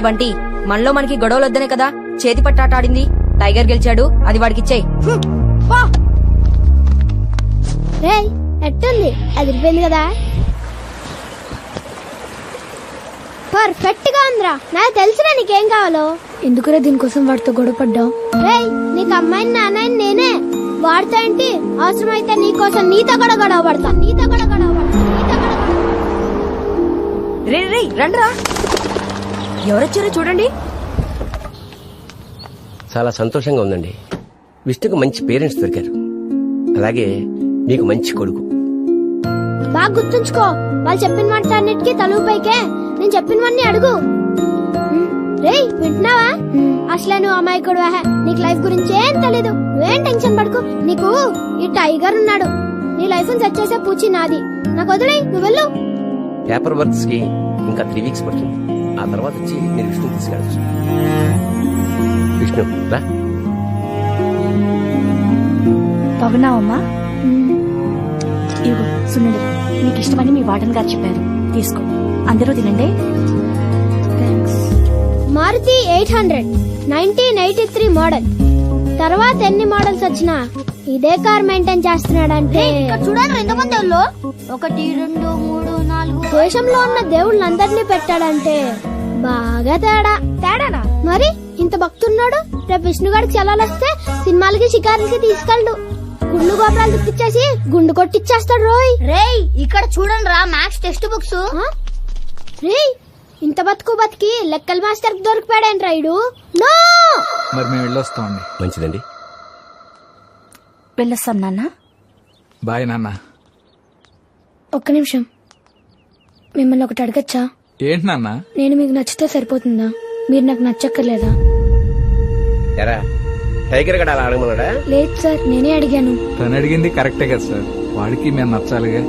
బంటి, మనలో మనకి గొడవలొద్దనే కదా చేతి పట్టాట ఆడింది. టైగర్ గెలిచాడు, అది వాడికిచ్చేయి. రేయ్ ఎట్టుంది, అదిరిపోయింది కదా. పర్ఫెక్ట్ గా ఉందిరా. నాకు తెలుసురా నీకేం కావాలో. ఎందుకురా దీనికోసం వాడితో గొడవ పడ్డావు? రేయ్ నీకు అమ్మాయిని నాన్నని నేనే. వాడితో ఏంటి, అవసరమైతే నీకోసం నీతో కూడా గొడవ పడతా. రే రే రండ్రా, ఎవరొచ్చారో చూడండి. చాలా సంతోషంగా ఉందండి. విష్ణుకు మంచి పేరెంట్స్ దొరికారు, అలాగే మీకు మంచి కొడుకు. బాగా గుర్తుంచుకో, వాళ్ళు చెప్పిన మాట అన్నిటికీ తలుపు పైకే. నేను చెప్పినవన్నీ అడుగు. రేయ్ వింటున్నావా? అసలే నువ్వు అమాయకుడు, నీకు లైఫ్ గురించి ఏం తెలీదు. నువ్వేం టెన్షన్ పడుకో. నీకు ఈ టైగర్ ఉన్నాడు, నీ లైఫ్ సెట్ చేసే పూచి నాది. నాకు వదిలే, నువ్వు వెళ్ళు. పేపర్ వర్క్స్ కి ఇంకా 3 వీక్స్ పడుతుంది. ఆ తర్వాత వచ్చి నేను విష్ణు తీసుకెళ్ళచ్చు. విష్ణు రా. బాగున్నావమ్మా? ఇవ్వు సున్నుండలు, మీకు ఇష్టమని మీ వార్డెన్ గారు చెప్పారు, తీసుకో. అందరూ తినండి. మారుతి 800 1983 మోడల్. తర్వాత ఎన్ని మోడల్స్ వచ్చినా ఇదే కార్ మెయింటైన్ చేస్తున్నాడంటే చూడండి. ఎంతమంది 1 2 3 4 దేశంలో ఉన్న దేవుళ్ళందరినీ పెట్టాడంటే బాగా తేడానా మరి. ఇంత భక్తున్నాడు, రేపు విష్ణుగాడికి చలాలు వస్తే సినిమాలకి షికారులకి తీసుకెళ్ళడు. గుండు గోపురాలు తిప్పించేసి గుండు కొట్టిచ్చేస్తాడు. రోయ్ రేయ్ ఇక్కడ చూడండి రా, మ్యాథ్స్ టెక్స్ట్ బుక్స్. రేయ్ ఇంత బతికి లెక్కల మాస్టర్ దొరికిపోయాడేంటి రైడు? నో మరి మేము వెళ్ళొస్తామండి. మంచిదండి, వెళ్ళొస్తాం నాన్న. బాయ్ నాన్న. ఒక్క నిమిషం, మిమ్మల్ని ఒకటి అడగచ్చా? ఏంటి నాన్న? నేను మీకు నచ్చితే సరిపోతుందా? మీరు నాకు నచ్చక్కర్లేదా? ఎరా టైగర్ గడ అలా అడగమన్నాడా? లేదు సార్, నేనే అడిగాను. తను అడిగింది కరెక్టే కదా సార్, వాడికి మేము నచ్చాలిగా.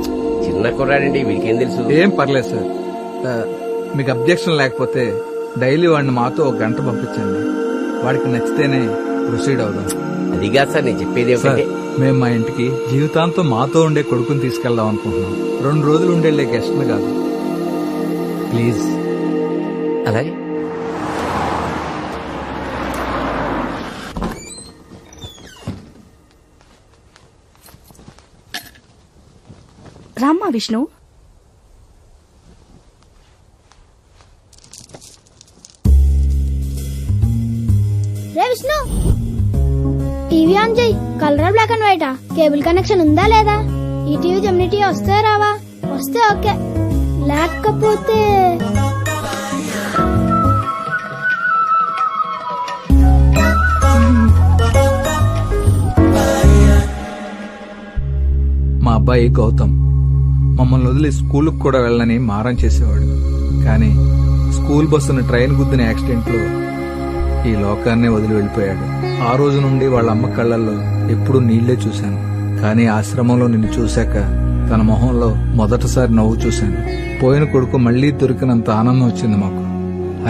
చిన్న కుర్రాడండి, వీడికేం తెలుసు. ఏం పర్లేదు సార్. మీకు అబ్జెక్షన్ లేకపోతే డైలీ వాడిని మాతో 1 గంట పంపించండి. వాడికి నచ్చితేనే ప్రొసీడ్ అవుదాం. అది కాదు సార్, నేను చెప్పేది ఏమిటంటే, మేము మా ఇంటికి జీవితాంతం మాతో ఉండే కొడుకుని తీసుకెళ్దాం అనుకుంటున్నాం. 2 రోజులు ఉండేళ్లే గెస్ట్ని కాదు. ప్లీజ్. అలాగే రామ్మా విష్ణు. రే విష్ణు, టీవీ ఆన్ చేయి. కలర్ బ్లాక్ అండ్ వైటా? కేబుల్ కనెక్షన్ ఉందా లేదా? ఈ టీవీ జెమిని టీవీ వస్తే రావా? వస్తే ఓకే, లేకపోతే మా అబ్బాయి గౌతమ్ మమ్మల్ని వదిలి స్కూలుకు కూడా వెళ్ళని మారం చేసేవాడు. కానీ స్కూల్ బస్సును ట్రైన్ గుద్దిన యాక్సిడెంట్ లో ఈ లోకాన్నే వదిలి వెళ్ళిపోయాడు. ఆ రోజు నుండి వాళ్ళ అమ్మ కళ్ళల్లో ఎప్పుడూ నీళ్లే చూశాను. కానీ ఆశ్రమంలో నిన్ను చూశాక తన మొహంలో మొదటిసారి నవ్వు చూశాను. పోయిన కొడుకు మళ్లీ దొరికినంత ఆనందం వచ్చింది మాకు.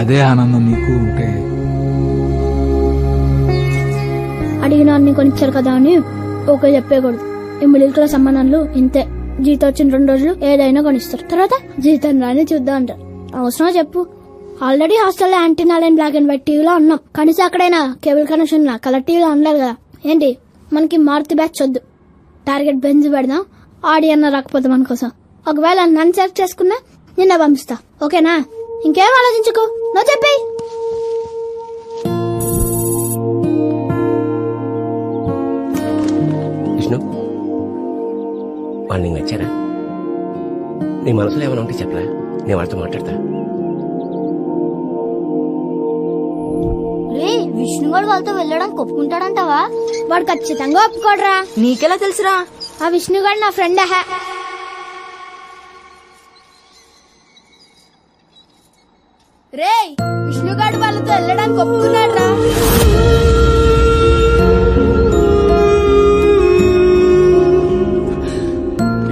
అదే ఆనందం నీకు ఉంటే. అడిగిన కొనిచ్చారు కదా అని ఓకే చెప్పేకూడదు. ఈ మిడిల్ క్లాస్ సంబంధాలు ఇంతే. జీతం వచ్చిన 2 రోజులు ఏదైనా కొనిస్తారు, తర్వాత జీతం రాని చూద్దాం అంటారు. అవసరమా చెప్పు? ఆల్రెడీ హాస్టల్లో antenna line black and white టీవీలో ఉన్నాం. కనీసం అక్కడైనా కేబుల్ కనెక్షన్ కలర్ టీవీలో ఉండలేదు కదా. ఏంటి మనకి మారుతి బ్యాచ్ వద్దు, టార్గెట్ బెంజ్ పెడదాం. ఆడి అన్న రాకపోతే మన కోసం. ఒకవేళ నన్ను సెలెక్ట్ చేసుకున్నా నిన్న పంపిస్తా, ఓకేనా? ఇంకేం ఆలోచించుకో, నువ్వు చెప్పేయి. విష్ణు, వాళ్ళు నీకు నచ్చారా? నీ మనసులో ఏమైనా ఉంటే చెప్పరా, నేను వాడితో మాట్లాడతా. విష్ణుగాడు వాళ్ళతో వెళ్ళడానికి ఒప్పుకుంటాడంటావా? వాడు ఖచ్చితంగా ఒప్పుకోడరా. నీకెలా తెలుసురా? ఆ విష్ణుగాడు నా ఫ్రెండ్. రే విష్ణుగాడు వాళ్ళతో వెళ్ళడానికి ఒప్పుకున్నాడు రా.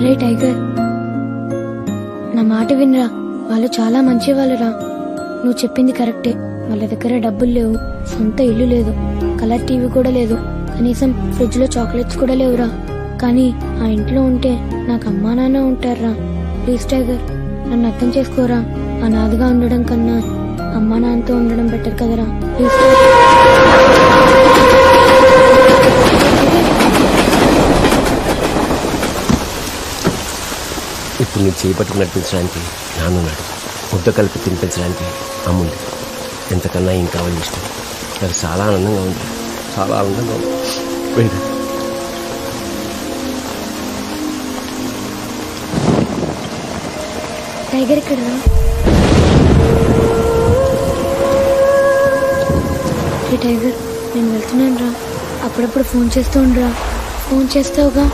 రే టైగర్, నా మాట వినరా. వాళ్ళు చాలా మంచి వాళ్ళరా. నువ్వు చెప్పింది కరెక్టే. వాళ్ళ దగ్గర డబ్బులు లేవు, సొంత ఇల్లు లేదు, కలర్ టీవీ కూడా లేదు, కనీసం ఫ్రిడ్జ్ లో చాక్లెట్స్ కూడా లేవురా. కానీ ఆ ఇంట్లో ఉంటే నాకు అమ్మా నాన్న ఉంటారా. ప్లీజ్ టైగర్, నన్ను అర్థం చేసుకోరా. అనాథగా ఉండడం కన్నా అమ్మా నాన్నతో ఉండడం బెటర్ కదరా ప్లీజ్. ఇప్పుడు నీ చేపట్టుకు నడిపించడానికి నాన్నున్నాడు, ముద్ద కలిపి తినిపించడానికి అమ్ముంది. ఎంతకన్నా ఏం కావాలి ఇష్టం. నాకు చాలా ఆనందంగా ఉంది, చాలా ఆనందంగా ఉంది. వెళ్ళు. టైగర్ ఇక్కడ రా. హే టైగర్, నేను వెళ్తున్నాను రా. అప్పుడప్పుడు ఫోన్ చేస్తూ ఉండరా. ఫోన్ చేస్తావుగా.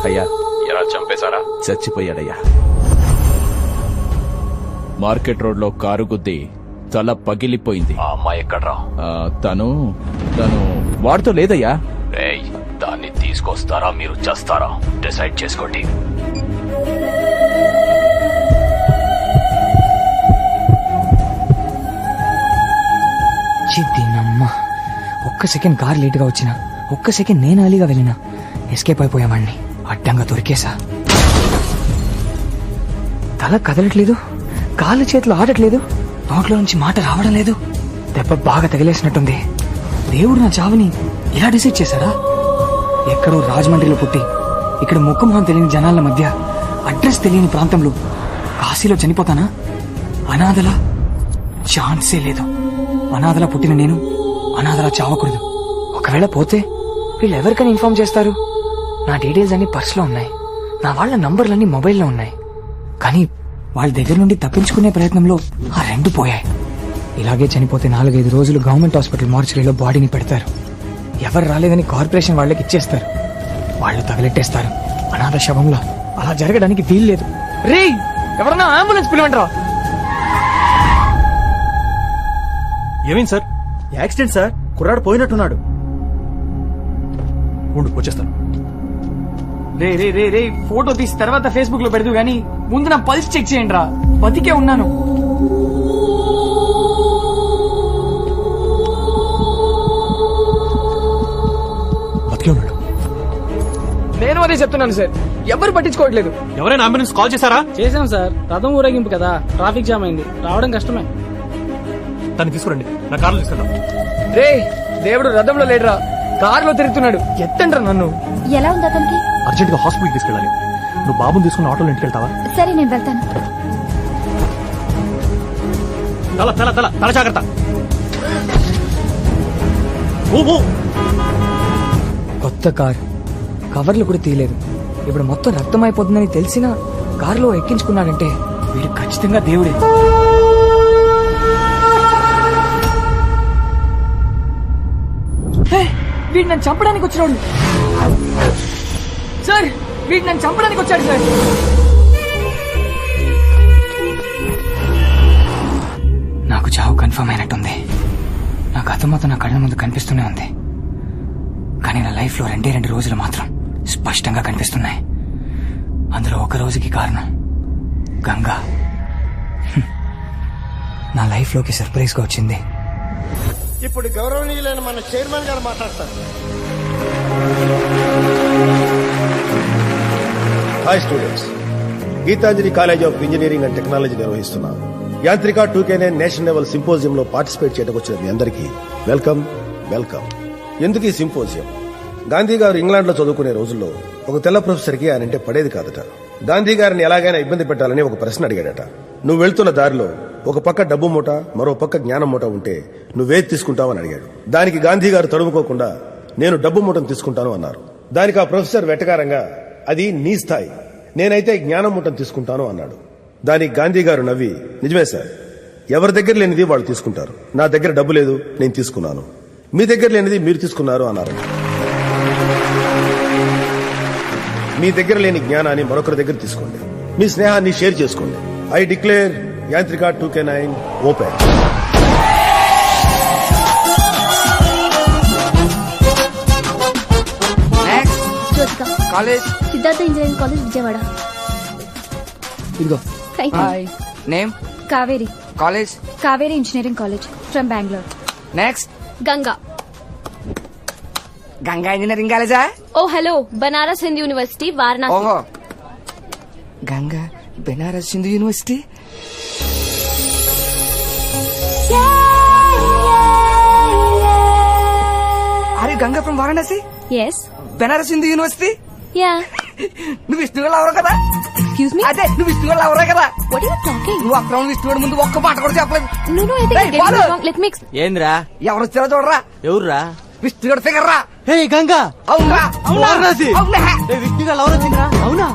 అయ్యా, ఎలా చంపేశారా? చచ్చిపోయాడయ్యా. మార్కెట్ రోడ్ లో కారు గుద్ది తల పగిలిపోయింది. ఆ అమ్మాయి ఎక్కడ్రా? తను వాడితో లేదయ్యా. దాన్ని తీసుకొస్తారా మీరు చేస్తారా? డిసైడ్ చేసుకోండి. చిన్నమ్మ, ఒక్క సెకండ్ కార్ లేట్ గా వచ్చినా, ఒక్క సెకండ్ నేను అలీగా వెళ్ళినా ఎస్కేప్ అయిపోయావాణ్ణి. అడ్డంగా దొరికేశా. తల కదలట్లేదు, కాళ్ళు చేతులు ఆడట్లేదు, నోట్లో నుంచి మాట రావడం లేదు. దెబ్బ బాగా తగిలేసినట్టుంది. దేవుడు నా చావుని ఇలా డిసైడ్ చేశాడా? ఎక్కడో రాజమండ్రిలో పుట్టి ఇక్కడ ముఖమొహం తెలియని జనాల మధ్య అడ్రస్ తెలియని ప్రాంతంలో కాశీలో చనిపోతానా? అనాథలా? ఛాన్సే లేదు. అనాథలా పుట్టిన నేను అనాథలా చావకూడదు. ఒకవేళ పోతే వీళ్ళు ఎవరికైనా ఇన్ఫార్మ్ చేస్తారు. నా డీటెయిల్స్ అన్ని పర్సులో ఉన్నాయి, నా వాళ్ళ నంబర్లన్నీ మొబైల్లో ఉన్నాయి. కానీ వాళ్ళ దగ్గర నుండి తప్పించుకునే ప్రయత్నంలో ఆ రెండు పోయాయి. ఇలాగే చనిపోతే 4-5 రోజులు గవర్నమెంట్ హాస్పిటల్ మార్చురీలో బాడీని పెడతారు. ఎవరు రాలేదని కార్పొరేషన్ వాళ్ళకి ఇచ్చేస్తారు. వాళ్ళు తగలెట్టేస్తారు అనాథ శవంలా. అలా జరగడానికి వీలు లేదు. రే, ఎవరన్నా అంబులెన్స్ పిలవండిరా. ఏమైంది సార్? యాక్సిడెంట్ సార్, కుర్రాడు పోయినట్టున్నాడు. ఉండు వచ్చేస్తాను. రే రే రే రే ఫోటో తీసి తర్వాత ఫేస్బుక్ లో పెడదు గానీ ముందు నా పల్స్ చెక్ చేయండి రా. బతికే ఉన్నాను. బతికే ఉన్నాడు. నేను అదే చెప్తున్నాను సార్, ఎవరు పట్టించుకోవట్లేదు. ఎవరైనా అంబులెన్స్ కాల్ చేశారా? చేసాం సార్, రథం ఊరేగింపు కదా, ట్రాఫిక్ జామ్ అయింది, రావడం కష్టమే. తను తీసుకురండి, నా కార్లో తీసుకెళ్దాం. రే దేవుడు రథంలో లేడురా, కారులో తిరుగుతున్నాడు. ఎత్తండ్రా నన్ను. ఎలా ఉంది అతనికి? అర్జెంట్ గా హాస్పిటల్ తీసుకెళ్ళాలి. నువ్వు బాబుని తీసుకుని ఆటోలో ఇంటికి వెళ్తావా? సరే నేను వెళ్తాను. తల తల తల తల జాగ్రత్త. కొత్త కార్, కవర్లు కూడా తీయలేదు. ఇప్పుడు మొత్తం రక్తం అయిపోతుందని తెలిసినా కారులో ఎక్కించుకున్నాడంటే వీడు ఖచ్చితంగా దేవుడే. వీడు నన్ను చంపడానికి వచ్చినాడు సార్. వీడు నన్ను చంపడానికి వచ్చాడు సార్. నాకు చావు కన్ఫర్మ్ అయినట్టుంది. నా గతం మొత్తం నా కళ్ళ ముందు కనిపిస్తూనే ఉంది. కానీ నా లైఫ్ లో 2 రోజులు మాత్రం స్పష్టంగా కనిపిస్తున్నాయి. అందులో ఒక రోజుకి కారణం గంగా. నా లైఫ్ లోకి సర్ప్రైజ్ గా వచ్చింది. ఇప్పుడు గౌరవనీయులైన మన చైర్మన్ గారు మాట్లాడతారు. Hi students, Gitanjali college of engineering and technology నిర్వహిస్తున్న Yantrika 2K9 national level symposium లో పార్టిసిపేట్ చేయడానికి వచ్చిన మీ అందరికీ వెల్కమ్ వెల్కమ్. ఎందుకు ఈ సింపోజియం? గాంధీ గారు ఇంగ్లాండ్ లో చదువుకునే రోజుల్లో ఒక తెల్ల ప్రొఫెసర్ కి ఆయనంటే పడేది కాదట. గాంధీ గారిని ఎలాగైనా ఇబ్బంది పెట్టాలని ఒక ప్రశ్న అడిగాడట. నువ్వు వెళ్తున్న దారిలో ఒక పక్క డబ్బు మూట, మరో పక్క జ్ఞానం మూట ఉంటే నువ్వేది తీసుకుంటావని అడిగాడు. దానికి గాంధీ గారు తడుముకోకుండా నేను డబ్బు మూటను తీసుకుంటాను అన్నారు. దానికి ఆ ప్రొఫెసర్ వెటకారంగా అది నీ స్థాయి, నేనైతే జ్ఞానం మూటను తీసుకుంటాను అన్నాడు. దానికి గాంధీ గారు నవ్వి, నిజమే సార్, ఎవరి దగ్గర లేనిది వాళ్ళు తీసుకుంటారు. నా దగ్గర డబ్బు లేదు, నేను తీసుకున్నాను. మీ దగ్గర లేనిది మీరు తీసుకున్నారు అన్నారు. మీ దగ్గర లేని జ్ఞానాన్ని మరొకరి దగ్గర తీసుకోండి. మీ స్నేహాన్ని షేర్ చేసుకోండి. I declare Yantrika 2K9 open. Jyothika college Siddhartha engineering college Vijayawada. ఇదిగో. Hi. Name Kaveri. College Kaveri engineering college from Bengaluru. Next Ganga. Ganga engineering కాలేజా? Oh hello, Banaras Hindu university Varanasi. ఓహో, Ganga Benaras Hindu university. Are you Ganga from Varanasi? Yes. Benaras Hindu university? Yeah. నువ్వు విష్ణుగోళ్ళు అవరు కదా? Excuse me. అదే నువ్వు విష్ణుగోళ్ళు అవరే కదా? What are you talking? నువ్వు అక్కడ విష్ణుగోడు ముందు ఒక్క మాట కూడా చెప్పలేదు. No no, I think Hey, follow. Let me. ఏంద్రా? ఎవరు వచ్చారో చూడరా. ఎవర్రా? విష్ణుగోడు ఫిగర్ రా. హే గంగా, అవునా? వారణాసి. అవునా? విష్ణుగా ఎవరు వచ్చిందిరా? అవునా?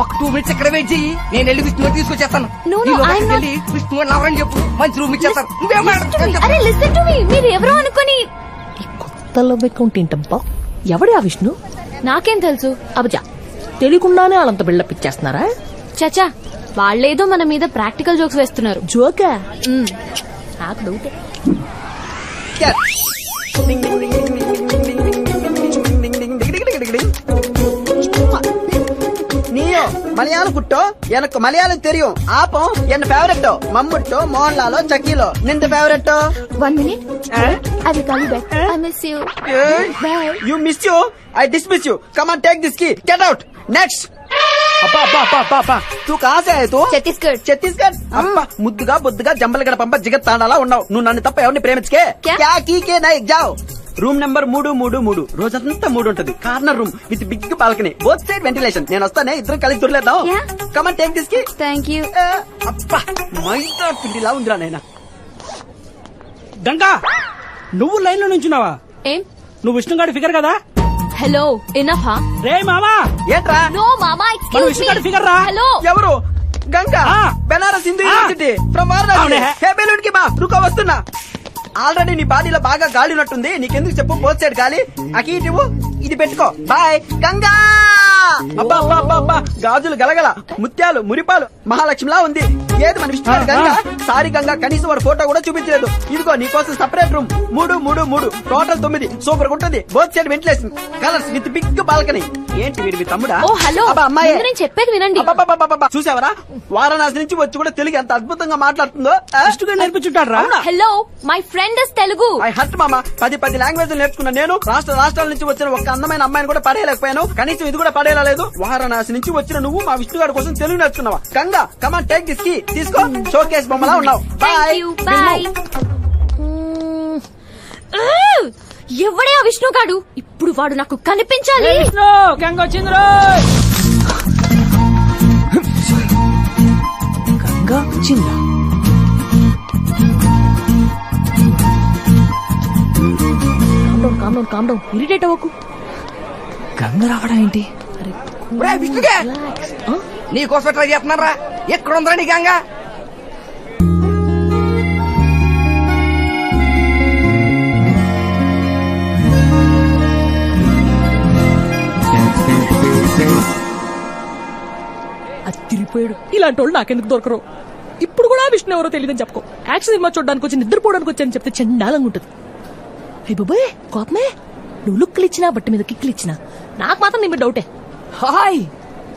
ఒక 2 minutes ఇక్కడ వెయిట్ చెయ్యి, నేను వెళ్ళి విష్ణుగోడు తీసుకొచ్చేస్తాను. No, ఈ లోపలికి I'm not- వెళ్ళి విష్ణుగోడు అవరని చెప్పు, మంచి రూమ్ ఇచ్చేస్తాను. నువ్వేం మాట్లాడుతున్నావు? అరే లిసన్ టు మీ, మీరు ఎవరో అనుకొని. కొత్తలో అకౌంట్ ఏంటంపా? ఎవడే ఆ విష్ణు? నాకేం తెలుసు? అబజా, తెలియకుండానే వాళ్ళంత బిల్డప్ ఇచ్చేస్తున్నారా? చచా, వాళ్ళేదో మన మీద ప్రాక్టికల్ జోక్స్ వేస్తున్నారు. జోకా? నాకు డౌటే. நீயோ மலையாளம் குட்டோ எனக்கு மலையாளம் தெரியும் ஆப்போ என் ஃபேவரட்டோ மம்முட்டோ மோகன்லாலோ சக்கிலோ நிந்த ஃபேவரட்டோ 1 minute. I will call you back. I miss you. Bye. You miss you I dismiss you come on take this key get out next అబ్బా అబ్బా అబ్బా అబ్బా అబ్బా తూ కहाँ से है तू ఛత్తీస్గఢ్. ఛత్తీస్గఢ్ అబ్బా ముద్దుగా బొద్దుగా జంబలగడ పంప జిగత్ తాండాలా ఉన్నావు నువ్వు నన్ను తప్ప ఎవరిని ప్రేమించకే క్యా కీకే నై జావ్ రూమ్ నెంబర్ 333 రోజంతా 3 ఉంటది corner room with big balcony both side ventilation నేను వస్తానే ఇద్దరం కలిసి దొరలేద్దాం come on take this key thank you. అబ్బా మైదా పిండిలా ఉందిరా నాయనా గంగా, నువ్వు లైన్ లో నుంచున్నావా? ఏం? నువ్వు విష్ణుగాడి ఫిగర్ కదా? Hello, enough. రే మామా, ఏంట్రా నో మామా, మన ఎక్స్క్యూజ్ మీ. విష్ణుగాడి ఫిగర్ రా. హలో. ఎవరు గంగా ఆ. బెనారస్ హిందూ యూనివర్సిటీ ఫ్రమ్ వారణాసి అవునే. హే బెలూన్ కి బా రుకో వస్తున్నా ఆల్రెడీ నీ బాడీలో బాగా గాలి ఉన్నట్టుంది నీకెందుకు చెప్పు బోత్ సైడ్ గాలి అకి ఇటు ఇది పెట్టుకో బాయ్ గంగా అబ్బా అబ్బా అబ్బా అబ్బా గాజులు గలగల ముత్యాలు మురిపాలు మహాలక్ష్మిలా ఉంది ఏది మన విష్ణు గారు గంగా? సారీ గంగా, కనీసం వాడు ఫోటో కూడా చూపించలేదు. ఇదిగో నీకోసం సెపరేట్ రూమ్ 3 టోటల్ 9 సూపర్ గా ఉంటుంది. Both side ventilation, colours with big balcony. ఏంటి వీడివి తమ్ముడా? ఓ హలో, అమ్మాయి నేను చెప్పేది వినండి. చూసావరా వారణాసి నుంచి వచ్చి కూడా తెలుగు ఎంత అద్భుతంగా మాట్లాడుతుందో. నేర్పించుంటారా? Hello, my friend is Telugu. I hurt మామ, 10 లాంగ్వేజ్ నేర్చుకున్నా నేను. రాష్ట్రాల నుంచి వచ్చిన ఒక అందమైన అమ్మాయిని కూడా పడేయలేకపోయాను. కనీసం ఇది కూడా పడేయలేదు. వారణాసి నుంచి వచ్చిన నువ్వు మా విష్ణు గారి కోసం తెలుగు నేర్చుకున్నావా? Ganga come on take this key, తీసుకో. షోకేస్ బొమ్మలా ఉన్నావు. బాయ్. ఎవడే ఆ విష్ణు గాడు? ఇప్పుడు వాడు నాకు కనిపించాలి. విష్ణు గంగ వచ్చిందిరో. గంగా వచ్చిందా? కామ్ డౌన్, ఇరిటేట్ అవ్వకు. గంగ రావడం ఏంటి? నీకోసం ట్రై చేస్తున్నారా? ఎక్కడ ఉందా నీ గంగ? తిరిగిపోయాడు. ఇలాంటి వాళ్ళు నాకెందుకు దొరకరు? ఇప్పుడు కూడా విష్ణు ఎవరో తెలియదని చెప్పుకో. యాక్షన్ సినిమా చూడడానికి వచ్చి నిద్రపోవడానికి వచ్చి అని చెప్తే చండాలంగా ఉంటుంది. హే బాబాయ్, కోపమే. నువ్వు లుక్లు ఇచ్చినా బట్ట మీద కిక్లు ఇచ్చినా నాకు మాత్రం నీ మీద డౌటే. హాయ్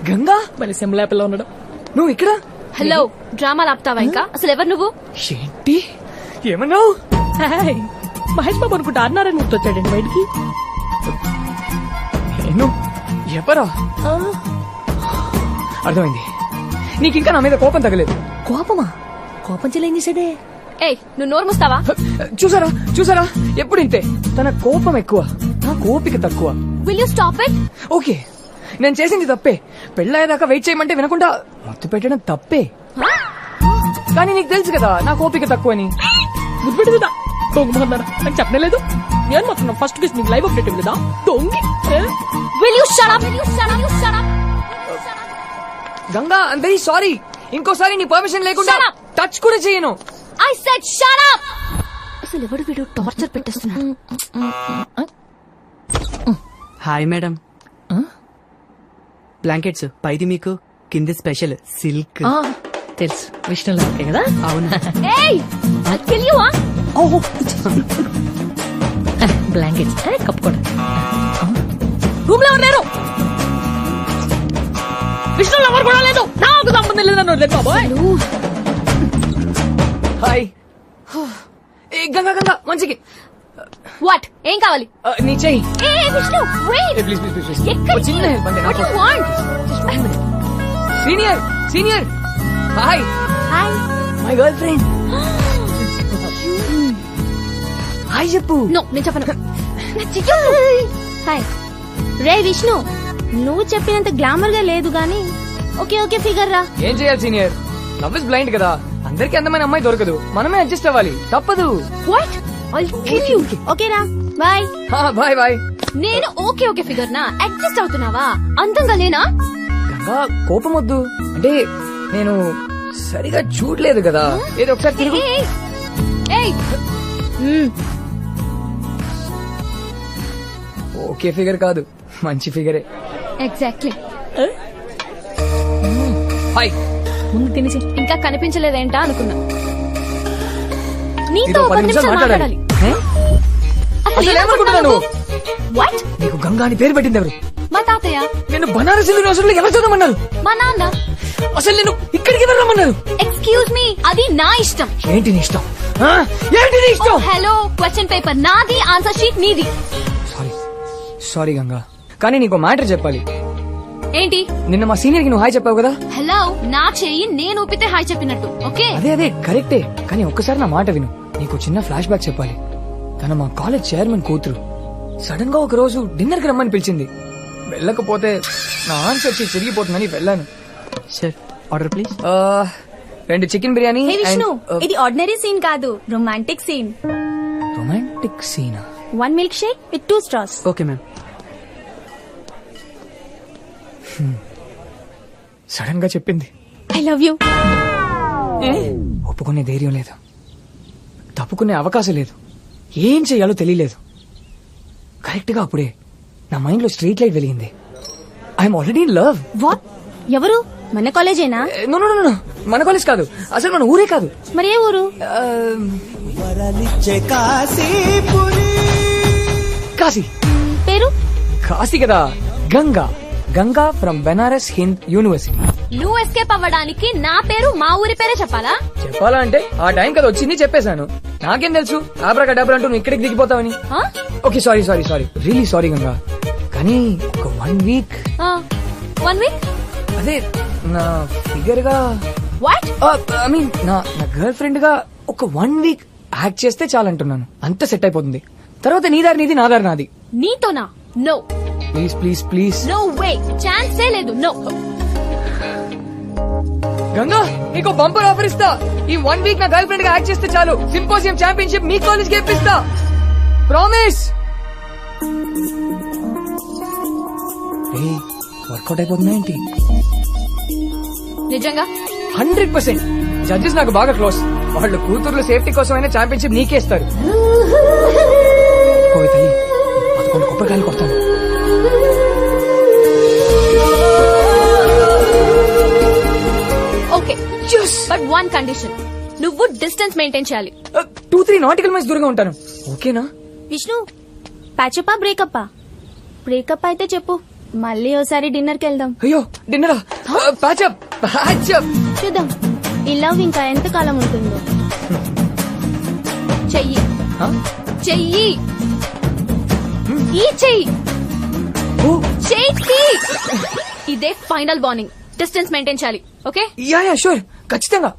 గంగా, మళ్ళీ సెమ్లా పిల్ల ఉన్నాడు. నువ్వు ఇక్కడ? హలో, డ్రామాలు ఆపుతావా ఇంకా? అసలు ఎవరు నువ్వు? ఏంటి ఏమన్నావు? మహేష్ బాబు అనుకుంటా అన్నారని గుర్తొచ్చాడండి బయటికి. నేను ఎవరా? అర్థమైంది. నీకు ఇంకా నా మీద కోపం తగలేదు. కోపమా? కోపం చెల్లి ఏం చేసాడే? ఏయ్, నువ్వు నోరు మూస్తావా? చూసారా ఎప్పుడు ఇంతే. తన కోపం ఎక్కువ, నా కోపిక తక్కువ. Will you stop it? Okay, నేను చేసింది తప్పే. పెళ్ళయ్యేదాకా వెయిట్ చేయమంటే వినకుండా మత్తు పెట్టడం తప్పే. కానీ నీకు తెలుసు కదా నా కోపిక తక్కువని. గుర్తుపెట్టుదా దొంగ నాకు చెప్పలేదు. నేను మొత్తం ఫస్ట్ కిస్ నీకు లైవ్ అప్డేట్ ఇవ్వలేదా దొంగి? Will you shut up? Ganga, I'm very sorry. ఇంకోసారి నీ పర్మిషన్ లేకుండా టచ్ కూడా చేయను. I said shut up. అసలు ఎవడు వీడు టార్చర్ పెట్టేస్తున్నాడు? Hi madam. బ్లాంకెట్స్ పైది మీకు, కింది స్పెషల్ సిల్క్. తెలుసు, విష్ణు లాగే కదా. అవునా? ఏయ్, I'll kill you, huh? Blankets కప్పుకోండి. రూమ్ లో ఉన్నారు. విష్ణు ఎవరు కూడా లేదు, నాకు సంబంధం లేదన్నారు. లేదు బాబోయ్. హాయ్. గంగా మంచికి. వాట్? ఏం కావాలి? నీ చెయ్యి. విష్ణు వెయిట్. ప్లీజ్. ఎక్కడికి? చిన్న హెల్ప్ అంటే. What you want? Senior. Hi. My girl friend. Hi చెప్పు. నో, నేను చెప్పను. హాయ్. రే విష్ణు, నువ్వు చెప్పినంత గ్లామర్ గా లేదు గానీ ఓకే ఫిగర్ రా. ఏం చేయాలి సీనియర్? లవ్ ఇస్ బ్లైండ్ కదా. అందరికి అందమైన అమ్మాయి దొరకదు, మనమే అడ్జస్ట్ అవ్వాలి. తప్పదు. What? I'll kill you. Okay రా, బాయ్. బాయ్. నేను ఓకే ఫిగర్ నా అడ్జస్ట్ అవుతున్నావా? అందంగా లేనా? గంగా, కోపం వద్దు. అంటే నేను సరిగా చూడలేదు కదా. ఏదో ఒకసారి తిరుగు. ఓకే ఫిగర్ కాదు, మంచి ఫిగరే. ఎగ్జాక్ట్లీ. హాయ్. ముందు తినేసి ఇంకా కనిపించలేదేంటా అనుకున్నా. నీతో 10 నిమిషాలు మాట్లాడాలి. అసలు ఏమనుకుంటున్నాను? వాట్? నీకు గంగా అని పేరు పెట్టింది ఎవరు? మా తాతయ్య. నేను బనారస్ యూనివర్సిటీలో ఎలా చదవమన్నారు? మా నాన్న. అసలు నేను ఇక్కడికి ఎవరు రమ్మన్నారు? ఎక్స్క్యూజ్ మీ, అది నా ఇష్టం. ఏంటి నీ ఇష్టం? ఏంటి నీ ఇష్టం? హలో, క్వశ్చన్ పేపర్ నాది, ఆన్సర్ షీట్ నీది. సారీ గంగా, కానీ నీకు మ్యాటర్ చెప్పాలి. ఏంటి? నిన్న మా సీనియర్ కి నువ్వు హాయ్ చెప్పావు కదా. హలో, నా చెయ్యి నేను ఊపితే హాయ్ చెప్పినట్టు. ఓకే, అదే కరెక్టే. కానీ ఒక్కసారి నా మాట విను. నీకు చిన్న ఫ్లాష్ బ్యాక్ చెప్పాలి. తన మా కాలేజ్ చైర్మన్ కూతురు. సడన్ గా ఒక రోజు డిన్నర్ కి రమ్మని పిలిచింది. వెళ్ళకపోతే నా ఆన్సర్ షీట్ చిరిగిపోతుందని వెళ్ళాను. Sir, order please. 2 chicken biryani. ఇది ఆర్డినరీ సీన్ కాదు, రొమాంటిక్ సీన్. రొమాంటిక్ సీనా? 1 milk shake with 2 straws. Okay ma'am. Sudden గా చెప్పింది ఐ లవ్ యూ. ఒప్పుకునే ధైర్యం లేదు, తప్పుకునే అవకాశం లేదు, ఏం చెయ్యాలో తెలియలేదు. కరెక్ట్ గా అప్పుడే నా మైండ్ లో స్ట్రీట్ లైట్ వెలిగింది. I'm already in love. What? ఎవరు? మన కాలేజేనా? నో నో నో, మన కాలేజ్ కాదు, అసలు మన ఊరే కాదు. మరి ఏ ఊరు? కాశీ. పేరు? కాశీ కదా, గంగా. Ganga from Banaras Hind university. నువ్వు ఎస్కేప్ అవ్వడానికి నా పేరు మా ఊరి పేరే చెప్పాలా? చెప్పాలా అంటే ఆ టైం కదా వచ్చింది, చెప్పేశాను. నాకేం తెలుసు ఆబ్రాక డబ్బులు అంటూ నువ్వు ఇక్కడికి దిగిపోతావని. Okay sorry sorry sorry, really sorry Ganga. కానీ ఒక 1 వీక్. 1 వీక్? అదే నా ఫిగర్ గా, వాట్ ఐ మీన్ నా గర్ల్ ఫ్రెండ్ గా ఒక 1 వీక్ యాక్ట్ చేస్తే చాలంటున్నాను. అంత సెట్ అయిపోతుంది. తర్వాత నీ దారి నీది, నా దారి నాది. నీతోనా? No please please please. No way, ఛాన్సే లేదు. నో. గంగా నీకు బంపర్ ఆఫర్ ఇస్తా. ఈ 1 వీక్ నా గర్ల్ ఫ్రెండ్ గా యాక్ట్ చేస్తే చాలు, సింపోజియం ఛాంపియన్షిప్ మీ కాలేజ్ కి ఇప్పిస్తా. ప్రామిస్. వర్కౌట్ అయిపోతుందా ఏంటి? నిజంగా 100%. జడ్జెస్ నాకు బాగా క్లోజ్. వాళ్ళు కూతుర్ల సేఫ్టీ కోసమైనా ఛాంపియన్షిప్ నీకే ఇస్తారు. తల్లి 11 కొబ్బరికాయలు కొడతాను. Okay, but 1 condition. నువ్వు డిస్టెన్స్ మెయింటైన్ చేయాలి. 2-3 నాటికల్ మైల్స్ దూరంగా ఉంటాను. ఓకేనా? విష్ణు, ప్యాచప్పా బ్రేకప్పా? బ్రేకప్ అయితే చెప్పు, మళ్ళీ ఓసారి డిన్నర్ కి వెళ్దాం. అయ్యో డిన్నరా? Patch up patch up. చూద్దాం ఈ లవ్ ఇంకా ఎంత కాలం ఉంటుందో. చెయ్యి చెయ్యి, ఈ చెయ్యి చెయ్యి. ఇదే ఫైనల్ వార్నింగ్. డిస్టెన్స్ మెయింటైన్ చేయాలి. ఓకే? యా యా షూర్, ఖచ్చితంగా.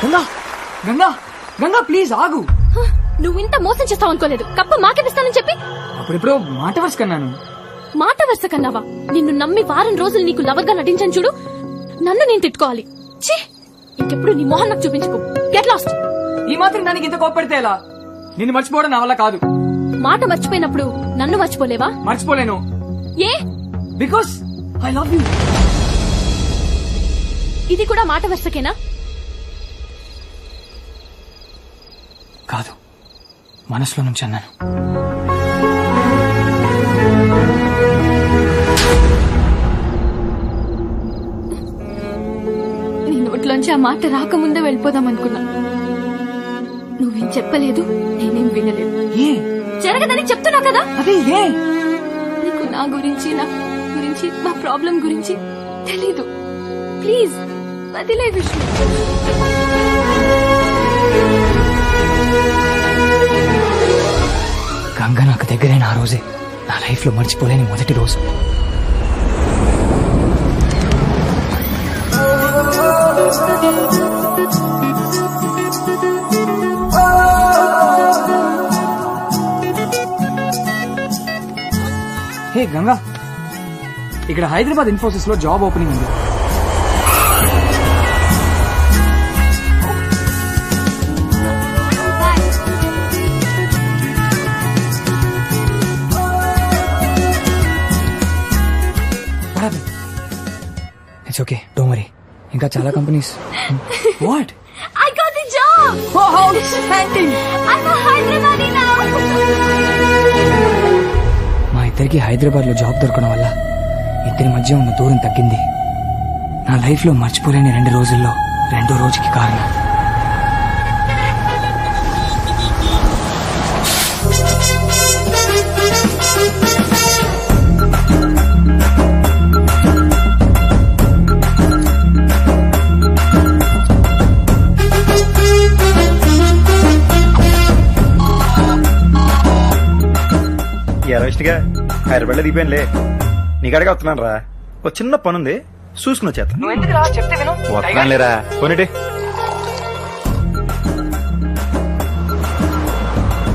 గంగా గంగా గంగా ప్లీజ్ ఆగు. నువ్వు ఇంత మోసం చేస్తావు అనుకోలేదు. కప్ప మాకేపిస్తానని చెప్పి అప్పుడెప్పుడు మాట వరుస కన్నాను. మాట వరుస కన్నావా? నిన్ను నమ్మి వారం రోజులు నీకు లవర్ గా నటించాను చూడు, నన్ను నేను తిట్టుకోవాలి. ఛీ, ఇంకెప్పుడు నీ మొహం నాకు చూపించుకో. Get lost. ఈ మాత్రం దానికి ఇంత కోప్పడితే ఎలా? నిన్ను మర్చిపోవడం నా వల్ల కాదు. మాట మర్చిపోయినప్పుడు నన్ను మర్చిపోలేవా? మర్చిపోలేను. ఏ? Because I love you. ఇది కూడా మాట వరుసకేనా? కాదు, మనసులో నుంచి అన్నాను. నీ నోట్లోంచి ఆ మాట రాకముందే వెళ్ళిపోదాం అనుకున్నా. నువ్వేం చెప్పలేదు, నేనేం వినలేదు. ఏ జరగదని చెప్తున్నా కదా. అదే ఏ? నీకు నా గురించి, నా గురించి, మా ప్రాబ్లం గురించి తెలీదు. ప్లీజ్ వదిలే విష్ణు. గంగ నాకు దగ్గరైన ఆ రోజే నా లైఫ్ లో మర్చిపోలేని మొదటి రోజు. హే గంగా, ఇక్కడ హైదరాబాద్ ఇన్ఫోసిస్ లో జాబ్ ఓపెనింగ్ ఉంది. It's okay, don't worry. ఇంకా చాలా companies. What? I got the job. Oh, how exciting. I'm a Hyderabadi now. మా ఇద్దరికి హైదరాబాద్ లో జాబ్ దొరకడం వల్ల ఇద్దరి మధ్య ఉన్న దూరం తగ్గింది. నా లైఫ్ లో మర్చిపోలేని 2 రోజుల్లో 2వ రోజుకి కారణం. రవిష్గా హైదరాబాద్ లో దిగిపోయానులే. నీకడగా వస్తున్నాను రా, ఒక చిన్న పనుంది, చూసుకుని వచ్చేస్తా. వస్తున్నాను లేరా, కొనిటి.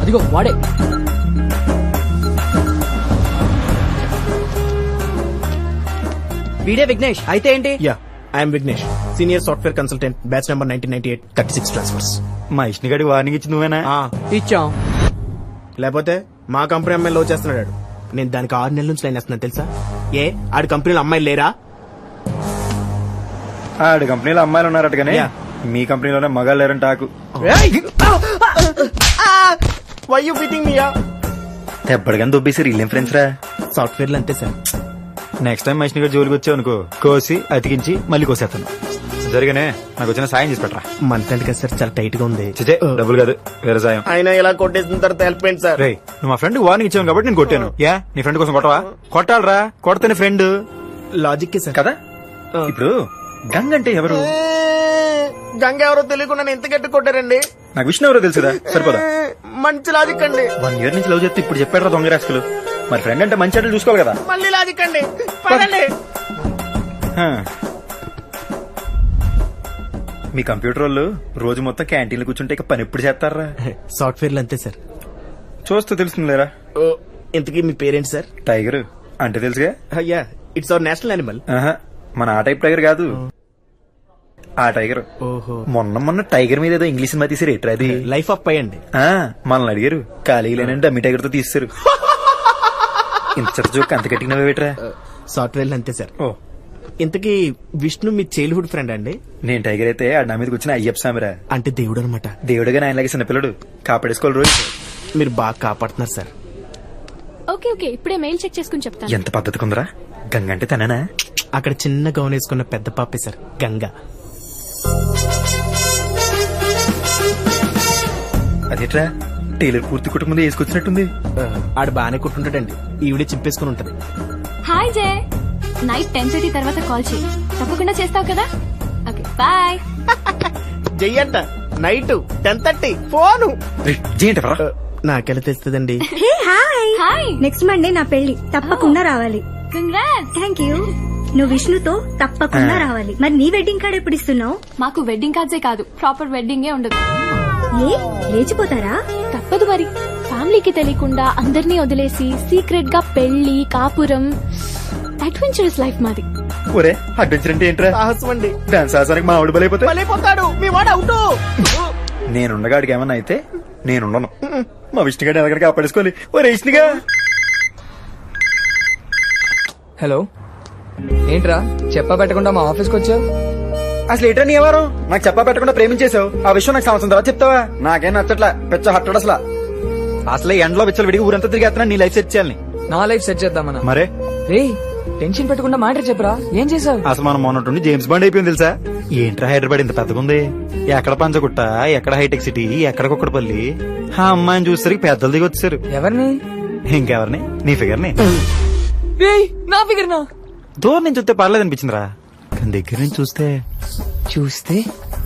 అదిగో వాడే. వీడే విఘ్నేష్ అయితే ఏంటి? Yeah, I'm Vignesh. Senior software consultant, batch number 1998, 36 transfers. మా ఇష్టిగాడి వార్నింగ్ ఇచ్చి నువ్వేనా? ఇచ్చాం. లేకపోతే మా కంపెనీ అమ్మాయిలు లవ్ చేస్తున్నాడు. నేను దానికి 6 నెలల నుంచి లైన్ వేస్తున్నాను తెలుసా. ఏ ఆడి కంపెనీలో అమ్మాయిలు లేరా? ఆడి కంపెనీలో అమ్మాయిలు ఉన్నారట కానీ మీ కంపెనీలోనే మగాళ్ళు లేరంట. Why you beating me? తెప్పటికని దొబ్బేసి రీల్ ఫ్రెండ్స్ రా. సాఫ్ట్వేర్ లో అంతే సార్. నెక్స్ట్ టైం మనిషిని గారు జోలికి వచ్చావు అనుకో, కోసి అతికించి మళ్ళీ కోసేస్తాను. జరిగానే నాకు వచ్చిన సాయం చేసి పెట్టరా. మంత్ ఎండ్ కదా సార్, చాలా టైట్ గా ఉంది. డబ్బులు కాదు, వేరే సాయం. ఆయన ఇలా కొట్టేసిన తర్వాత హెల్ప్ అయింది సార్. రే, నువ్వు మా ఫ్రెండ్ వార్నింగ్ ఇచ్చావు కాబట్టి నేను కొట్టాను. యా, నీ ఫ్రెండ్ కోసం కొట్టవా? కొట్టాలరా, కొడతానే ఫ్రెండ్. లాజిక్ సార్ కదా. ఇప్పుడు గంగ అంటే ఎవరు? గంగ ఎవరో తెలియకుండా నేను ఎంత గట్టి కొట్టారండి. నాకు విష్ణు ఎవరో తెలుసుదా, సరిపోదా? మంచి లాజిక్ అండి. 1 year నుంచి లవ్ చేస్తే ఇప్పుడు చెప్పాడు దొంగ రాసుకులు. మరి ఫ్రెండ్ అంటే మంచి అడ్డలు చూసుకోవాలి కదా. మళ్ళీ లాజిక్ అండి. పదండి. మీ కంప్యూటర్ వాళ్ళు రోజు మొత్తం క్యాంటీన్లు కూర్చుంటే ఇక పని ఎప్పుడు చేస్తారా? సాఫ్ట్వేర్ లో అంతే సార్. చూస్తే తెలుస్తుందిలేరా. ఇంతకీ మీ పేరెంట్స్ సార్? టైగర్ అంటే తెలుసుగా. అయ్యా, ఇట్స్ అవర్ నేషనల్ యానిమల్. మన ఆ టైప్ టైగర్ కాదు, ఆ టైగర్. ఓహో, మొన్న టైగర్ మీద ఏదో ఇంగ్లీష్ సినిమా తీసారు. ఎట్రా అది? లైఫ్ ఆఫ్ పై అండి. మనల్ని అడిగారు, ఖాళీ లేనంటే డమ్మి టైగర్ తో తీస్తారు. ఇంత చెత్త జోక్ అంత కట్టినవే వేట్రా. సాఫ్ట్వేర్ లో అంతే సార్. ఇంతకీ విష్ణు మీ చైల్డ్హుడ్ ఫ్రెండ్ అండి? నేను టైగర్ అయితే ఆ నా మీదకి వచ్చిన అయ్యప్ప సామిరా. అంటే దేవుడు అనమాట. దేవుడుగా ఆయనలాగే చిన్న పిల్లడు, కాపాడేసుకోవాలి రోజు. మీరు బాగా కాపాడుతున్నారు సార్. ఓకే ఓకే, ఇప్పుడే మెయిల్ చెక్ చేసుకుని చెప్తాను. ఎంత పద్ధతి కుందరా. గంగ అంటే తననా? అక్కడ చిన్న గౌన్ వేసుకున్న పెద్ద పాపే సార్ గంగ. అదేట్రా, టైలర్ పూర్తి కుటుంబం ముందు వేసుకొచ్చినట్టుంది. ఆడు బాగానే కుట్టుంటాడండి, ఈవిడే చింపేసుకుని ఉంటది. హాయ్ జే, నైట్ 10:30 తర్వాత కాల్ చేయి, తప్పకుండా చేస్తావు కదా. Okay bye. చెయ్యంట నైట్ 10:30 ఫోను. నాకెలా తెలుస్తుందండి? హాయ్, నెక్స్ట్ మండే నా పెళ్లి, తప్పకుండా రావాలి. కంగ్రాట్స్. Thank you. నువ్వు విష్ణుతో తప్పకుండా రావాలి. మరి నీ వెడ్డింగ్ కార్డ్ ఎప్పుడు ఇస్తున్నావు? మాకు వెడ్డింగ్ కార్డ్సే కాదు, ప్రాపర్ వెడ్డింగే ఉండదు. ఏ లేచిపోతారా? తప్పదు మరి. ఫ్యామిలీకి తెలియకుండా అందరినీ వదిలేసి సీక్రెట్ గా పెళ్లి, కాపురం, అడ్వెంచరస్ లైఫ్ మాది. ఒరే, అడ్వెంచర్ అంటే ఏంట్రా? సాహసం అండి. దాని సాహసానికి మా ఆవిడ బలైపోతాడు. మీ వాడు అవుట్. నేనుండగాడికి ఏమన్నా అయితే నేనుండను. మా విష్ణుగాడు ఎలాగైనా కాపాడేసుకోవాలి. ఒరే విష్ణుగా. హలో, ఏంట్రా చెప్పా పెట్టకుండా మా ఆఫీస్కి వచ్చావు? అసలు ఏంట్రా నీ ఎవరు? నాకు చెప్పా పెట్టకుండా ప్రేమించేసావు. ఆ విషయం నాకు సంవత్సరం తర్వాత చెప్తావా? నాకేం నచ్చట్లా, పెచ్చ హట్టడు అసలు. అసలు ఎండలో పిచ్చలు విడిగి ఊరంతా తిరిగేస్తున్నా నీ లైఫ్ సెట్ చేయాలని. నా లైఫ్ సెట్ చేద్దామన్నా. మరే రే, టెన్షన్ పెట్టకుండా మాట చెప్పరా, ఏం చేసావు? అసలు మనం మొన్నట్టుండి జేమ్స్ బాండ్ అయిపోయింది తెలుసా. ఏంట్రా హైదరాబాద్ ఇంత పెద్దగుంది. ఎక్కడ పంచగుట్ట, ఎక్కడ హైటెక్ సిటీ, ఎక్కడ కుక్కడపల్లి. ఆ అమ్మాయిని చూసేసరికి పెద్దలు దిగి వచ్చారు. ఎవరిని? ఇంకెవరిని? నీ ఫిగర్ ని. నా ఫిగర్ నా? దూరం నుంచి చూస్తే పర్లేదు అనిపించిందిరా, కానీ దగ్గర నుంచి చూస్తే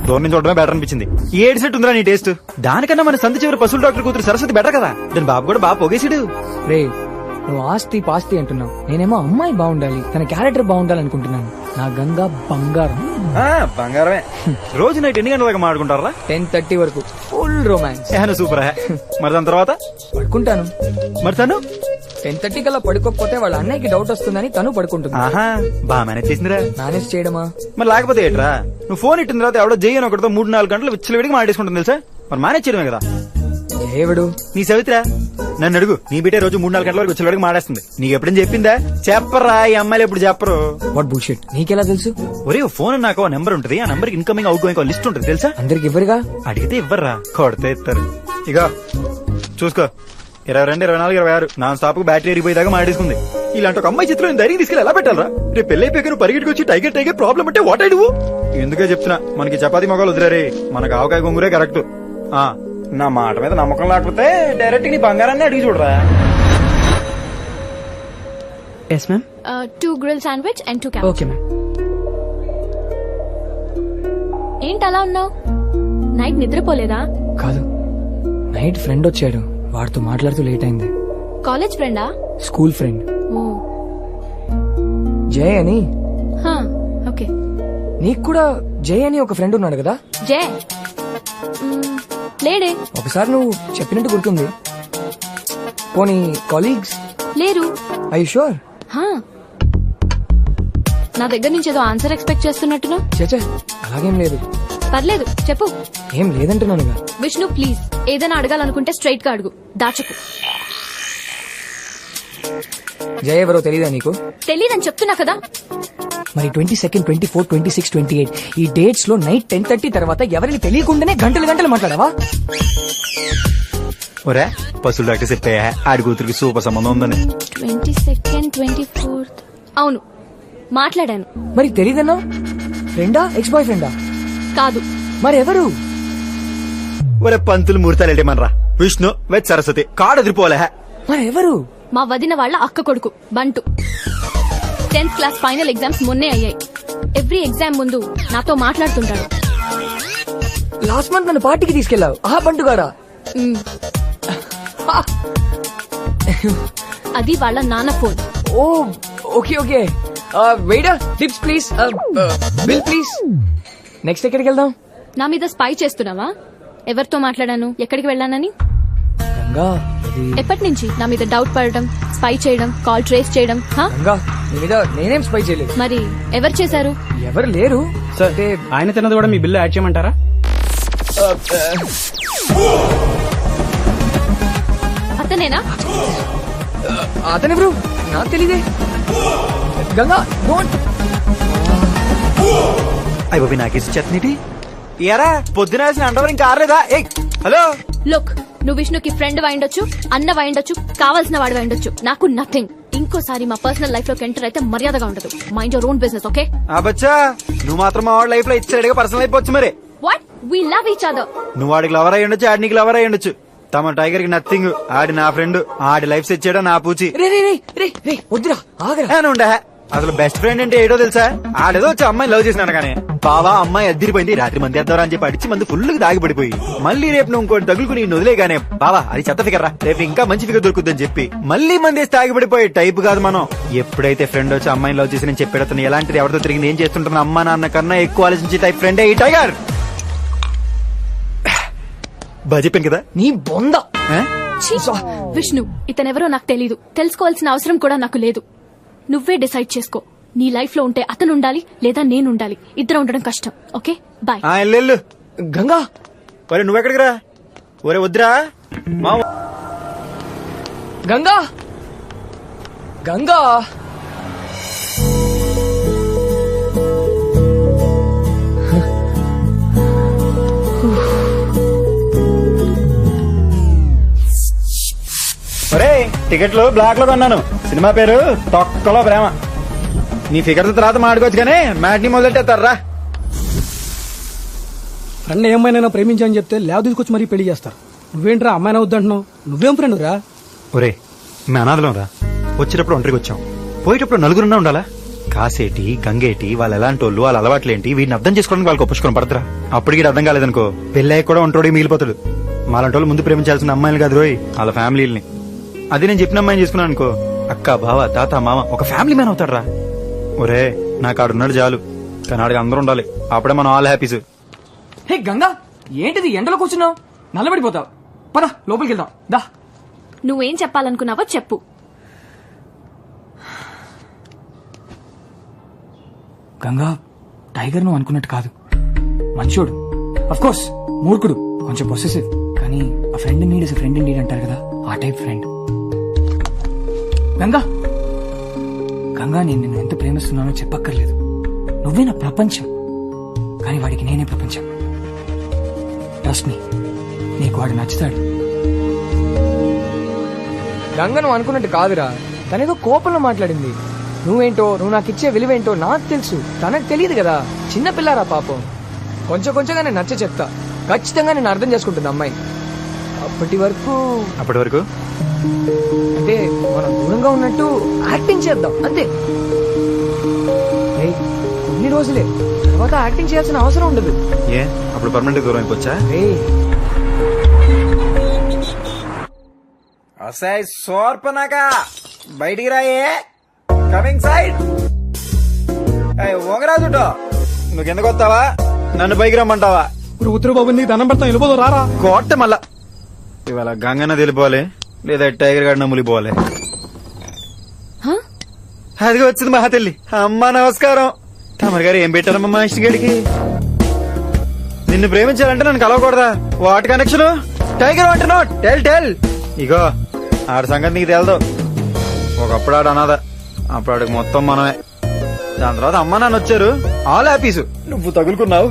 దూరం నుంచి చూడడమే బెటర్ అనిపించింది. ఏడు సెట్ ఉందిరా నీ టేస్ట్. దానికన్నా మన సంత చివరి పశువుల డాక్టర్ కూతురు సరస్వతి బెటర్ కదా. దాని బాబు కూడా బాగా పొగేసాడు. రే, నువ్వు ఆస్తి పాస్తి అంటున్నావు, నేనేమో అమ్మాయి బాగుండాలి, తన క్యారెక్టర్ బాగుండాలి అనుకుంటున్నాను. నా గంగా బంగారం. బంగారమే. రోజు నైట్ ఎన్ని గంటల దాకా మాడుకుంటారా? 10:30 వరకు ఫుల్ రొమాన్స్. సూపర్. మరి దాని తర్వాత పడుకుంటాను. మరి తను 10:30 కల్లా పడుకోకపోతే వాళ్ళ అన్నయ్యకి డౌట్ వస్తుందని తను పడుకుంటుంది. బాగా మేనేజ్ చేసిందిరా. మేనేజ్ చేయడమా? మరి లేకపోతే ఏట్రా, నువ్వు ఫోన్ ఇట్టిన తర్వాత ఎవడో జయ్యని ఒకటితో 3-4 గంటలు విచ్చలు విడిగి మాడేసుకుంటుంది తెలుసా. మరి మేనేజ్ చేయడమే కదా. ఏవడు? నీ సవిత్రా. నన్ను అడుగు, నీ బిడ్డే రోజు 3-4 గంటల వరకు విచ్చలు విడిగి మాడేస్తుంది. నీకు ఎప్పుడైనా చెప్పిందా? చెప్పరా, ఈ అమ్మాయిలు ఎప్పుడు చెప్పరు. What bullshit. నీకెలా తెలుసు? ఒరే, ఫోన్ నాకు నెంబర్ ఉంటుంది, ఆ number incoming out going list ఉంటుంది తెలుసా. అందరికి ఇవ్వరుగా. అడిగితే ఇవ్వర్రా, కొడితే ఇస్తారు. ఇక చూసుకో, 22, 24, 26 నాన్ స్టాప్ కు బ్యాటరీ ఎరిగిపోయేదాకా మాడేసుకుంది. ఇలాంటి ఒక అమ్మాయి చిత్రం ధైర్యం తీసుకెళ్ళి ఎలా పెట్టాలరా? రేపు పెళ్లి అయిపోయి నువ్వు పరిగెట్టుకు వచ్చి టైగర్ టైగర్ ప్రాబ్లం అంటే వాట్ ఐ డూ? ఎందుకే చెప్తున్నా, మనకి చపాతీ మొగలు వదిలేరే, మనకు ఆవకాయ గొంగురే కరెక్ట్. నా మాట మీద నమ్మకం లేకపోతే డైరెక్ట్ నీ బంగారాన్ని అడిగి చూడరా. Yes ma'am. 2 grill sandwich and 2 cabbage. Okay ma'am. ఏంటి అలా ఉన్నావు? నైట్ నిద్రపోలేదా? కాదు, నైట్ ఫ్రెండ్ వచ్చాడు, వాడితో మాట్లాడుతూ లేట్ అయింది. కాలేజ్ ఫ్రెండా? School friend. జయ్ అని. ఓకే. నీకు కూడా జయ్ అని ఒక ఫ్రెండ్ ఉన్నాడు కదా? జయ్ లేడే. ఒకసారి నువ్వు చెప్పినట్టు గుర్తుంది. పోనీ కాలీగ్స్ లేరు. I sure? నా దగ్గర నుంచి ఏదో ఆన్సర్ ఎక్స్పెక్ట్ చేస్తున్నట్టును. చచ్చా, అలాగేం లేదు. పర్లేదు చెప్పు. ఏం లేదంటున్నానుగా. విష్ణు ప్లీజ్, ఏదైనా అడగాలనుకుంటే స్ట్రైట్ గా అడుగు, దాచకు. జయ ఎవరో తెలీదా నీకు? తెలీదని చెప్తున్నా కదా. మరి 22, 24, 26, 28 ఈ డేట్స్ లో నైట్ 10:30 తర్వాత ఎవరికి తెలియకుండానే గంటలు గంటలు మాట్లాడావా? ఒరే పశువుల డాక్టర్ చెప్పాయా ఆడి కూతురికి సూపర్ సంబంధం ఉందని. 22nd, 24th అవును మాట్లాడాను. మరి తెలీదన్నా? ఫ్రెండా, ఎక్స్ బాయ్ ఫ్రెండా? కాదు. మరి ఎవరు? ఒరే పంతులు ముహూర్తాలేటేమనరా. విష్ణు వెచ్ సరస్వతి కాడదిరిపోలే. మరి ఎవరు? మా వదిన వాళ్ళ అక్క కొడుకు బంటు. 10th క్లాస్ ఫైనల్ ఎగ్జామ్స్ మొన్నే అయ్యాయి. ఎవ్రీ ఎగ్జామ్ ముందు నాతో మాట్లాడుతుంటాడు. లాస్ట్ మంత్ నన్ను పార్టీకి తీసుకెళ్లావు. ఆ బంటుగాడా? అది వాళ్ళ నాన్న phone. Oh okay okay. Waiter tips please. Bill please. Next ఎక్కడికి వెళ్దాం? నా మీద స్పై చేస్తున్నావా? ఎవరితో మాట్లాడాను, ఎక్కడికి వెళ్ళానని? గంగా, ఎప్పటి నుంచి నా మీద డౌట్ పడడం, స్పై చేయడం, కాల్ ట్రేస్ చేయడం? గంగా, నీ మీద నేనేం స్పై చేయలేదు. మరి ఎవరు చేశారు? ఎవరు లేరు సార్. ఆయన తిన్నది కూడా మీ బిల్లు యాడ్ చేయమంటారా? అతనేనా? అతనెవరు? నాకు తెలీదే. గంగా డోంట్. అయ్యి నాకేసి చెత్నీటి ఎరా పొద్దున వేసిన అండవర్ ఇంకా ఆరలేదా? హలో లుక్, నువ్వు విష్ణుకి ఫ్రెండ్ అయిండొచ్చు, అన్న అయిండొచ్చు, కావాల్సిన వాడు అయిండొచ్చు, నాకు నథింగ్. ఇంకోసారి మా పర్సనల్ లైఫ్ లోకి ఎంటర్ అయితే మర్యాదగా ఉండదు. Mind your own business, okay? బచ్చా నువ్వు మాత్రం మా వాడి లైఫ్ లో ఇచ్చాడుగా పర్సనల్ అయిపోవచ్చు. మరి what? We love each other. నువ్వు వాడికి లవర్ అయ్యి ఉండొచ్చు, ఆడి నీకు లవర్ అయ్యి ఉండొచ్చు. తమ టైగర్ కి నథింగ్. ఆడి నా ఫ్రెండ్, ఆడి లైఫ్ సెట్ చేయడం నా పూచి. వద్దురా ఆగరా. ఉండే అసలు బెస్ట్ ఫ్రెండ్ అంటే ఏడో తెలుసా? ఆడేదో వచ్చి అమ్మాయి లవ్ చేసినాడు కానీ బావా అమ్మాయి అద్దరిపోయింది, రాత్రి మంది ఎద్దారా అని చెప్పి అడిచి మంది ఫుల్ దాగి పడిపోయి మళ్ళీ రేపు నువ్వు ఇంకోటి తగులుకుని వదిలేగానే బావా అది చెత్త ఫిగర్ రా, రేపు ఇంకా మంచి ఫిగర్ దొరుకుద్దని చెప్పి మళ్ళీ మంది తాగి పడిపోయి టైప్ కాదు మనం. ఎప్పుడైతే ఫ్రెండ్ వచ్చి అమ్మాయిని లవ్ చేసి నేను చెప్పేడతాను ఎలాంటిది ఎవరితో తిరిగి ఏం చేస్తుంటాను అమ్మా నాన్న కన్నా ఎక్కువ ఆలోచించి టైప్ ఫ్రెండే ఈ టైగర్. బాగా చెప్పాను కదా నీ బొంద. విష్ణు, ఇతనెవరో నాకు తెలీదు, తెలుసుకోవాల్సిన అవసరం కూడా నాకు లేదు. నువ్వే డిసైడ్ చేసుకో. నీ లైఫ్ లో ఉంటే అతను ఉండాలి లేదా నేను ఉండాలి. ఇద్దరు ఉండడం కష్టం. Okay bye. గంగా ఒరే నువ్వెక్కడికి రా? ఒరే వద్దురా మా గంగా. గంగా ఒరే టికెట్లు బ్లాక్ లో కొన్నాను. సినిమా పేరు తొక్కలో ప్రేమ. నీ ఫిగర్ తర్వాత మాడుకోవచ్చు కానీ మ్యాట్ని మొదలెట్టేస్తారా? ఫ్రెండ్ ఏమైనా ప్రేమించని చెప్తే లేవ తీసుకొచ్చి మరీ పెళ్లి చేస్తారు. నువ్వేంట్రా అమ్మాయినా వద్దంటున్నావు? నువ్వేం ఫ్రెండ్ రా? ఒరే మీ అనాథలం రా. వచ్చేటప్పుడు ఒంటరికి వచ్చాం, పోయేటప్పుడు నలుగురున్నా ఉండాలా? కాసేటి గంగేటి వాళ్ళు ఎలాంటి వాళ్ళు, వాళ్ళ అలవాట్లేంటి, వీడిని అర్థం చేసుకోవడానికి వాళ్ళకి పుష్కరం పడతారా? అప్పటికి అర్థం కాలేదనుకో పెళ్ళయ్య కూడా ఒంటోడికి మిగిలిపోతాడు. మాలాంటి వాళ్ళు ముందు ప్రేమించాల్సిన అమ్మాయిలు కాదు రోయ్, వాళ్ళ ఫ్యామిలీని. అది నేను చెప్పిన అమ్మాయిని చేసుకున్నాను అనుకో, అక్క బావ తాత మామ ఒక ఫ్యామిలీ మ్యాన్ అవుతాడు రా. ఒరే నాకు ఆడున్నాడు చాలు, కానీ ఆడికి అందరూ ఉండాలి. అప్పుడే మనం ఆల్ హ్యాపీస్. హే గంగా, ఏంటిది ఎండలో కూర్చున్నావు? నల్లబడిపోతావు. పద లోపలికి వెళ్దాం దా. నువ్వేం చెప్పాలనుకున్నావో చెప్పు. గంగా, టైగర్ నువ్వు అనుకున్నట్టు కాదు. మంచోడు, అఫ్ కోర్స్ మూర్ఖుడు, కొంచెం పొసెసివ్, కానీ ఆ friend need is friend need అంటారు కదా, ఆ టైప్ ఫ్రెండ్. గంగా గంగా, నేను నిన్ను ఎంత ప్రేమిస్తున్నానో చెప్పక్కర్లేదు. నువ్వే నా ప్రపంచం, కానీ వాడికి నేనే ప్రపంచం. ట్రస్ట్ మీ, నీకు వాడు నచ్చుతాడు. గంగ నువ్వు అనుకున్నట్టు కాదురా, తనేదో కోపంలో మాట్లాడింది. నువ్వేంటో, నువ్వు నాకు ఇచ్చే విలువేంటో నాకు తెలుసు, తనకు తెలియదు కదా. చిన్నపిల్లారా పాపం. కొంచెం కొంచెంగా నేను నచ్చ చెప్తా, ఖచ్చితంగా నేను అర్థం చేసుకుంటుంది అమ్మాయి. అప్పటి వరకు అంటే మనం దూరంగా ఉన్నట్టు యాక్టింగ్ చేద్దాం అంతే. కొన్ని రోజులే, తర్వాత యాక్టింగ్ చేయాల్సిన అవసరం ఉండదు. ఏ అప్పుడు పర్మనెంట్ దూరం అయిపోవచ్చా? సోర్పనాక బయటికి రాయే, కమింగ్ సైడ్. ఓంగరాజుటో నువ్వు కిందకు వస్తావా, నన్ను పైకి రమ్మంటావా? ఉత్తర బాబు నీకు దండం పెడతాం, వెళ్ళిపోదు రారా. కోట మళ్ళా ఇవాళ గంగన్న తెలిపోవాలి లేదా టైగర్ గాడిన ములిపోవాలి. అది వచ్చింది మహా తల్లి. అమ్మా నమస్కారం. తమరి గారు ఏం పెట్టారమ్మా మా ఇష్టగడికి? నిన్ను ప్రేమించాలంటే నన్ను కలవకూడదా? What connection? టైగర్ అంటున్నావు? టెల్ ఇగో ఆడ సంగతి నీకు తెలదు. ఒకప్పుడు ఆడు అనాథ, అప్పుడు ఆడికి మొత్తం మనమే. దాని తర్వాత అమ్మ నాన్న వచ్చారు, ఆల్ హ్యాపీస్. నువ్వు తగులుకున్నావు,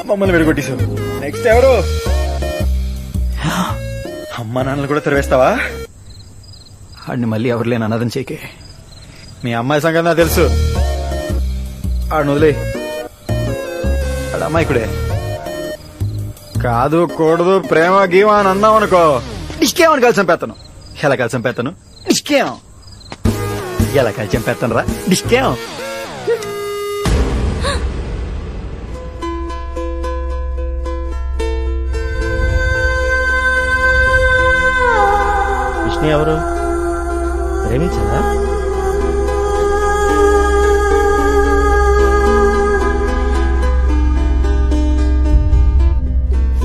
మమ్మల్ని విడగొట్టేశావు. నెక్స్ట్ ఎవరు? అమ్మ నాన్నలు కూడా తెరవేస్తావా? ఆడిని మళ్ళీ ఎవరు లేని అనాథం చేకే. మీ అమ్మాయి సంగతి నాకు తెలుసు. ఆడిని వదిలే. ఆడ అమ్మాయికుడే కాదు. కూడదు ప్రేమ గీమా అని అన్నావు అనుకో, ఇష్కేమని కలిసి చంపేస్తాను. ఎలా కలిసి చంపేస్తాను? ఇష్కేం ఎలా కలిసి చంపేస్తాను రా. ఇష్కేం విష్ణు ఎవరు? ప్రేమించదా?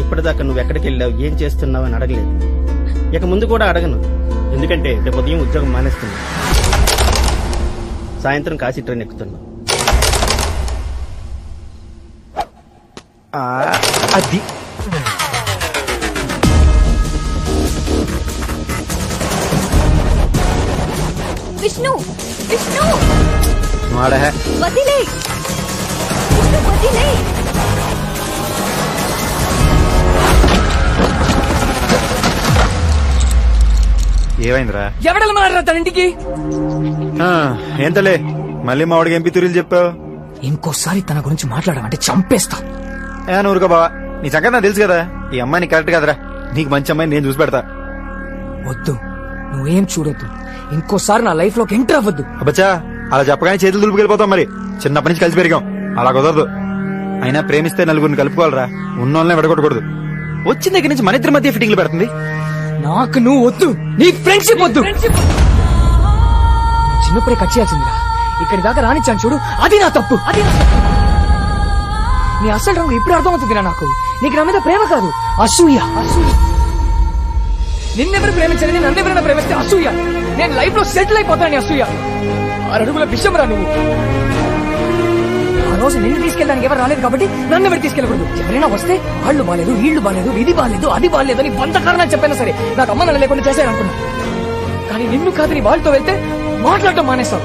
ఇప్పటిదాకా నువ్వు ఎక్కడికి వెళ్ళావు, ఏం చేస్తున్నావు అని అడగలేదు. ఇక ముందు కూడా అడగను, ఎందుకంటే రేపు ఉదయం ఉద్యోగం మానేస్తున్నా. సాయంత్రం కాశీ ట్రైన్ ఎక్కుతున్నా. అది విష్ణు విష్ణు మాడే వదిలే, విష్ణు వదిలే. ఏమైందిరా? ఎవడెళ్ళమన్నారా తన ఇంటికి? ఏంతలే మళ్ళీ మా వాడికి ఎంపీ తురీలు చెప్పావు. ఇంకోసారి తన గురించి మాట్లాడమంటే చంపేస్తా. ఊరుకో బావా, నీ సంగతి నాకు తెలుసు కదా. ఈ అమ్మాయి నీకు కరెక్ట్ కదరా. నీకు మంచి అమ్మాయిని నేను చూసి పెడతా. వద్దు, నువ్వేం చూడొద్దు. ఇంకోసారి నా లైఫ్ లోకి ఎంటర్ అవ్వద్దు. అబ్బచ్చా, అలా చెప్పగానే చేతులు దులుపుకెళ్ళిపోతాం. మరి చిన్నప్పటి నుంచి కలిసి పెరిగాం, అలా కుదరదు. అయినా ప్రేమిస్తే నలుగురిని కలుపుకోవాలరా, ఉన్నోళ్ళనే విడగొట్టకూడదు. వచ్చిన దగ్గర నుంచి మన ఇద్దరి మధ్య ఫిట్టింగ్లు పెడుతుంది. నాకు నువ్వు వద్దు, నీ ఫ్రెండ్షిప్ వద్దు. చిన్నప్పుడే కట్ చేయాల్సిందిరా. ఇక్కడి దాకా రానిచ్చాను చూడు, అది నా తప్పు. నీ అసలు రంగు ఇప్పుడు అర్థమవుతుందిరా నాకు. నీకు నా మీద ప్రేమ కాదు, అసూయ. నిన్నెవరు ప్రేమించాలని నన్నెవరైనా ప్రేమిస్తే అసూయ. నేను లైఫ్ లో సెటిల్ అయిపోతానని అసూయ. 6 అడుగుల విషయం రా నువ్వు. ఆ రోజు నిన్ను తీసుకెళ్ళడానికి ఎవరు రాలేదు కాబట్టి నన్ను ఎవరు తీసుకెళ్ళకూడదు. ఎవరైనా వస్తే వాళ్ళు బాలేదు, వీళ్ళు బాలేదు, ఇది బాలేదు, అది బాలేదు అని 100 కారణాలు చెప్పైనా సరే నాకు అమ్మ నన్ను లేకుండా చేశారనుకున్నా. కానీ నిన్ను కాదని వాళ్ళతో వెళ్తే మాట్లాడటం మానేస్తావు.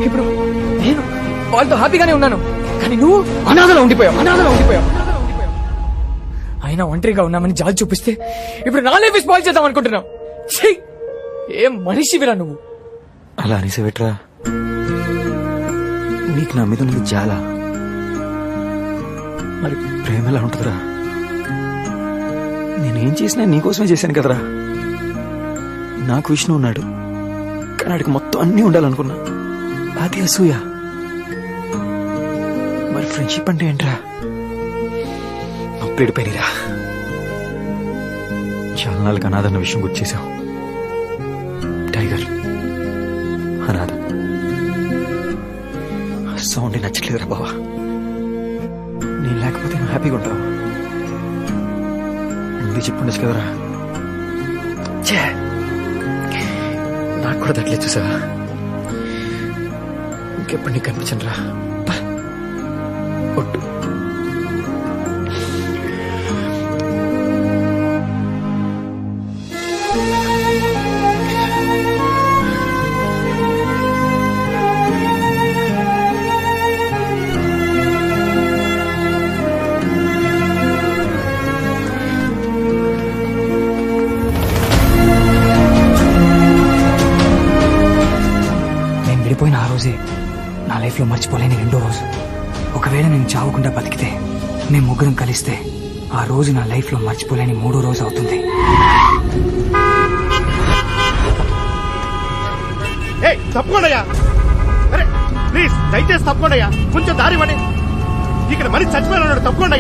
ఇప్పుడు నేను వాళ్ళతో హ్యాపీగానే ఉన్నాను, కానీ నువ్వు అనాథలో ఉండిపోయావు. అయినా ఒంటరిగా ఉన్నామని జాలి చూపిస్తే ఇప్పుడు నా లైఫ్ స్పాయిల్ చేద్దాం అనుకుంటున్నావు. ఏం మనిషివిరా నువ్వు. అలా అనేసేవిట్రా, నీకు నా మీద ఉన్నది చాలా. మరి ప్రేమ ఎలా ఉంటుందిరా? నేనేం చేసినా నీకోసమే చేశాను కదరా. నాకు విష్ణు ఉన్నాడు, కానీ ఆడికి మొత్తం అన్నీ ఉండాలనుకున్నా. అది అసూయ. మరి ఫ్రెండ్షిప్ అంటే ఏంట్రా? నొప్పిడిపోయినరా. చాలా నాలుగు అనాథన్న విషయం గుర్తు చేశావు. టైగర్ అనాథ. సౌండ్ నచ్చట్లేదురా బావా. నేను లేకపోతే నువ్వు హ్యాపీగా ఉంటావు. ముందే చెప్పుండొచ్చు కదరా. నాకు కూడా తట్టలేదు చూసావా. ఇంకెప్పుడు నీకు కనిపించను రా. ఒట్టు. విడిపోయిన ఆ రోజే నా లైఫ్ లో మర్చిపోలేని రెండో రోజు. ఒకవేళ నేను చావకుండా బతికితే, మేము ముగ్గురం కలిస్తే ఆ రోజు నా లైఫ్ లో మర్చిపోలేని 3వ రోజు అవుతుంది. తప్పకుండా ప్లీజ్, దయచేసి తప్పకుండా కొంచెం దారి ఇవ్వండి. ఇక్కడ మనిషి చచ్చిపోయిన ఉన్నాడు. తప్పకుండా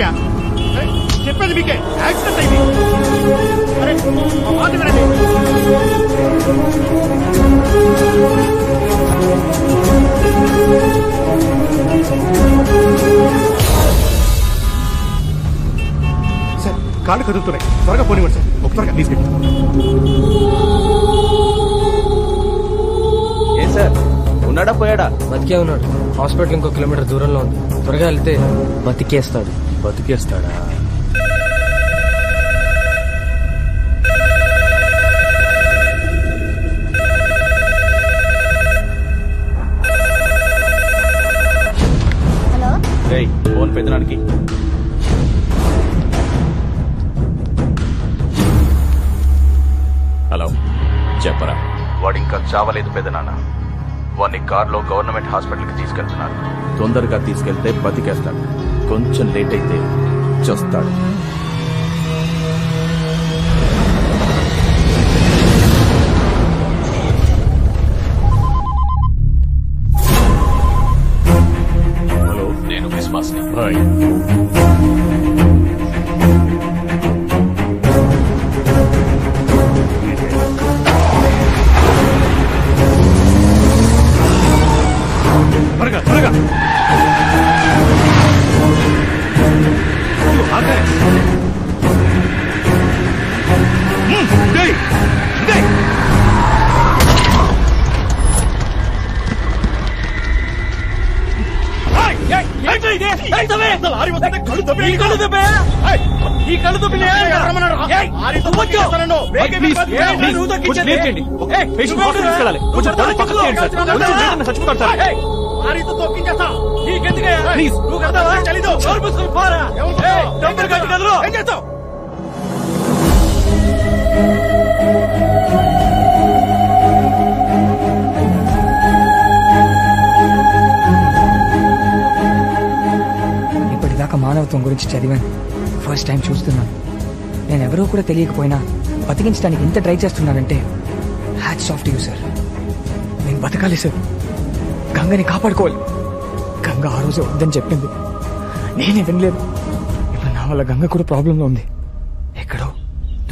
చెప్పేది మీకే. యాక్సిడెంట్ అయింది. అరే మా మాట వినండి. సార్ కాళ్ళు కదులుతున్నాయి, త్వరగా పోనివ్వండి సార్. ఒక త్వరగా తీసుకెళ్ళి. ఏ సార్, ఉన్నాడా పోయాడా? బతికే ఉన్నాడు. హాస్పిటల్ ఇంకో కిలోమీటర్ దూరంలో ఉంది. త్వరగా వెళ్తే బతికేస్తాడు. బతికేస్తాడా? వాడికి. హలో, చెప్పరా. వాడింకా చావలేదు పెదనాన్న. వాడిని కార్లో గవర్నమెంట్ హాస్పిటల్కి తీసుకెళ్తున్నారు. తొందరగా తీసుకెళ్తే బతికేస్తాడు, కొంచెం లేట్ అయితే చస్తాడు. హలో, నేను క్రిస్మస్ని. త్వరగా త్వరగా ఇప్పటిదాకా మానవత్వం గురించి చదివాను, ఫస్ట్ టైం చూస్తున్నాను. నేనెవరో కూడా తెలియకపోయినా బతికించడానికి ఇంత ట్రై చేస్తున్నానంటే hats off to you sir. నేను బతకాలి సార్, గంగని కాపాడుకోవాలి. గంగ ఆ రోజు వద్దని చెప్పింది, నేనే వినలేదు. ఇప్పుడు నా వల్ల గంగ కూడా ప్రాబ్లంలో ఉంది, ఎక్కడో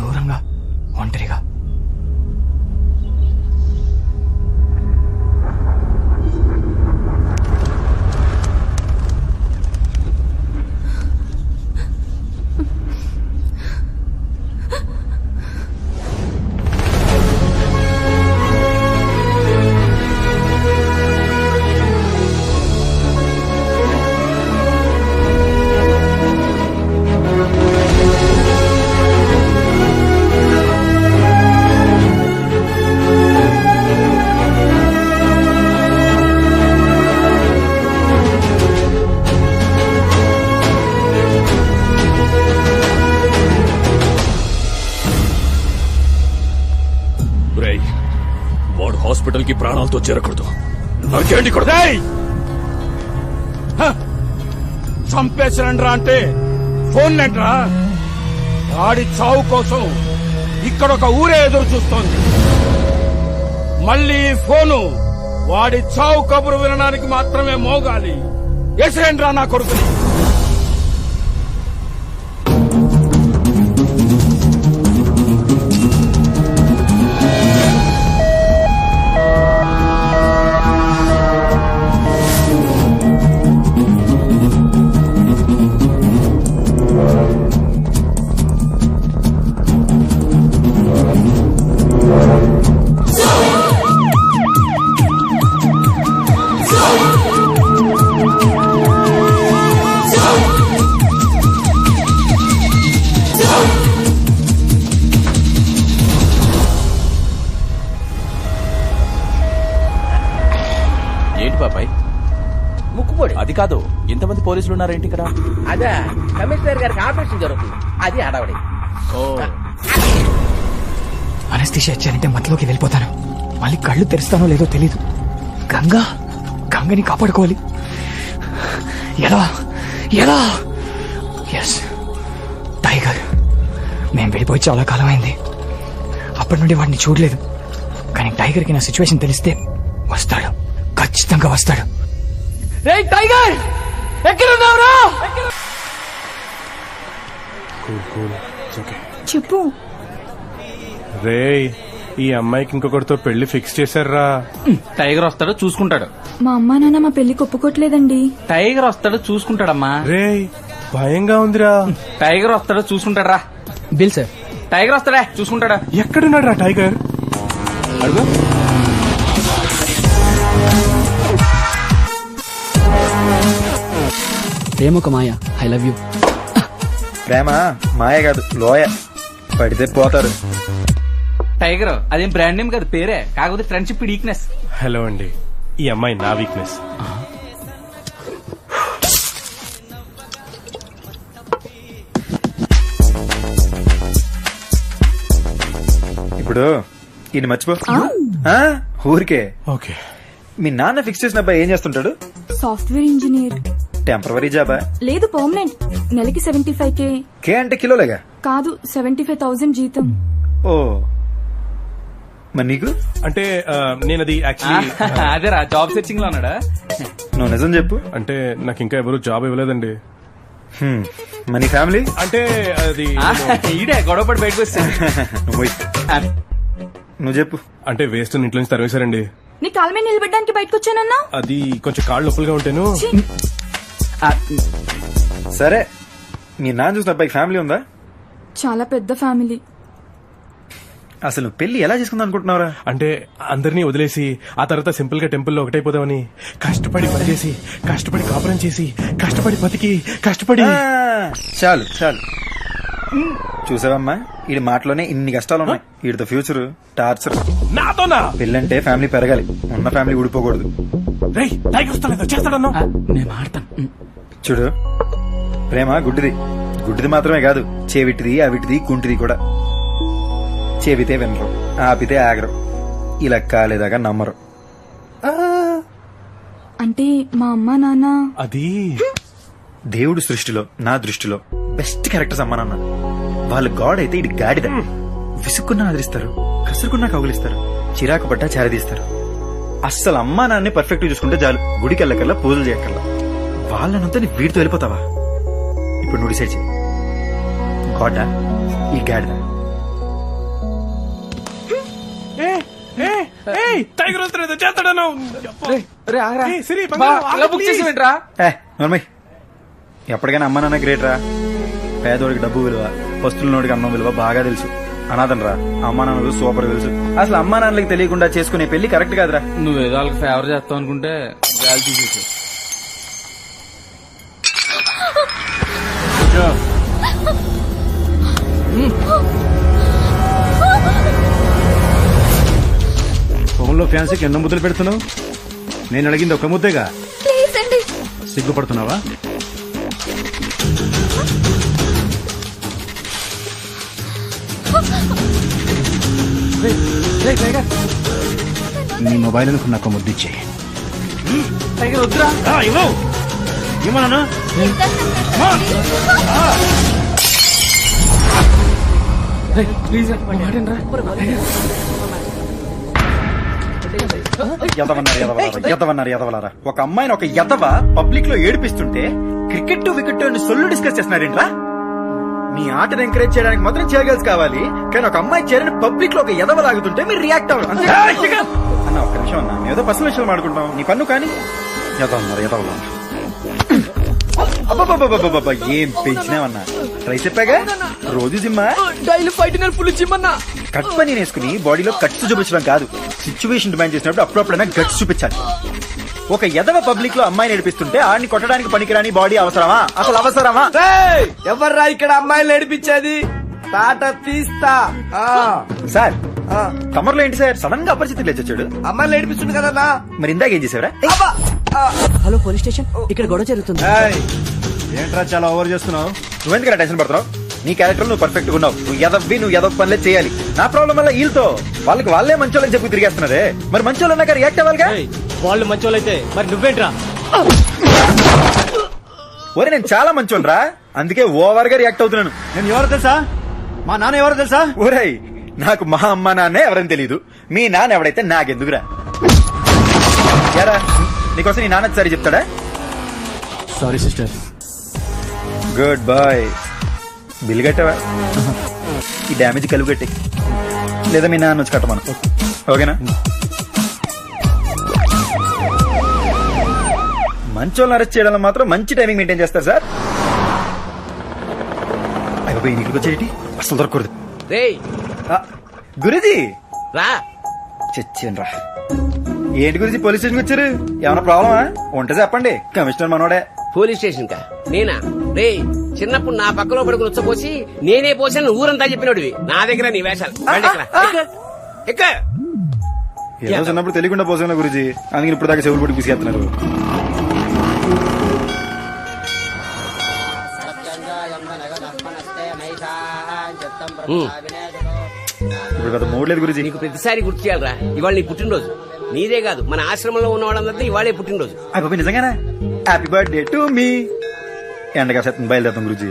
దూరంగా ఒంటరిగా. వాడు హాస్పిటల్ కి ప్రాణాలతో చేరకూడదు. నాకేంటి కూడా చంపేసిరండ్రా అంటే ఫోన్ లేంట్రా. వాడి చావు కోసం ఇక్కడ ఒక ఊరే ఎదురు చూస్తోంది. మళ్ళీ ఫోను వాడి చావు కబురు వినడానికి మాత్రమే మోగాలి. ఎసిరేండ్రా నా కొడుకుని. ఏంటి బాబాయ్? ముక్కుపోడి. అది కాదు, ఇంతమంది పోలీసులు ఉన్నారేంటి ఇక్కడ? అదే కమిషనర్ గారికి ఆపరేషన్ జరుగుతుంది, అది హడావడి. అనస్థిషియా ఇచ్చారంటే మధ్యలోకి వెళ్ళిపోతాను. మళ్ళీ కళ్ళు తెరుస్తానో లేదో తెలీదు. గంగని కాపాడుకోవాలి. ఎలా ఎలా? Yes, tiger. మేము వెళ్ళిపోయి చాలా కాలం అయింది. అప్పటి నుండి వాడిని చూడలేదు. కానీ టైగర్కి నా సిచ్యువేషన్ తెలిస్తే వస్తాడు, ఖచ్చితంగా వస్తాడు. టైగర్ ఎక్కడున్నావురా? చెప్పు. రేయ్, ఈ అమ్మాయికి ఇంకొకటితో పెళ్లి ఫిక్స్ చేశారా? టైగర్ వస్తాడు, చూసుకుంటాడు. మా అమ్మా నాన్న మా పెళ్లికి ఒప్పుకోట్లేదండి. టైగర్ వస్తాడు, చూసుకుంటాడమ్మా. రేయ్, భయంగా ఉందిరా. టైగర్ వస్తాడు, చూసుకుంటాడు రా. Bill sir. టైగర్ వస్తాడా, చూసుకుంటాడా. ఎక్కడున్నాడు రా టైగర్? అడుగు. ప్రేమ ఒక మాయ. I love you. ప్రేమ మాయ కాదు, లోయ. పడితే పోతారు. టైగర్ అదేం బ్రాండ్ నేమ్ కాదు, పేరే. కాకపోతే ఫ్రెండ్షిప్ వీక్నెస్. హలో అండి, ఈ అమ్మాయి నా వీక్నెస్. ఇప్పుడు ఈయన మర్చిపో ఊరికే. ఓకే. మీ నాన్న ఫిక్స్ చేసిన అబ్బాయి ఏం చేస్తుంటాడు? Software engineer. టెంపరవరీ జాబా? లేదు, పర్మనెంట్. నెలకి 75K. కే అంటే కిలోలేగా? కాదు, 75,000 జీతం. ఓ, మరి నీకు? అంటే నేను అది యాక్చువల్లీ అదేరా జాబ్ సెర్చింగ్ లో ఉన్నాడా? నువ్వు నిజం చెప్పు. అంటే నాకు ఇంకా ఎవరు జాబ్ ఇవ్వలేదండి. మనీ ఫ్యామిలీ అంటే అది ఈడే గొడవపడి బయటకు వచ్చాడు. నువ్వు చెప్పు. అంటే వేస్ట్ ఇంట్లో నుంచి తరివేశారండి. నీ కాళ్ళ మీద నిలబెట్టడానికి బయటకు వచ్చానన్నా. అది కొంచెం కాళ్ళు నొప్పులుగా ఉంటాను. సరే, మీ నాన్న చూసిన అబ్బాయికి ఫ్యామిలీ ఉందా? చాలా పెద్ద ఫ్యామిలీ. అసలు పెళ్లి ఎలా చేసుకుందాం అనుకుంటున్నారా? అంటే అందరినీ వదిలేసి ఆ తర్వాత సింపుల్ గా టెంపుల్లో ఒకటైపోదామని కష్టపడి పనిచేసి కష్టపడి కాపురం చేసి కష్టపడి బతికి కష్టపడి. చాలు చాలు, చూసావమ్మా, వీడి మాటలోనే ఇన్ని కష్టాలు ఉన్నాయి. వీడితో ఫ్యూచర్ టార్చర్. నాతోనా? పెళ్ళంటే ఫ్యామిలీ పెరగాలి, ఉన్న ఫ్యామిలీ ఊడిపోకూడదు. చూడు, ప్రేమ గుడ్డిది. గుడ్డిది మాత్రమే కాదు, చెవిటిది, అవిటిది, కుంటిది కూడా. చెవితే వినరు, ఆపితే ఆగరు, ఇలా కాలేదాకా నమ్మరు. అంటే మా అమ్మ నాన్న అది దేవుడు సృష్టిలో నా దృష్టిలో బెస్ట్ క్యారెక్టర్స్ అమ్మా నాన్న. వాళ్ళు గాడ్ అయితే ఇది గాడిద. విసుక్కున్నా ఆదరిస్తారు, కసురుకున్నా కౌగులిస్తారు, చిరాకు పడ్డా చారదీస్తారు. అస్సలు అమ్మా నాన్నే పర్ఫెక్ట్ చూసుకుంటే చాలు, గుడికి వెళ్ళకల్లా పూజలు చేయక్కర్లా. వాళ్ళనంతా నీ వీడితో వెళ్ళిపోతావా? ఇప్పుడు నువ్వు డిసైడ్ చేయి, గాడా ఈ గాడిద? ఎప్పటికైనా అమ్మ నాన్న గ్రేట్ రా. పేదోడికి డబ్బు విలువ, వస్తువులనోడికి అన్నం విలువ బాగా తెలుసు. అనాథం రా, అమ్మా నాన్నలు సూపర్ తెలుసు. అసలు అమ్మా నాన్నలకి తెలియకుండా చేసుకునే పెళ్లి కరెక్ట్ కాదురా. నువ్వేదో వాళ్ళకి ఫేవర్ చేస్తావు అనుకుంటే గాలి తీసేసి. ఫోన్లో ఫ్యాన్సీకి ఎన్నో ముద్దలు పెడుతున్నావు? నేను అడిగింది ఒక ముద్దేగా. సిగ్గుపడుతున్నావా? నీ మొబైల్ అనుకున్న ఒక ముద్దిచ్చే. ఏమన్నా ఎదవలారా, ఒక అమ్మాయిని ఒక ఎదవ పబ్లిక్ లో ఏడిపిస్తుంటే క్రికెట్ వికెట్ అని సొల్లు డిస్కస్ చేస్తున్నారేంట్రా? మీ ఆటను ఎంకరేజ్ చేయడానికి మాత్రం చేయగలిసి కావాలి, కానీ ఒక అమ్మాయి చేరని పబ్లిక్ లో ఒక ఎదవ లాగుతుంటే మీరు రియాక్ట్ అవ్వరు. అన్న ఒక్క నిమిషం అన్న, మేము ఏదో పర్సనల్ విషయాలు మాడుకుంటాం, నీ పన్ను కానీ ఎదవన్నారు. అబ్బాబ్బాబ్బా, ఏం పెంచినావన్నా? ట్రై చెప్పాగా, రోజు జిమ్మా, డైలీ ఫైటింగ్ ఫుల్ జిమ్ అన్నా. కట్ పని వేసుకుని బాడీలో కట్స్ చూపించడం కాదు, సిచ్యువేషన్ డిమాండ్ చేసినప్పుడు అప్పుడప్పుడైనా గట్స్ చూపించాలి. ఒక ఎదవ పబ్లిక్ లో అమ్మాయి నడిపిస్తుంటే ఆడిని కొట్టడానికి పనికిరాని బాడీ అవసరమా? అసలు అవసరమా? ఎవర్రా ఇక్కడ అమ్మాయిలు నడిపించేది? తాట తీస్తా. సార్, కమర్లో ఏంటి సార్ సడన్ గా అపరిచితులు లేచొచ్చాడు? అమ్మాయిలు నడిపిస్తుంది కదన్నా. మరి ఇందాక ఏం చేసావరా? హలో పోలీస్ స్టేషన్, ఇక్కడ గొడవ జరుగుతుంది. ఏంట్రా చాలా ఓవర్ చేస్తున్నావు? నువ్వెందుకు టెన్షన్ పడుతున్నావు? నీ క్యారెక్టర్ నువ్వు పర్ఫెక్ట్ గా ఉన్నావు. నువ్వు ఎదవ పనులే చేయాలి. నా ప్రాబ్లం వల్ల వీళ్ళతో వాళ్ళకి వాళ్ళే మంచోళ్ళని చెప్పి తిరిగేస్తున్నారే. మరి మంచోళ్ళు అన్నాక రియాక్ట్ అవ్వాలిగా. వాళ్ళు మంచోళ్ళైతే మరి నువ్వేంట్రా? ఒరే, నేను చాలా మంచోళ్ళు రా, అందుకే ఓవర్ గా రియాక్ట్ అవుతున్నాను. నేను ఎవరో తెలుసా? మా నాన్న ఎవరో తెలుసా? ఒరే, నాకు మా అమ్మ నాన్నే ఎవరని తెలీదు, మీ నాన్న ఎవడైతే నాకెందుకురా? యారా, నీకోసం నీ నాన్న సరి చెప్తాడా? Sorry sister. Good boy. Bill కట్టావా? ఈ డ్యామేజ్ కలుపు కట్టి, లేదా మీ నాన్న వచ్చి కట్టమను. ఓకేనా? మంచోళ్ళని అరెస్ట్ చేయడంలో మాత్రం మంచి టైమింగ్ మెయింటైన్ చేస్తారు సార్. అయిపోయి నీకు వచ్చేటి అసలు దొరకకూడదు. గురుజీ రా. చచ్చాను రా. ఏంటి గురించి పోలీస్ స్టేషన్కి వచ్చారు? ఏమైనా ప్రాబ్లమా? ఉంటే చెప్పండి, కమిషనర్ మనోడే. పోలీస్ స్టేషన్ కా? నేనా? రే, చిన్నప్పుడు నా పక్కలో పడుకుని ఉచ్చపోసి నేనే పోసాను ఊరంతా చెప్పినోడివి. నా దగ్గర నీ వేషాలు. ఏదో చిన్నప్పుడు తెలియకుండా పోసాను గురుజీ, అందుకని ఇప్పుడు దాకా చెవులు పడి పిసికేస్తున్నారు. మూడలేదు గురుజీ. నీకు ప్రతిసారి గుర్తు చేయాలరా, ఇవాళ నీ పుట్టినరోజు. నీదే కాదు, మన ఆశ్రమంలో ఉన్న వాళ్ళందరితో ఇవాళే పుట్టినరోజు. అయిపోయి నిజంగానే హ్యాపీ బర్త్డే టు మీ. ఎండగా శాతం బయలుదేరుతాం గురుజీ.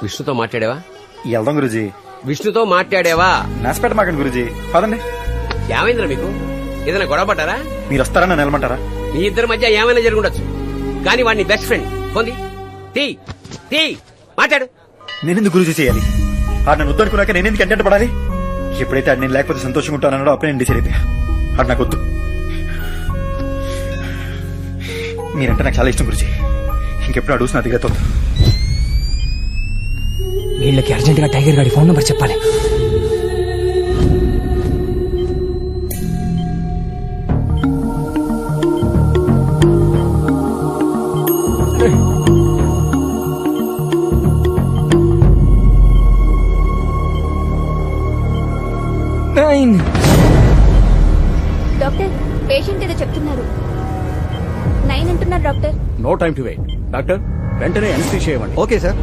విష్ణుతో మాట్లాడావా? వెళ్దాం గురుజీ. విష్ణుతో మాట్లాడావా? నాసిపేట మాకండి గురుజీ. పదండి. ఏమైందిరా మీకు? ఏదైనా గొడవ పడ్డారా? మీరు వస్తారా నన్ను వెళ్ళమంటారా? మీ ఇద్దరి మధ్య ఏమైనా జరుగుండొచ్చు, కానీ వాడిని బెస్ట్ ఫ్రెండ్ పొంది మాట్లాడు. నేనెందుకు గురుజీ చేయాలి? ఆడు నన్ను వద్దనుకున్నాక నేనెందుకు ఎంటెంట పడాలి? ఎప్పుడైతే ఆడు నేను లేకపోతే సంతోషంగా ఉంటానో అప్పుడే నేను డిసైడ్ అయిపోయా. ఆడు నాకు వద్దు. మీరంటే నాకు చాలా ఇష్టం గురుజీ. ఇంకెప్పుడు అడుగుతున్నా నా దిగతో. వీళ్ళకి అర్జెంట్ గా టైగర్ గాడి ఫోన్ నంబర్ చెప్పాలి. డాక్టర్, పేషెంట్ ఏదో చెప్తున్నారు. 9 అంటున్నారు doctor. No time to wait. Doctor, వెంటనే ఎనస్థీషియా ఇవ్వండి. Okay sir.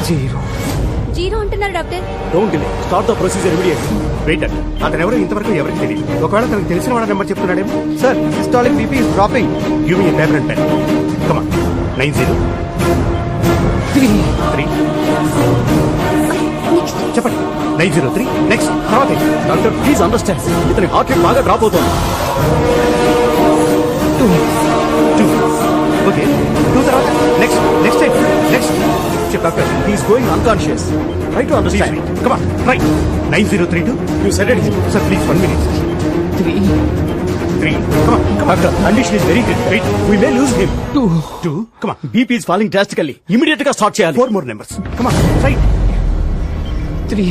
0 అంటున్నారు doctor. Don't delay, start the procedure immediately. Wait అండి, అతను ఎవరో ఇంతవరకు ఎవరికి తెలియదు. ఒకవేళ తనకు తెలిసిన వాళ్ళ నెంబర్ చెప్తున్నాడేమో. Sir, systolic BP is dropping. Give me paper and pen. Come on. 903 చెప్పండి. 903 నెక్స్ట్. తర్వాత డాక్టర్ ప్లీజ్ అండర్స్టాండ్, ఇతని హార్ట్ రేట్ బాగా డ్రాప్ అవుతోంది. 2 ఓకే. 2 తర్వాత నెక్స్ట్ టైం నెక్స్ట్. చెప్పు doctor. He's going unconscious. Try to understand. Come on, try. 9032 you said it. Sir please 1 minute. 3 come on. Doctor, condition is very critical. Wait, we may lose him. 2 come on. BP is falling drastically. Immediate గా start చేయాలి. 4 more numbers. Come on, try. 3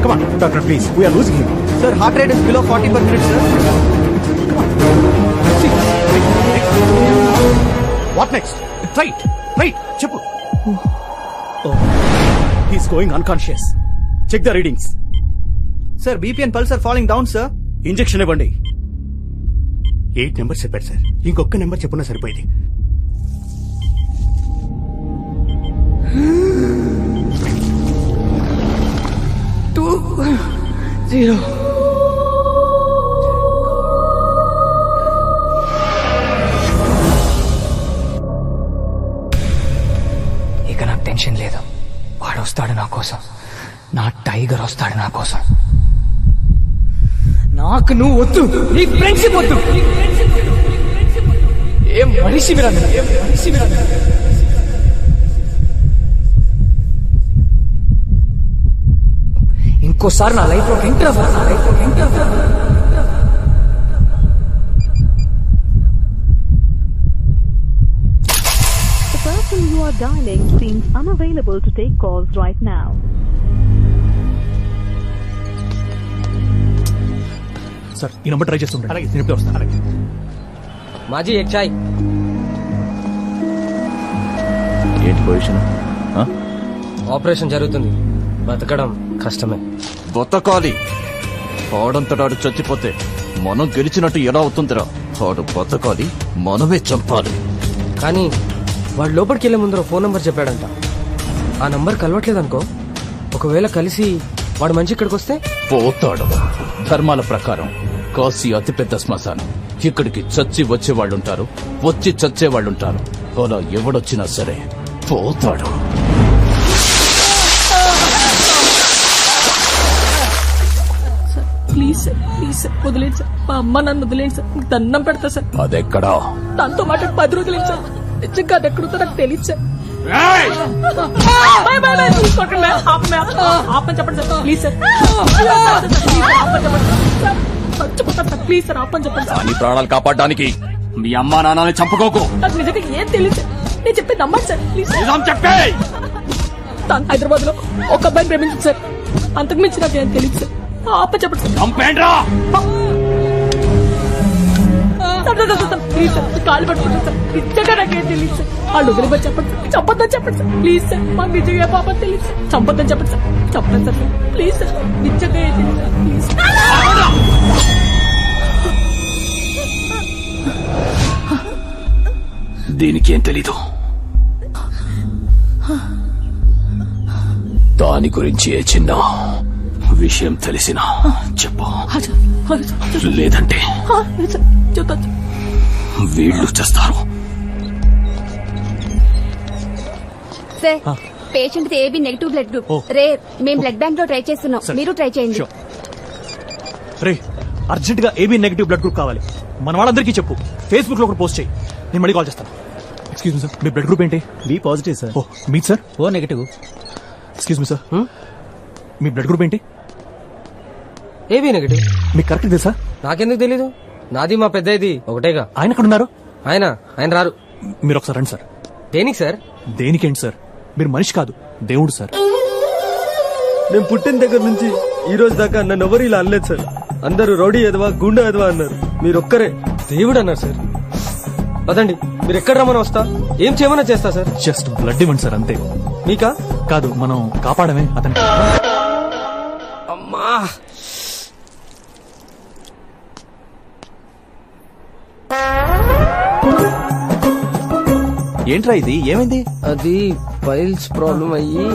come on. Doctor, please, we are losing him. Sir, heart rate is below 40 per minute, sir. Come on. 6 next. What next? Right చెప్పు. He's going unconscious. Check the readings. Sir, BP and pulse are falling down, sir. Injection ఇవ్వండి. 8 numbers చెప్పారు sir. ఇంకొక number చెప్పున్నా సరిపోయింది. ఇక నాకు tension లేదు. వాడు వస్తాడు నా కోసం. నా టైగర్ వస్తాడు నా కోసం. నాకు నువ్వు వద్దు, నీ ఫ్రెండ్షిప్ వద్దు. ఏం మనిషి మీరు, ఇంకోసారి నా లైఫ్ లో enter The person you are dialing seems unavailable to take calls right now. Sir, ఈ నంబర్ ట్రై చేస్తుండే. అలాగే, నేను ఇప్పుడే వస్తాను. అలాగే. మాజీ ఎక్ చాయ్. ఏంటి పొజిషన్? ఆపరేషన్ జరుగుతుంది. బతకడం కష్టమే. బతకాలి. ఆడంతటాడు చచ్చిపోతే మనం గెలిచినట్టు ఎలా అవుతుందిరా? ఆడు బతకాలి, మనమే చంపాలి. కానీ వాడు లోపలికి వెళ్లే ముందర ఫోన్ నంబర్ చెప్పాడంట. ఆ నంబర్ కలవట్లేదనుకో. ఒకవేళ కలిసి వాడు మంచి ఇక్కడికి వస్తే పోతాడు. ధర్మాల ప్రకారం కాశీ అతిపెద్ద శ్మశానం. ఇక్కడికి చచ్చి వచ్చేవాళ్ళుంటారు, వచ్చి చచ్చేవాళ్ళుంటారు. అలా ఎవడొచ్చినా సరే పోతాడు. ప్లీజ్ సార్, ప్లీజ్ సార్, వదిలేండి సార్. మా అమ్మ నన్ను వదిలేండి సార్. మీకు దండం పెడతా సార్. అదెక్కడా? దాంతో మాట 10 రోజులు సార్. నిజంగా అది ఎక్కడుందో నాకు తెలియదు సార్. చెప్పండి sir, please sir. Please sir, ఆపని చెప్పండి సార్. నీ ప్రాణాలు కాపాడడానికి మీ అమ్మా నాన్నని చంపుకోకు. నాకు నిజంగా ఏం తెలియదు సార్. నేను చెప్పేది నమ్మండి సార్, ప్లీజ్. చెప్పే. హైదరాబాద్ లో ఒక అబ్బాయిని ప్రేమించింది సార్. అంతకు మించి నాకు ఏం తెలియదు సార్. ఆప చెప్పండి సార్. చంపేండ్రా. ప్లీజ్ సార్, కాలు పట్టుకుంటాను సార్. నిజంగా నాకేం తెలియదు సార్. వాళ్ళు వదిలిపోయి చెప్పండి సార్. చంపొద్దని చెప్పండి సార్, ప్లీజ్ సార్. మాకు నిజంగా ఏ పాపం తెలియదు సార్. చంపొద్దని చెప్పండి సార్. చెప్పండి సార్, ప్లీజ్ సార్. నిజంగా ఏం తెలియదు సార్, ప్లీజ్. దీనికి ఏం తెలీదు. దాని గురించి ఏ చిన్న విషయం తెలిసినా చెప్పు, లేదంటే వీళ్ళు చేస్తారు. Sir, patient AB negative blood group rare. మేము బ్లడ్ బ్యాంక్ లో ట్రై చేస్తున్నాం, మీరు ట్రై చేయండి. రే, అర్జెంట్ గా ఏబీ నెగిటివ్ బ్లడ్ గ్రూప్ కావాలి. మన వాళ్ళందరికీ చెప్పు, ఫేస్బుక్ లో కూడా పోస్ట్ చేయి. నేను మళ్ళీ కాల్ చేస్తాను. ఎక్స్క్యూజ్ మీ సార్, మీ బ్లడ్ గ్రూప్ ఏంటి? B positive sir. ఓ మీ sir? O negative. Excuse me sir, మీ బ్లడ్ గ్రూప్ ఏంటి? AB negative. మీకు కరెక్ట్ తెలుసా? నాకెందుకు తెలీదు, నాది మా పెద్ద ఇది ఒకటేగా. ఆయన ఎక్కడ ఉన్నారు? ఆయన రారు. మీరు ఒకసారి రండి సార్. దేనికి సార్? దేనికేంటి సార్, మీరు మనిషి కాదు దేవుడు సార్. నేను పుట్టిన దగ్గర నుంచి ఈ రోజు దాకా నన్ను ఎవరు ఇలా అనలేదు సార్. అందరూ రౌడీ ఎదవా, గుండె ఎదవా అన్నారు. మీరొక్కరే దేవుడు అన్నారు సార్. పదండి, మీరు ఎక్కడ రమ్మని వస్తా, ఏం చేయమన్నా చేస్తా సార్. జస్ట్ బ్లడ్ ఇవ్వండి సార్, అంతే. మీకా? కాదు, మనం కాపాడమే అతనికి. అమ్మా, ఏంట్రా ఇది, ఏమైంది? అది ఫైల్స్ ప్రాబ్లం అయ్యి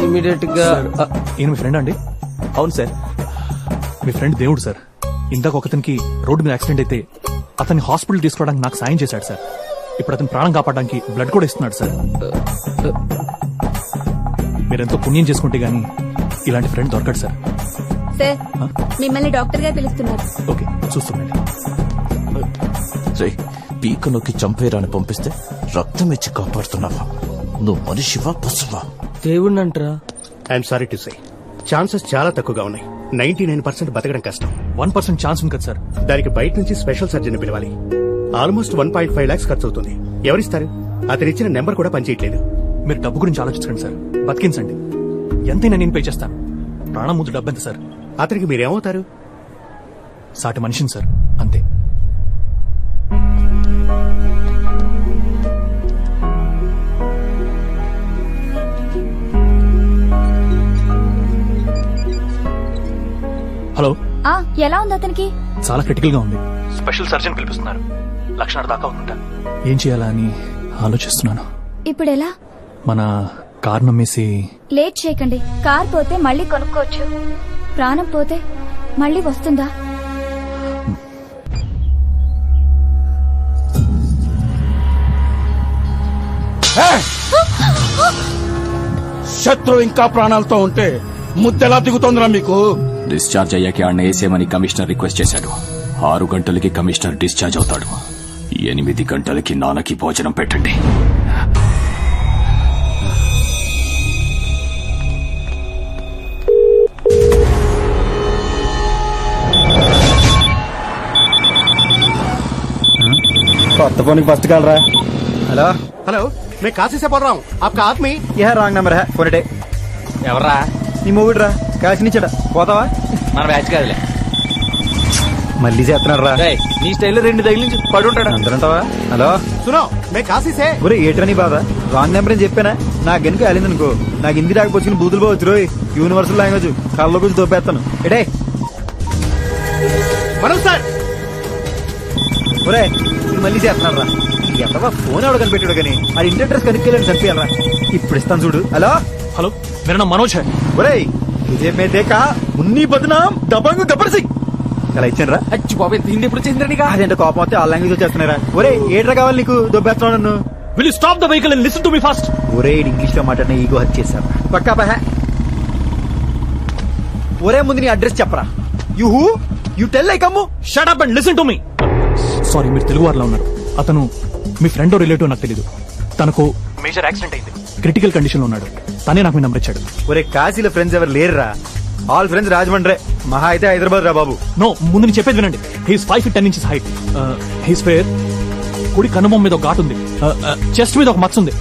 ఇమీడియట్ గా. ఈయన మీ ఫ్రెండ్ అండి? అవును సార్. మీ ఫ్రెండ్ దేవుడు సార్. ఇందాక ఒకతనికి రోడ్డు మీద యాక్సిడెంట్ అయితే అతన్ని హాస్పిటల్ తీసుకోవడానికి నాకు సాయం చేశాడు సార్. ఇప్పుడు అతను ప్రాణం కాపాడడానికి బ్లడ్ కూడా ఇస్తున్నాడు సార్. మీరెంతో పుణ్యం చేసుకుంటే గానీ ఇలాంటి ఫ్రెండ్ దొరకడు సార్. సార్, మిమ్మల్ని డాక్టర్ గా పిలుస్తున్నారు. ఓకే, చూస్తున్నాండి. పీక నొక్కి చంపేరాని పంపిస్తే రక్తం ఇచ్చి కాపాడుతున్నావా? నువ్వు మనిషివా పశువా? దేవుడినంటరా? I'm sorry to say, chances చాలా తక్కువగా ఉన్నాయి. 99% బతకడం కష్టం. 1% ఛాన్స్ ఉంది కదా సార్. దానికి బయట నుంచి స్పెషల్ సర్జన్ పిలవాలి. ఆల్మోస్ట్ 1.5 lakhs ఖర్చు అవుతుంది. ఎవరిస్తారు? అతనిచ్చిన నెంబర్ కూడా పనిచేయట్లేదు. మీరు డబ్బు గురించి ఆలోచించండి సార్, బతికించండి. ఎంతైనా నేను పే చేస్తాను. ప్రాణం ముందు డబ్బు ఎంత సార్? అతనికి మీరేమవుతారు? సాటి మనిషిని సార్, అంతే. హలో, ఎలా ఉంది అతనికి? చాలా క్రిటికల్ గా ఉంది. Special surgeon పిలిపిస్తున్నారు. 1,00,000 దాకా ఉందంట. ఏం చేయాలా అని ఆలోచిస్తున్నాను. ఇప్పుడు ఎలా? మన కార్ నమ్మేసి. లేట్ చేయకండి. కార్ పోతే మళ్ళీ కొనుక్కోవచ్చు, ప్రాణం పోతే మళ్ళీ వస్తుందా? శత్రు ఇంకా ప్రాణాలతో ఉంటే ముద్దెలా దిగుతోందిరా మీకు? డిశ్చార్జ్ అయ్యాక ఆడిని వేసేమని కమిషనర్ రిక్వెస్ట్ చేశాడు. 6 గంటలకి కమిషనర్ డిశ్చార్జ్ అవుతాడు. 8 గంటలకి నాన్నకి భోజనం పెట్టండి. కొత్త ఫోన్ ఫస్ట్ కాల్ రా. హలో హలో, मैं काशी से बोल रहा हूँ. आपका आदमी? Yeah wrong number hey. Phone ఇటే. ఎవర్రా? నీ మొగుడు రా, కాశీ నుంచాడా. పోతావా? మన బ్యాచ్ కాదులే. మళ్ళీ చేస్తున్నాడు రా. నీ స్టైల్లో 2 తగిలించి పడుంటాడు. అందరంటావా? హలో सुनो, मैं काशी से. ఒరే ఏట్రా నీ బాధ? రాంగ్ నెంబర్ అని చెప్పానా? నాకు గనుక వెళ్ళిందనుకో, నాకు హిందీ రాకపోవచ్చు బూతులు పోవచ్చు రోయ్. యూనివర్సల్ లాంగ్వేజ్ కళ్ళలో కొంచెం తోపేస్తాను. ఎడే మనం సార్. ఒరే ఇది మళ్ళీ చేస్తున్నాడు రా. ఎంతవా ఫోన్ ఎవడ కనిపెట్టాడు కానీ అది ఇంటి అడ్రస్ కనుక్కెళ్ళని చంపేయాలరా. ఇప్పుడు ఇస్తాను చూడు. హలో హలో, मेरा नाम मनोज है. ఒరే तुझे मैं देखा मुन्नी बदनाम दबंग गब्बर सिंह. అలా ఇచ్చాను రా. అచ్చి బాబు, హిందీ ఎప్పుడు చేసిందిరా నీకు? అదేంటే కోపం వస్తే ఆ లాంగ్వేజ్ వచ్చేస్తున్నారా. ఒరే ఏట్రా కావాలి నీకు? దొబ్బేస్తున్నావు నన్ను. Will you stop the vehicle and listen to me first? ఒరే ఇంగ్లీష్ లో మాట్లాడిన ఈగో హత్య చేశారు. పక్కా పహ. ఒరే ముందు నీ అడ్రస్ చెప్పరా. You tell like Ammu. Shut up and listen to me. Sorry, మీరు తెలుగు వారిలో ఉన్నారు. అతను మీ ఫ్రెండ్ రిలేటివ్ నాకు తెలీదు. తనకు మేజర్ యాక్సిడెంట్ అయింది, క్రిటికల్ కండిషన్ లో ఉన్నాడు. తనే నాకు మీ నంబర్ ఇచ్చాడు. ఒరే కాశీలో ఫ్రెండ్స్ ఎవరు లేరురా. ఆల్ ఫ్రెండ్స్ రాజమండ్రే, మహా అయితే హైదరాబాద్ రా బాబు. నో, ముందు నేను చెప్పేది వినండి. He's 5 feet 10 inches height. He's fair. కుడి కనుబొమ్మ మీద ఒక ఘాటు ఉంది. చెస్ట్ మీద ఒక మచ్చ ఉంది.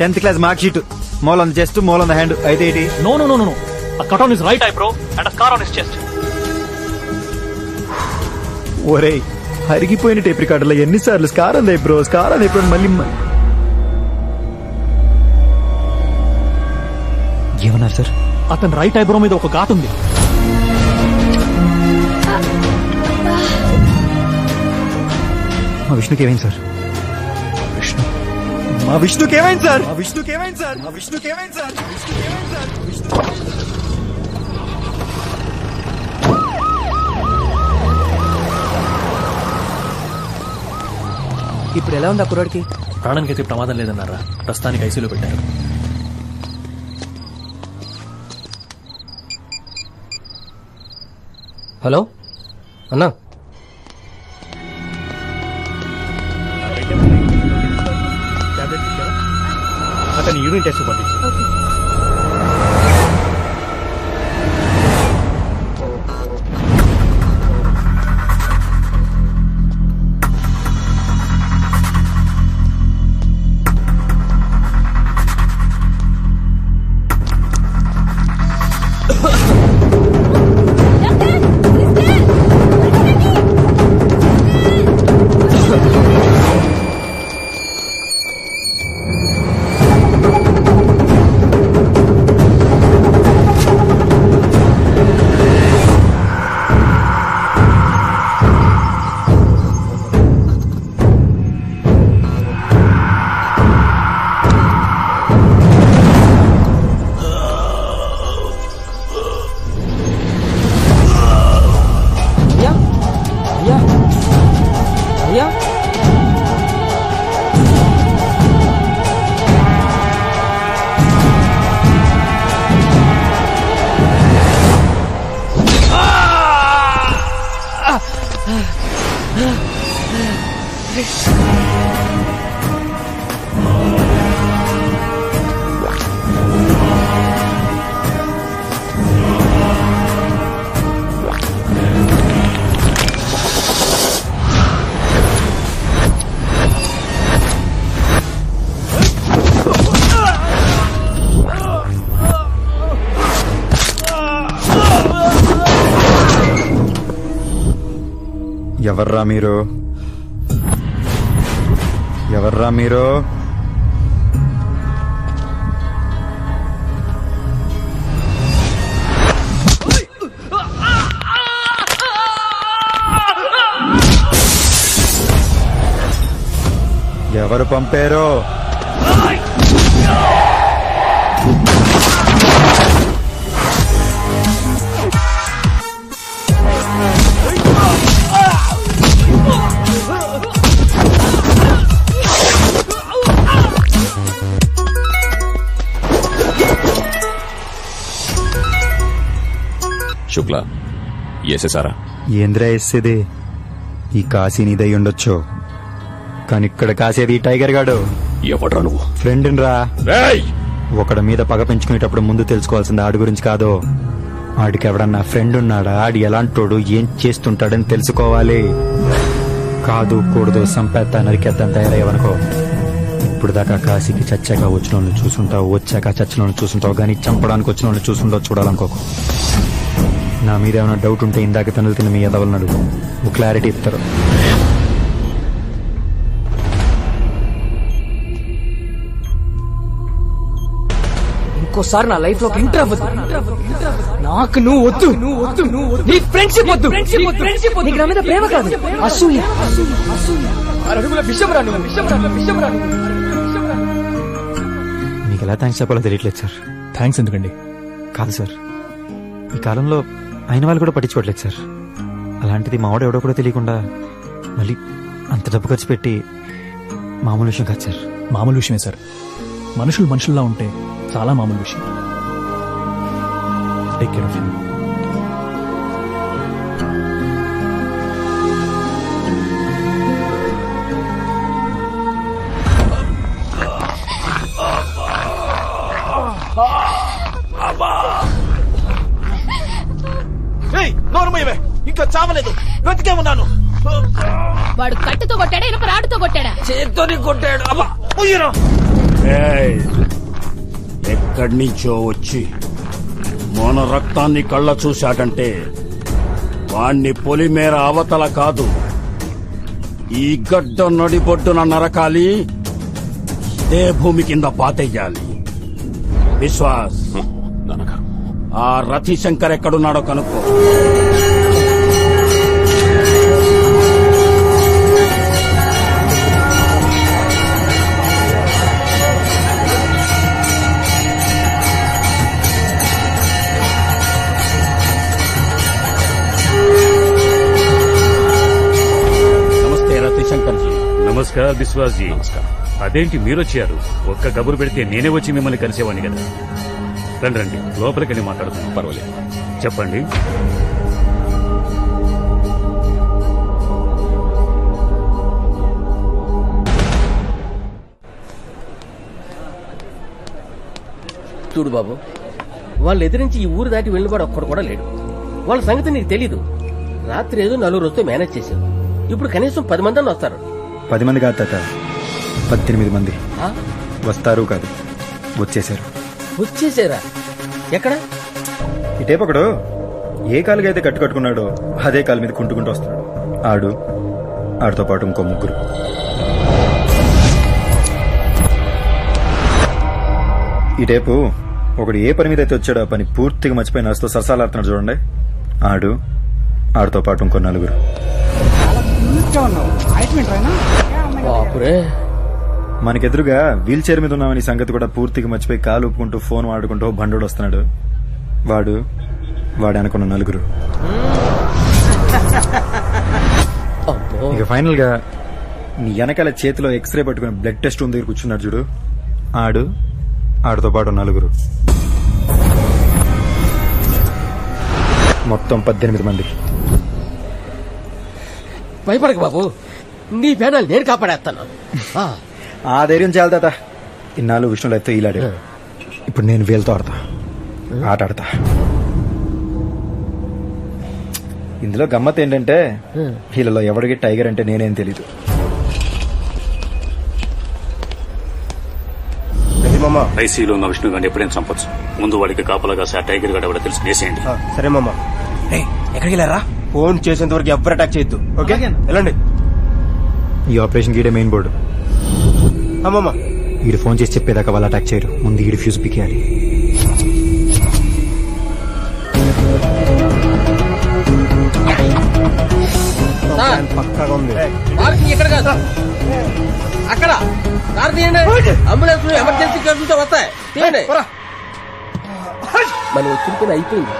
10th class mark sheet. Mole on the chest, mole on the hand. అయితే ఏంటి? No no no no, a cut on his right eyebrow and a scar on his chest. ఒరే హరిగిపోయిన టేప్ రికార్డులో ఎన్నిసార్లు స్కార్ అంది బ్రో, స్కార్ అంది bro. మళ్ళీ ఏమన్నారు sir? అతని రైట్ ఐబ్రో మీద ఒక ఘాటు ఉంది. మా విష్ణుకి ఏమైంది సార్? మా విష్ణుకి ఏమైంది సార్? మా విష్ణుకి ఏమైంది సార్? మా విష్ణుకి ఏమైంది సార్? ఇప్పుడు ఎలా ఉంది ఆ కుర్రాడికి? ప్రాణానికైతే ప్రమాదం లేదన్నారా, ప్రస్తుతానికి ఐసీలో పెట్టారు. హలో అన్నా, అతని యూరిన్ టెస్ట్ పంపించు. ఎవర్రా మీరు? ఎవర్రా మీరు? ఎవరు పంపారో? శుక్లా వేసేసారా? ఏంద్రా వేసేది? ఈ కాశీ నీదై ఉండొచ్చు, కానీ ఇక్కడ కాసేది ఈ టైగర్ గాడు. ఎవడ్రా నువ్వు? ఫ్రెండ్ రా. ఒకడి మీద పగ పెంచుకునేటప్పుడు ముందు తెలుసుకోవాల్సింది ఆడి గురించి కాదు, ఆడికి ఎవడన్నా ఫ్రెండ్ ఉన్నాడా, ఆడి ఎలాంటోడు, ఏం చేస్తుంటాడని తెలుసుకోవాలి. కాదు కూడదు సంపేత నరికేద్దాం తయారయ్యవనుకో. ఇప్పుడు దాకా కాశీకి చచ్చాక వచ్చిన వాళ్ళని చూసుంటావు, వచ్చాక చచ్చిన వాళ్ళని చూసుంటావు, కానీ చంపడానికి వచ్చిన వాళ్ళని చూసుంటావు చూడాలనుకోకు. నా మీద ఏమైనా డౌట్ ఉంటే ఇందాక తనులు తిన్న మీ ఎదవలనడు, క్లారిటీ ఇస్తారు. ఇంకోసారి నా లైఫ్ లో ఎంటర్ అవ్వదు. నాకు నువ్వు వద్దు, నీ ఫ్రెండ్షిప్ వద్దు, నీకు నా మీద ప్రేమ కాదు, అసూయ. అడుగుల విషయం రా నువ్వు, విషయం రా. మీకు ఎలా థ్యాంక్స్ చెప్పాలో తెలియట్లేదు సార్. థ్యాంక్స్ ఎందుకండి? కాదు సార్, ఈ కాలంలో అయిన వాళ్ళు కూడా పట్టించుకోవట్లేదు సార్. అలాంటిది మావాడు ఎవడో కూడా తెలియకుండా మళ్ళీ అంత డబ్బు ఖర్చు పెట్టి మామూలు విషయం కాదు సార్. మామూలు విషయమే సార్. మనుషులు మనుషుల్లా ఉంటే చాలా మామూలు విషయం. Take care of you. ఇంకా చావలేదు, బ్రతికే ఉన్నాను. వాడు కట్టుతో కొట్టాడా, ఇనుప రాడుతో కొట్టాడా? చేత్తోని కొట్టాడు. ఎక్కడి నుంచో వచ్చి మన రక్తాన్ని కళ్ళ చూశాడంటే వాణ్ణి పొలిమేర అవతల కాదు, ఈ గడ్డ నడిబొడ్డున నరకాలి, ఇదే భూమి కింద పాతెయ్యాలి. విశ్వాస్, ఆ రతిశంకర్ ఎక్కడున్నాడో కనుక్కో. నమస్కారం బిశ్వాస్ జీ. అదేంటి మీరొచ్చారు? ఒక్క కబురు పెడితే నేనే వచ్చి మిమ్మల్ని కలిసేవాడిని కదా. రండి రండి, లోపలికని మాట్లాడుతున్నాం. పర్వాలేదు, చెప్పండి. చూడు బాబు, వాళ్ళు ఎదిరించి ఈ ఊరు దాటి వెళ్ళినవాడు ఒక్కడు కూడా లేడు. వాళ్ళ సంగతి నీకు తెలీదు. రాత్రి ఏదో 4 వస్తే మేనేజ్ చేశావు. ఇప్పుడు కనీసం 10 మంది వస్తారు. 10 మంది కాదు తాత, 18 మంది వస్తారు. కాదు, వచ్చేసారు. వచ్చేసారా? ఎక్కడ? ఇటేపు ఒకడు ఏ కాలుగా అయితే కట్టుకున్నాడో అదే కాలు మీద కుంటుకుంటూ వస్తున్నాడు. ఆడితో పాటు ఇంకో 3. ఇటేపు ఒకడు ఏ పని మీద అయితే వచ్చాడో ఆ పని పూర్తిగా మర్చిపోయి నడుస్తూ సరసాలాడుతున్నాడు చూడండి. ఆడితో పాటు ఇంకో 4. మనకెదురుగా వీల్ చైర్ మీద ఉన్నామని సంగతి కూడా పూర్తిగా మర్చిపోయి కాలు ఊపుకుంటూ ఫోన్ వాడుకుంటూ బండోడు వస్తున్నాడు. వాడు అనుకున్న 4. ఇక ఫైనల్ గా నీ వెనకాల చేతిలో ఎక్స్రే పట్టుకుని బ్లడ్ టెస్ట్ రూమ్ దగ్గర కూర్చున్నాడు చూడు. ఆడితో పాటు 4. మొత్తం 18 మంది. భయపడక బాబు, నీ పేనాలు నేను కాపాడేస్తాను. ఆ ధైర్యం చాలు తాత. ఇన్నాళ్ళు విష్ణులు అయితే ఇలాడే. ఇప్పుడు నేను వీళ్ళతో ఆట ఆడతా. ఇందులో గమ్మత్ ఏంటంటే వీళ్ళలో ఎవడికి టైగర్ అంటే నేనేం తెలీదు. ఐసీలో ఉన్న విష్ణు గారిని ఎప్పుడైనా చంపొచ్చు. ముందు వాడికి కాపలాగా టైగర్ గడ ఎవడో తెలిసి వేసేయండి. సరే మామ. ఎక్కడికి వెళ్ళారా? ఫోన్ చేసేంత వరకు ఎవరు అటాక్ చేయొద్దు. ఓకే, వెళ్ళండి. ఈ ఆపరేషన్ గీడే మెయిన్ బోర్డు. ఈడు ఫోన్ చేసి చెప్పేదాకా వాళ్ళు అటాక్ చేయరు. ముందు ఈడు ఫ్యూజ్ పీకేయాలి. పక్కగా ఉంది. ఇక్కడ కాదు, అక్కడ. కారు తీయండి. అంబులెన్స్ ఎమర్జెన్సీ కేసులతో వస్తాయి. తీయండి. మనం వచ్చిన పని అయిపోయింది.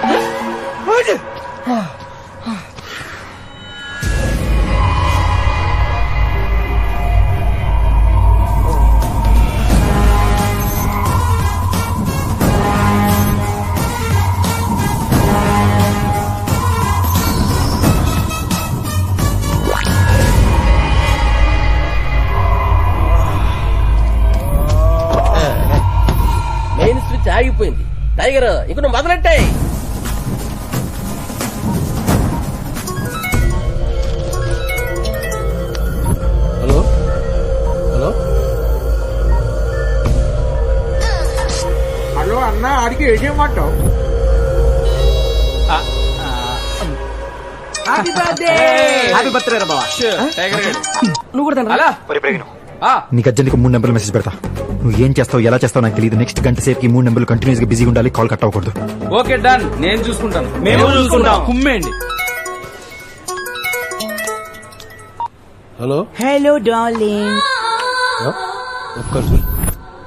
మెయిన్ స్విచ్ ఆగిపోయింది. టైగర్, ఇక నువ్వు మొదలెట్టాయి. హలో హలో హలో అన్న, ఆడికి ఏమంటావు? హ్యాపీ బర్త్డే రా బావా. నువ్వు కూడా నీకు అర్జెంట్గా 3 నెంబర్లు మెసేజ్ పెడతా. నువ్వు ఏం చేస్తావు, ఎలా చేస్తావు నాకు తెలియదు. నెక్స్ట్ గంట సేపుకి 3 నెంబర్లు కంటిన్యూస్ గా బిజీగా ఉండాలి. కాల్ కట్ అవ్వకూడదు. ఓకే డన్, నేను చూసుకుంటాను. మేము చూసుకుంటాం. కుమ్మేయండి. Hello hello darling.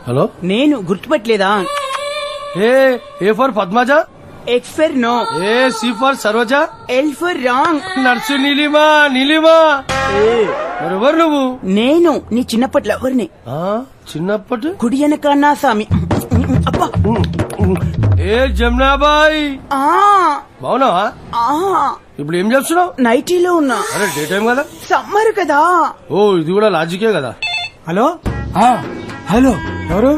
హలో, నేను గుర్తుపట్టలేదా? A for Padmaja, X for no, A C for Saroja, L for wrong. Nurse Neelima. మరెవరు నువ్వు? నేను నీ చిన్నప్పటి లవర్ని. చిన్నప్పటి కుడి వెనకన్నా సామి. అబ్బా, ఏ జమునాబాయ్, బావునావా? ఇప్పుడు ఏం చేస్తున్నావు? నైటీలో ఉన్నా. అరే డే టైం కదా, సమ్మర్ కదా. ఓ ఇది కూడా లాజికే కదా. హలో హలో, ఎవరు?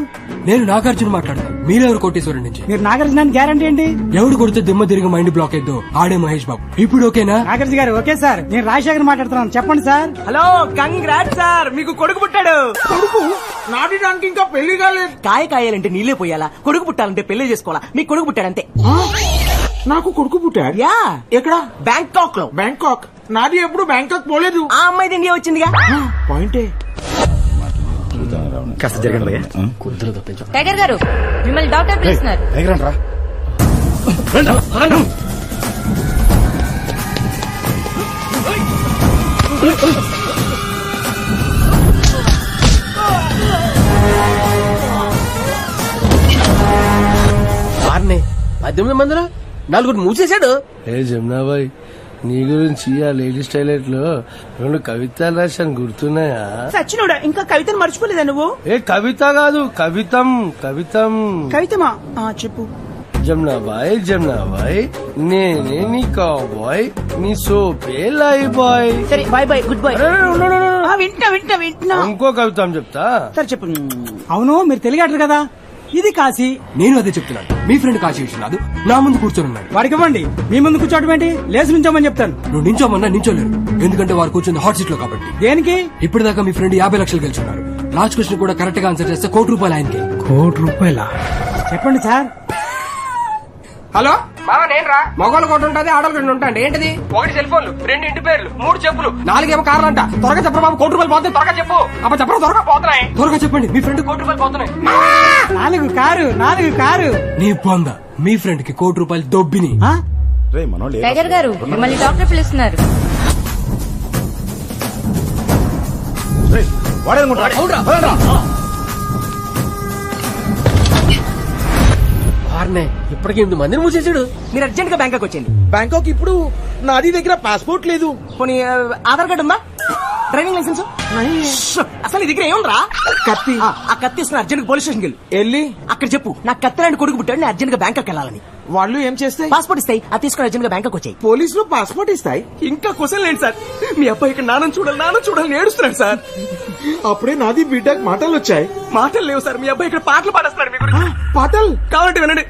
నేను నాగార్జున మాట్లాడతాను. మీరెవరు? కోటేశ్వరం నుంచి. మీరు నాగార్జున గ్యారంటీ ఏంటి? ఎవడు కొడితే దిమ్మ తిరిగి మైండ్ బ్లాక్ అయిద్దో ఆడే మహేష్ బాబు. ఇప్పుడు ఓకేనా? నాగార్జున గారు ఓకే సార్. నేను రాజశేఖర్ మాట్లాడుతున్నాను. చెప్పండి సార్. హలో, కంగ్రాట్స్ సార్, మీకు కొడుకు పుట్టాడు. కొడుకు నాటిడానికి ఇంకా పెళ్లి కాలేదు. కాయ కాయాలంటే నీళ్లే పోయాలా, కొడుకు పుట్టాలంటే పెళ్లి చేసుకోవాలా. మీకు కొడుకు పుట్టాడంతే. నాకు కొడుకు పుట్టాడు? యా. ఎక్కడ? బ్యాంకాక్ లో. బ్యాంకాక్? నాది ఎప్పుడు బ్యాంకాక్ పోలేదు. ఆ అమ్మాయి ఇండియా వచ్చిందిగా. పాయింటే. కాస్త జరగండి. టైగర్ గారు, మిమ్మల్ని డాక్టర్ పిలుస్తున్నారు. వారిని 18 మందిలో 4 మూసేశాడు. ఏ జమునాబాయ్, నీ గురించి ఆ లేడీస్ టాయిలెట్ లో 2 కవితలు రాశాను గుర్తున్నాయా? సచ్చినోడా ఇంకా కవితను మర్చిపోలేదా నువ్వు? ఏ కవిత కాదు, కవితం. కవితమా? చెప్పు. జమ్నాబాయ్ నేనే నీ కాబాయ్, నీ సోపే లై బాయ్. సరే బాయ్ బాయ్, గుడ్ బాయ్. వింటున్నా. ఇంకో కవితం చెప్తా. సరే చెప్పు. అవును, మీరు తెలియట్రు కదా, ఇది కాశీ. నేను అదే చెప్తున్నాను. మీ ఫ్రెండ్ కాశీ విశ్వనాథ్ నా ముందు కూర్చొని ఉన్నాడు. వాడికి ఇవ్వండి. మీ ముందు కూర్చోవడం ఏంటి? లేచి నుంచోమని చెప్తాను. నువ్వు నించోమన్నా నించోలేరు, ఎందుకంటే వారు కూర్చుంది హాట్ సీట్ లో కాబట్టి. దేనికి? ఇప్పటిదాకా మీ ఫ్రెండ్ 50 లక్షలు గెలుచున్నారు. లాస్ట్ క్వశ్చన్ కూడా కరెక్ట్ గా ఆన్సర్ చేస్తే ₹1,00,00,000 ఆయనకి. ₹1,00,00,000? చెప్పండి సార్. హలో బావా, నేను రా. మగవాళ్ళు కొట్టు ఉంటుంది, ఆడవాళ్ళు కొట్టు ఉంటుంది. ఏంటిది? 1 సెల్ ఫోన్లు, 2 ఇంటి పేర్లు, 3 చెప్పులు, 4 ఏమో కార్లు అంట. త్వరగా చెప్పరా బాబు, ₹1,00,00,000 పోతుంది. త్వరగా చెప్పు. అబ్బా చెప్పరా, త్వరగా పోతున్నాయి. త్వరగా చెప్పండి, మీ ఫ్రెండ్ ₹1,00,00,000 పోతున్నాయి. 4 కారు. నీ పొంద మీ ఫ్రెండ్ కి ₹1,00,00,000 దొబ్బిని. టైగర్ గారు మిమ్మల్ని డాక్టర్ పిలుస్తున్నారు. ఇప్పటికి 8 మందిని మూసేసాడు. మీరు అర్జెంట్ గా బ్యాంకాక్ వచ్చేయండి. బ్యాంకాక్ ఇప్పుడు నాది దగ్గర పాస్పోర్ట్ లేదు. పోనీ ఆధార్ కార్డు ఉందా? Driving licence? అసలు నీ దగ్గర ఏముందిరా? కత్తి. ఆ కత్తి ఇస్తున్న అర్జెంట్ పోలీస్ స్టేషన్కి వెళ్ళి అక్కడ చెప్పు నా కత్తి లాంటి కొడుకు పుట్టాడు, నేను అర్జెంట్ గా బ్యాంకాక్ వెళ్ళాలని. వాళ్ళు ఏం చేస్తాయి? పాస్పోర్ట్ ఇస్తాయి, అది తీసుకుని అర్జెంట్ గా బ్యాంకాక్ వచ్చాయి. పోలీసులు పాస్పోర్ట్ ఇస్తాయి. ఇంకా క్వశ్చన్ లేండి సార్. మీ అబ్బాయి ఇక్కడ నాన్న చూడాలని ఏడుస్తున్నాడు సార్. అప్పుడే నాది బిడ్డకు మాటలు వచ్చాయి. మాటలు లేవు సార్, మీ అబ్బాయి ఇక్కడ పాటలు పాడేస్తున్నాడు. మీ గురించి పాటలు కావాలంటే వినండి.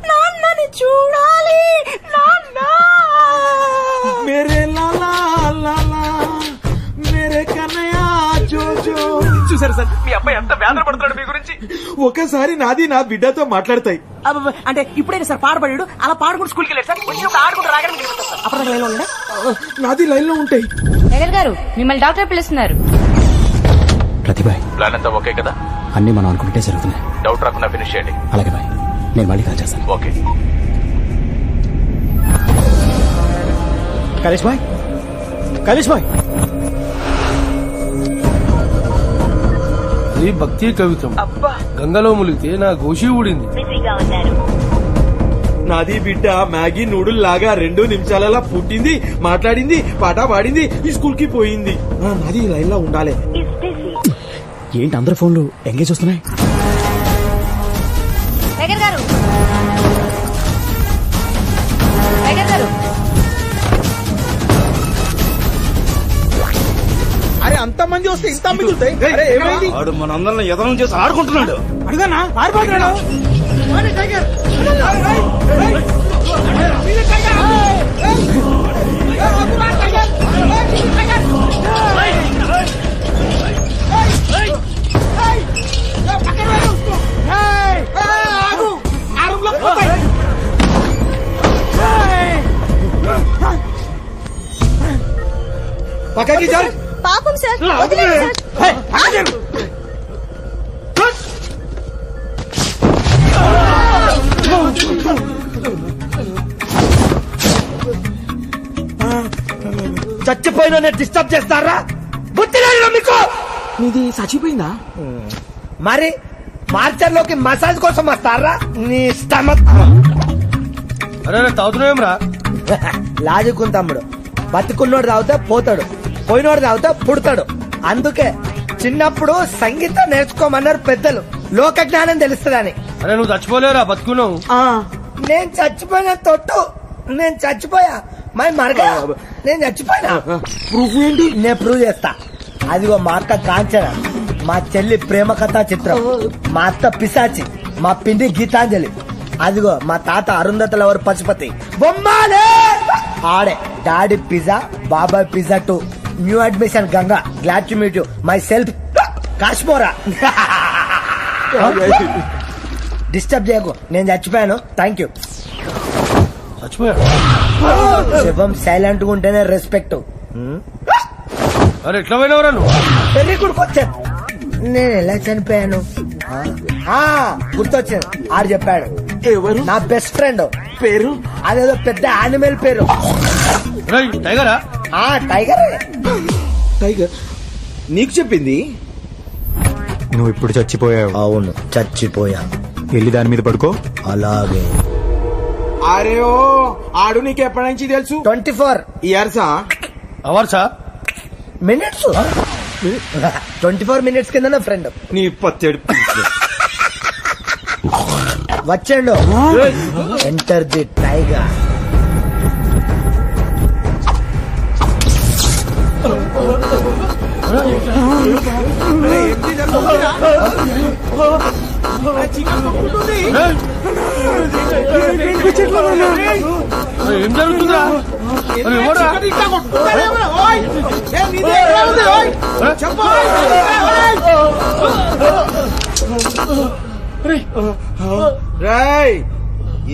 నాన్నని చూడాలి నాన్న, మేరే లాలా లాలా మేరే కన్నయ్య జోజో. చూసారు సార్, మీ అబ్బాయి ఎంత వేదన పడుతున్నాడు మీ గురించి. ఒకసారి నాది నా బిడ్డతో మాట్లాడతాయి. అంటే ఇప్పుడైనా సార్ పాడబడాడు, అలా పాడుకుంటూ స్కూల్కి వెళ్ళాడు సార్. వచ్చినప్పుడు ఆడుకుంటూ రాగానే అప్పుడు లైన్ లో నాది లైన్ లో ఉంటాయి. టైగర్ గారు మిమ్మల్ని డాక్టర్ పిలుస్తున్నారు. ప్రతిభాయ్, ప్లాన్ అంతా ఓకే కదా? అన్ని మనం అనుకుంటే జరుగుతున్నాయి. డౌట్ రాకుండా ఫినిష్ చేయండి. అలాగే బాయ్, నేను మళ్ళీ కాల్ చేస్తాను. ఓకే. కలేష్ బాయ్, ఈ భక్తి కవితం. గంగలో ములిగితే నా గోషి ఊడింది. నాది బిడ్డ మ్యాగీ నూడుల్ లాగా 2 నిమిషాలలో పుట్టింది, మాట్లాడింది, పాట పాడింది, ఈ స్కూల్ కి పోయింది. నాది లైన్ లో ఉండాలి. ఏంటి అందరు ఫోన్లు ఎంగేజ్ వస్తున్నాయి? టైగర్ గారు, టైగర్ గారు. అరే అంత మంది వస్తే ఇంత మిగులుతాయి. అరే ఏమైంది? వాడు మనందరిని ఎదనం చేసి ఆడుకుంటున్నాడు. అడుగునా పారిపోతున్నాడు. పక్కకి జరు. పాపం సార్, చచ్చిపోయిన డిస్టర్బ్ చేస్తారా? బుద్ధి లేదు మీకు? ఇది చచ్చిపోయిందా? మరి మార్చర్లోకి మసాజ్ కోసం వస్తారా? నీ స్టమక్. అరే తాగుతున్నాం రా. లాజుకుని తమ్ముడు, బతుకున్నోడు తాగితే పోతాడు, పోయినోడు తాగితే పుడతాడు. అందుకే చిన్నప్పుడు సంగీతం నేర్చుకోమన్నారు పెద్దలు, లోక జ్ఞానం తెలుస్తుందని. అరే నువ్వు చచ్చిపోలేరా, బతుకున్నావు. నేను చచ్చిపోయిన తొట్టు, నేను చచ్చిపోయా మరి మరగా, నేను చచ్చిపోయినా. ప్రూఫ్ ఏంటి? నేను ప్రూవ్ చేస్తా. అదిగో మా అక్క కాంచన, మా చెల్లి ప్రేమ కథా చిత్రం, మా అత్త పిశాచి, మా పిండి గీతాంజలి, అదిగో మా తాత అరుంధతల ఎవరు పశుపతి బొమ్మాలే. ఆడే డాడీ పిజ్జా, బాబాయ్ pizza 2, new admission Ganga, glad to meet you, myself Kashmora. Disturb చేయకు, నేను చచ్చిపోయాను. Thank you. శివం సైలెంట్ గా ఉంటేనే రెస్పెక్ట్. అరే ఎట్లా పోయినవరా నువ్వు? పెళ్లి కొడుకు వచ్చాను. నేను ఎలా చనిపోయాను గుర్తొచ్చాను. ఆడు చెప్పాడు. ఎవరు? నా బెస్ట్ ఫ్రెండ్. పేరు? అదేదో పెద్ద యానిమల్ పేరు. టైగరా? టైగర్. టైగర్ నీకు చెప్పింది? నువ్వు ఇప్పుడు చచ్చిపోయావు. అవును చచ్చిపోయా. వెళ్ళి దాని మీద పడుకో. అలాగే అరే ఓ ఆడు నీకు ఎప్పటి నుంచి తెలుసు? 24 ఇయర్సా? అవర్సా? మినిట్స్. 24 మినిట్స్ కింద నా ఫ్రెండ్ నీ 17 వచ్చాడు. Enter the tiger. ఏం జరుగుతుందా?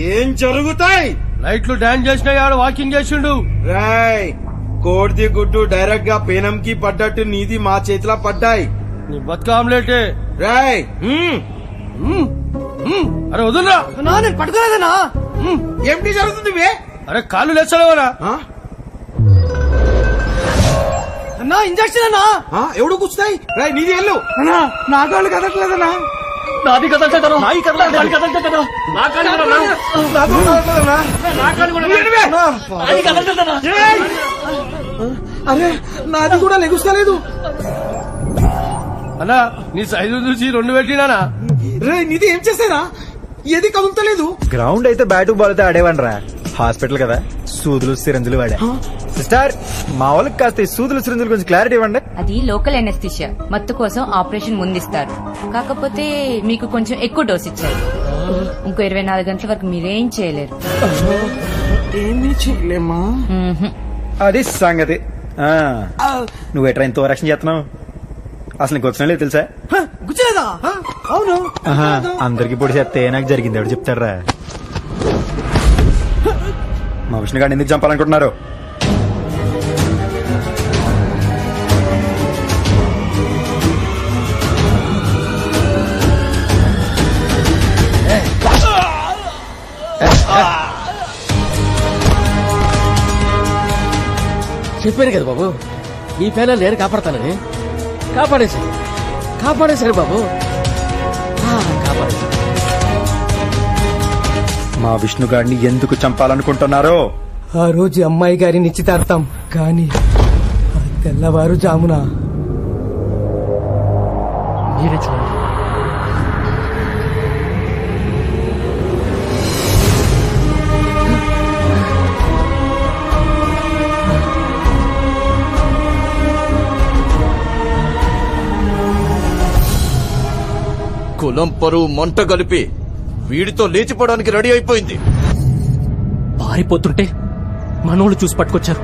ఏం జరుగుతాయి? నైట్లు డాన్స్ చేసిన ఆడు వాకింగ్ చేసిండు. రాయ్ కోడిది గుడ్డు డైరెక్ట్ గా పేనంకి పడ్డట్టు నీది మా చేతిలో పడ్డాయి. నీ బతుక ఆమ్లెటే. రాయ్ అరే వదులురా. నేను పట్టుకోలేదనా. ఏమిటి జరుగుతుంది? అరే కాళ్ళు లేచలేవరా? అన్నా ఇంజక్షన్ అన్నా. ఎవడు కూర్చుతాయి? రాయ్ నీది ఎల్లు. నా కాళ్ళు కదట్లేదన్నా. నాది కదలటనా? నాయి కదలటనా? నాది కదలటనా? నా కాళ్ళు కదలటనా? నా కాళ్ళు కూడా నాది కదలటనా? అరే నాది కూడా లెగుస్తలేదు. అన్నా నీ సైజు చూసి 2 పెట్టినానా? రే నీది ఏం చేసేనా? ఏది కదులుతలేదు. గ్రౌండ్ అయితే బ్యాటు బాల్ అయితే ఆడేవాడి రా. హాస్పిటల్ కదా, సూదులు సిరంజులు వాడా. సిస్టర్, మా వాళ్ళకి కాస్త ఈ సూదులు సిరంజులు కొంచెం క్లారిటీ ఇవ్వండి. అది లోకల్ ఎనెస్థిషియా, మత్తు కోసం ఆపరేషన్ ముందిస్తారు. కాకపోతే మీకు కొంచెం ఎక్కువ డోస్ ఇచ్చారు. ఇంకో 24 గంటల వరకు మీరేం చేయలేరు. ఏమీ చేయలేమా? అది సంగతి. నువ్వు ఎట్రా ఇంత రక్షణ చేస్తున్నావు? అసలు నీకు వచ్చిన లేదు తెలుసా? గుచ్చలేదా? అవును. అందరికి పొడి చేస్తే నాకు జరిగింది ఎవడు చెప్తారా? మా విష్ణు గారిని ఎందుకు చంపాలనుకుంటున్నారు? చెప్పాను కదా బాబు, ఈ పేన నేను కాపాడతానని. కాపాడేశారు బాబు, కాపాడేశారు. మా విష్ణు గారిని ఎందుకు చంపాలనుకుంటున్నారో? ఆ రోజు అమ్మాయి గారి నిశ్చితార్థం కానీ తెల్లవారు జామున మీరే చూడండి. కులం పరువు మంట కలిపి వీడితో లేచిపోవడానికి రెడీ అయిపోయింది. పారిపోతుంటే మనోళ్ళు చూసి పట్టుకొచ్చారు.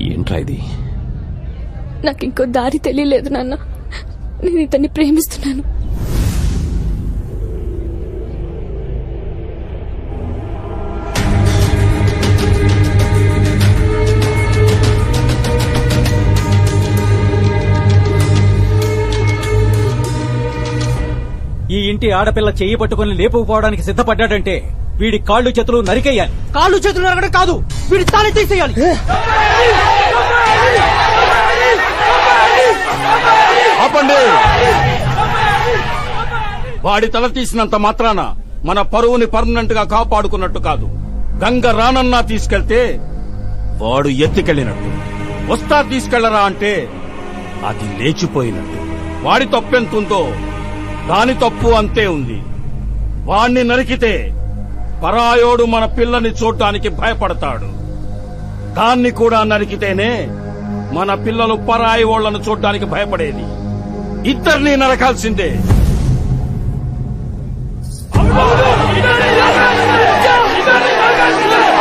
ఏంట్రా ఇది? నాకు ఇంకో దారి తెలియలేదు నాన్న. నేను ఇతన్ని ప్రేమిస్తున్నాను. ఈ ఇంటి ఆడపిల్ల చెయ్యి పట్టుకుని లేపుకుపోవడానికి సిద్ధపడ్డాడంటే వీడి కాళ్ళు చేతులు నరికేయాలి. కాళ్ళు చేతులు నరకడం కాదు, వీడి తాళి తీసేయాలి. ఆపండి. వాడి తల తీసినంత మాత్రాన మన పరువుని పర్మనెంట్ గా కాపాడుకున్నట్టు కాదు. గంగ రానన్నా తీసుకెళ్తే వాడు ఎత్తికెళ్లినట్టు. వస్తా తీసుకెళ్లరా అంటే అది లేచిపోయినట్టు. వాడి తప్పెంతుందో దాని తప్పు అంతే ఉంది. వాణ్ణి నరికితే పరాయోడు మన పిల్లని చూడ్డానికి భయపడతాడు. దాన్ని కూడా నరికితేనే మన పిల్లలు పరాయి ఓళ్లను చూడ్డానికి భయపడేది. ఇద్దరిని నరకాల్సిందే.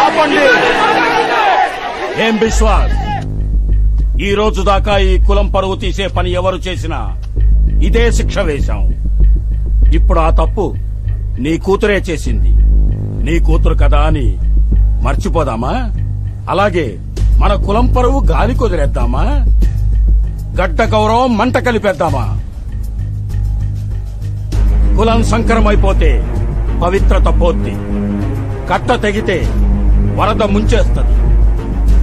ఆపండి. ఏం విశ్వాస్, ఈ రోజు దాకా ఈ కులం పరువు తీసే పని ఎవరు చేసినా ఇదే శిక్ష వేశాం. ఇప్పుడు ఆ తప్పు నీ కూతురే చేసింది. నీ కూతురు కదా అని మర్చిపోదామా? అలాగే మన కులం పరువు గాలి కుదిరేద్దామా? గడ్డ గౌరవం మంట కలిపేద్దామా? కులం సంకరమైపోతే పవిత్రత పోద్ది. కట్ట తెగితే వరద ముంచేస్తది.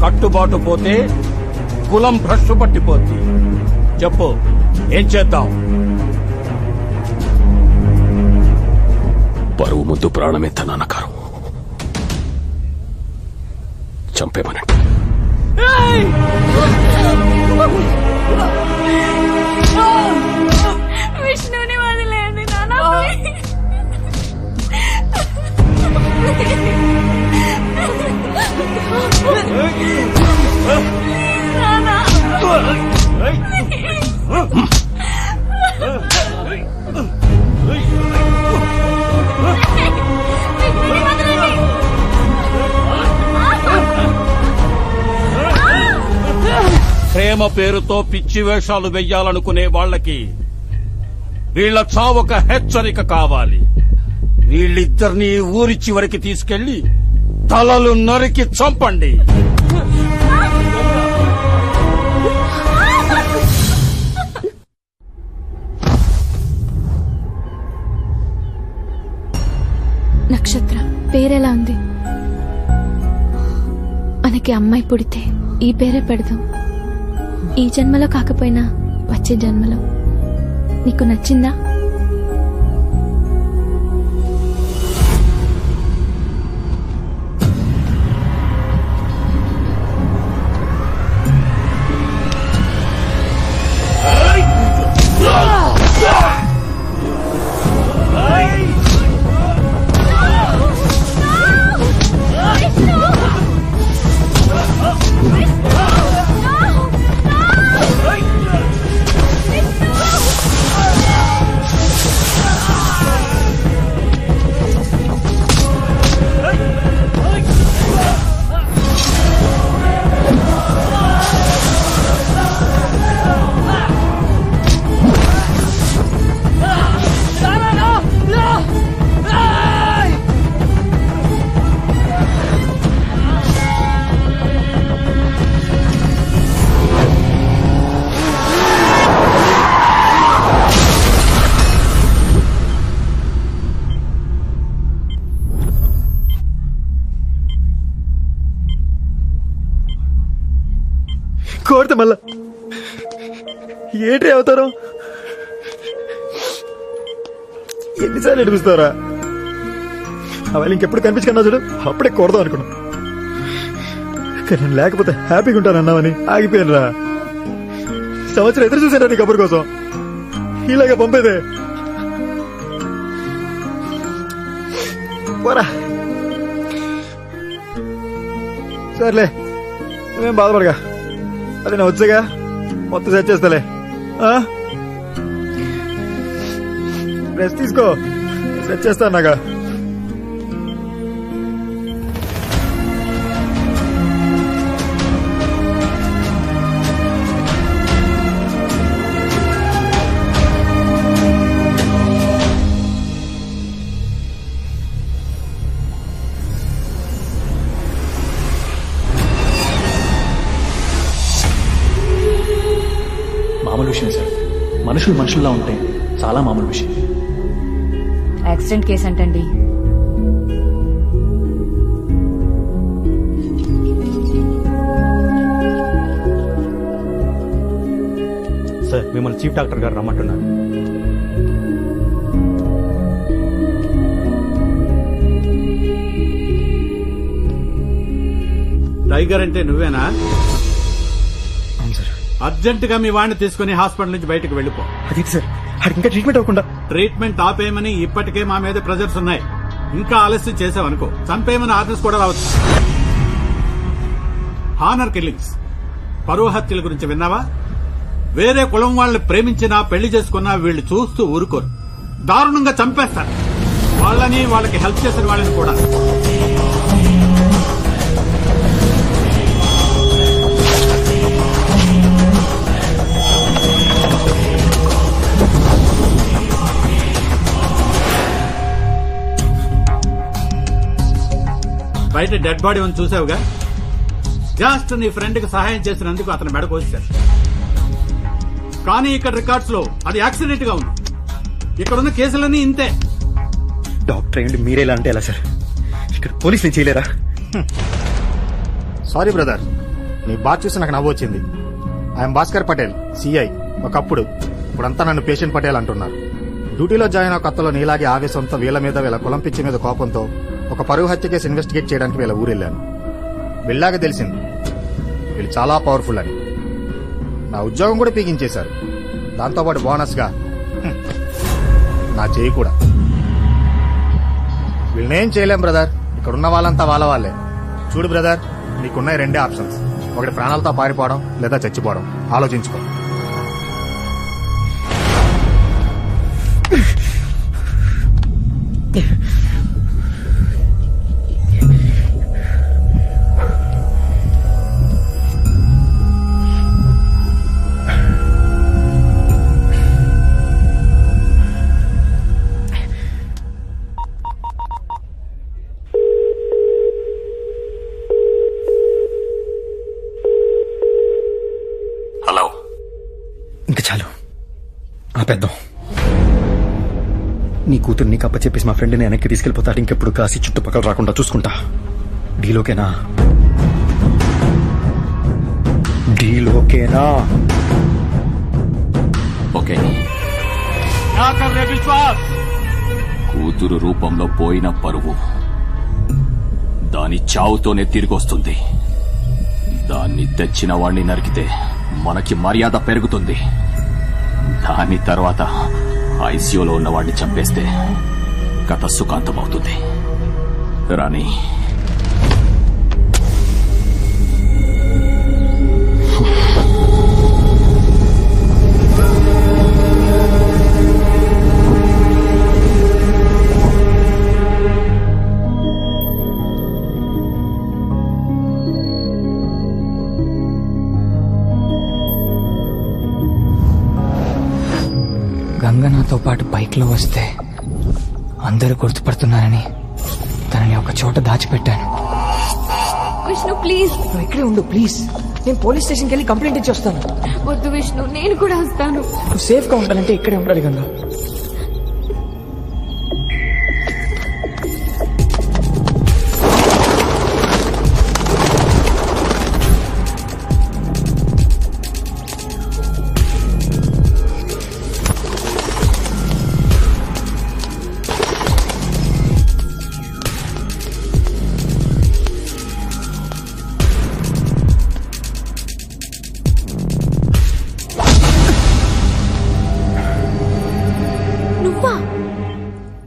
కట్టుబాటు పోతే కులం భ్రష్టు పట్టిపోద్ది. చెప్పు, ఏం చేద్దాం? పరువు ముద్దు ప్రాణమే తన అన్నకారం. చంపేమనండి. విష్ణుని వదిలేయండి నాన్న. ప్రేమ పేరుతో పిచ్చి వేషాలు వెయ్యాలనుకునే వాళ్ళకి వీళ్ల చావొక హెచ్చరిక కావాలి. వీళ్ళిద్దరినీ ఊరి చివరికి తీసుకెళ్లి తలలు నరికి చంపండి. నక్షత్ర పేరెలా ఉంది? మనకి అమ్మాయి పుడితే ఈ పేరే పెడదాం. ఈ జన్మలో కాకపోయినా వచ్చే జన్మలో. నీకు నచ్చిందా? కోరితే మళ్ళా ఏంటి అవుతారు? ఎన్నిసార్లు ఏడిపిస్తారా? అవన్నీ ఇంకెప్పుడు కనిపించుకున్నా చూడు, అప్పుడే కొడదాం అనుకున్నా. కానీ నేను లేకపోతే హ్యాపీగా ఉంటానన్నావని ఆగిపోయాను రా. సంవత్సరం ఎదురు చూసాను నీ కబుర్ కోసం. ఇలాగే పంపేదే పోరా. సర్లే నువ్వేం బాధపడగా, అది నేను వచ్చాగా మొత్తం సెట్ చేస్తాలే. రెస్ట్ తీసుకో, సెట్ చేస్తాను నాగా. మామూలు విషయం సార్. మనుషులు మనుషుల్లా ఉంటే చాలా మామూలు విషయం. యాక్సిడెంట్ కేసు అంటండి. సార్ మిమ్మల్ని చీఫ్ డాక్టర్ గారు రమ్మంటున్నారు. టైగర్ అంటే నువ్వేనా? సార్ అర్జెంట్ గా మీ వాడిని తీసుకుని హాస్పిటల్ నుంచి బయటకు వెళ్ళిపో. అది సార్, ఇంకా ట్రీట్మెంట్ అవ్వకుండా. ట్రీట్మెంట్ ఆపేయమని ఇప్పటికే మా మీద ప్రెజర్స్ ఉన్నాయి. ఇంకా ఆలస్యం చేసావనుకో చంపేయమని ఆర్డర్స్ కూడా రావచ్చు. హానర్ కిల్లింగ్స్, పరువు హత్యల గురించి విన్నావా? వేరే కులం వాళ్ళని ప్రేమించినా పెళ్లి చేసుకున్నా వీళ్ళు చూస్తూ ఊరుకోరు. దారుణంగా చంపేస్తారు. వాళ్ళని వాళ్ళకి హెల్ప్ చేసిన వాళ్ళని కూడా. బయట డెడ్ బాడీ ఉంది చూసావుగా. జస్ట్ నీ ఫ్రెండ్ కి సహాయం చేసినందుకు అతను మెడకు వచ్చారు. కానీ ఇక్కడ రికార్డ్స్ లో అది యాక్సిడెంట్ గా ఉంది. ఇక్కడున్న కేసులన్నీ ఇంతే. డాక్టర్ ఏంటి మీరేలా అంటే ఎలా సార్? ఇక్కడ పోలీసులు చేయలేరా? సారీ బ్రదర్, నీ బాధ చూసి నాకు నవ్వు వచ్చింది. I'm Bhaskar Patel, CI. ఒకప్పుడు, ఇప్పుడంతా నన్ను పేషెంట్ పటేల్ అంటున్నారు. డ్యూటీలో జాయిన్ అయ్యే కొత్తలో నీలాగే ఆవేశంతో వీళ్ళ మీద వీళ్ళ కులం పిచ్చి మీద కోపంతో ఒక పరువు హత్య కేసు ఇన్వెస్టిగేట్ చేయడానికి వీళ్ళ ఊరెళ్ళాను. వెళ్ళాక తెలిసింది వీళ్ళు చాలా పవర్ఫుల్ అని. నా ఉద్యోగం కూడా పీకించేశారు. దాంతోపాటు బోనస్ గా నా చేయి కూడా. వీళ్ళనేం చేయలేం బ్రదర్. ఇక్కడున్న వాళ్ళంతా వాళ్ళే. చూడు బ్రదర్, నీకున్నాయి రెండే ఆప్షన్స్. ఒకటి ప్రాణాలతో పారిపోవడం, లేదా చచ్చిపోవడం. ఆలోచించుకో. హలో, ఇంకా చాలు ఆపేద్దాం. నీ కూతురు నీకు అప్పచెప్పేసి మా ఫ్రెండ్ని వెనక్కి తీసుకెళ్ళిపోతాడు. ఇంకెప్పుడు కాసి చుట్టుపక్కల రాకుండా చూసుకుంటా. డీలోకేనా? ఓకే. కూతురు రూపంలో పోయిన పరువు దాని చావుతోనే తిరిగొస్తుంది. దాన్ని తెచ్చిన వాణ్ణి నరికితే మనకి మర్యాద పెరుగుతుంది. దాని తర్వాత ఐసీయూలో ఉన్న వాడిని చంపేస్తే కథ సుఖాంతమవుతుంది. రాణి, గంగ నాతో పాటు బైక్లో వస్తే అందరూ గుర్తుపడుతున్నారని తనని ఒక చోట దాచిపెట్టాను. విష్ణు ప్లీజ్. నువ్వు ఇక్కడే ఉండు ప్లీజ్. నేను పోలీస్ స్టేషన్కి వెళ్ళి కంప్లైంట్ ఇచ్చి వస్తాను. వద్దు విష్ణు, నేను కూడా వస్తాను. నువ్వు సేఫ్ గా ఉండాలంటే ఇక్కడే ఉండాలి గంగ.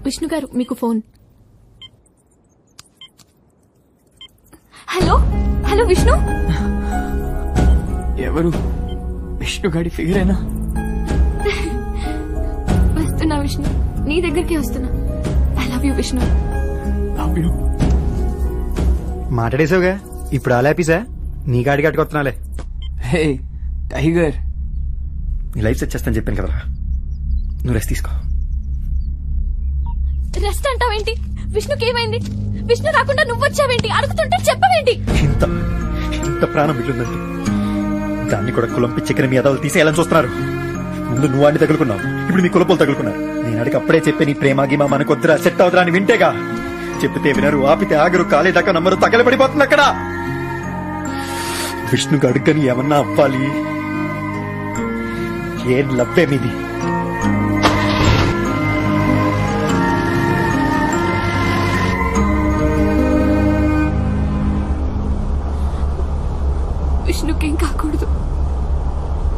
విష్ణు గారు, మీకు ఫోన్. Hello hello Vishnu. ఎవరు? విష్ణు గాడి ఫిగరేనా? వస్తున్నా విష్ణు, నీ దగ్గరికి వస్తున్నా. I love you Vishnu. మాట్లాడేసావుగా, ఇప్పుడు ఆలాపీసా? నీ గాడి కట్టుకొస్తున్నాలే. హే టైగర్, నీ లైఫ్ సెట్ చేస్తాను చెప్పాను కదరా. నువ్వు రెస్ట్ తీసుకో. రెస్ట్ అంటావేంటి? విష్ణుకి ఏమైంది? విష్ణు రాకుండా నువ్వు వచ్చావేంటి? అడుగుతుంటే చెప్పవేంటి? ఇంత ప్రాణం మిగిలిందంటే దాన్ని కూడా కులం పిచ్చెక్కిన మీ అదవులు తీసేయాలని చూస్తున్నారు. ముందు నువ్వు వాడిని తగులుకున్నావు, ఇప్పుడు నీ కులపోలు తగులుకున్నారు. నేను అడిగి అప్పుడే చెప్పే నీ ప్రేమ గీమా మనకొద్దురా, సెట్ అవుతురా అని వింటేగా. చెప్తే వినరు, ఆపితే ఆగరు, కాలేదాకా నమ్మరు, తగలబడిపోతుంది అక్కడ. విష్ణుకు అడుగని ఏమన్నా అవ్వాలి. ఏం లవ్వే మీది. విష్ణుకేం కాకూడదు.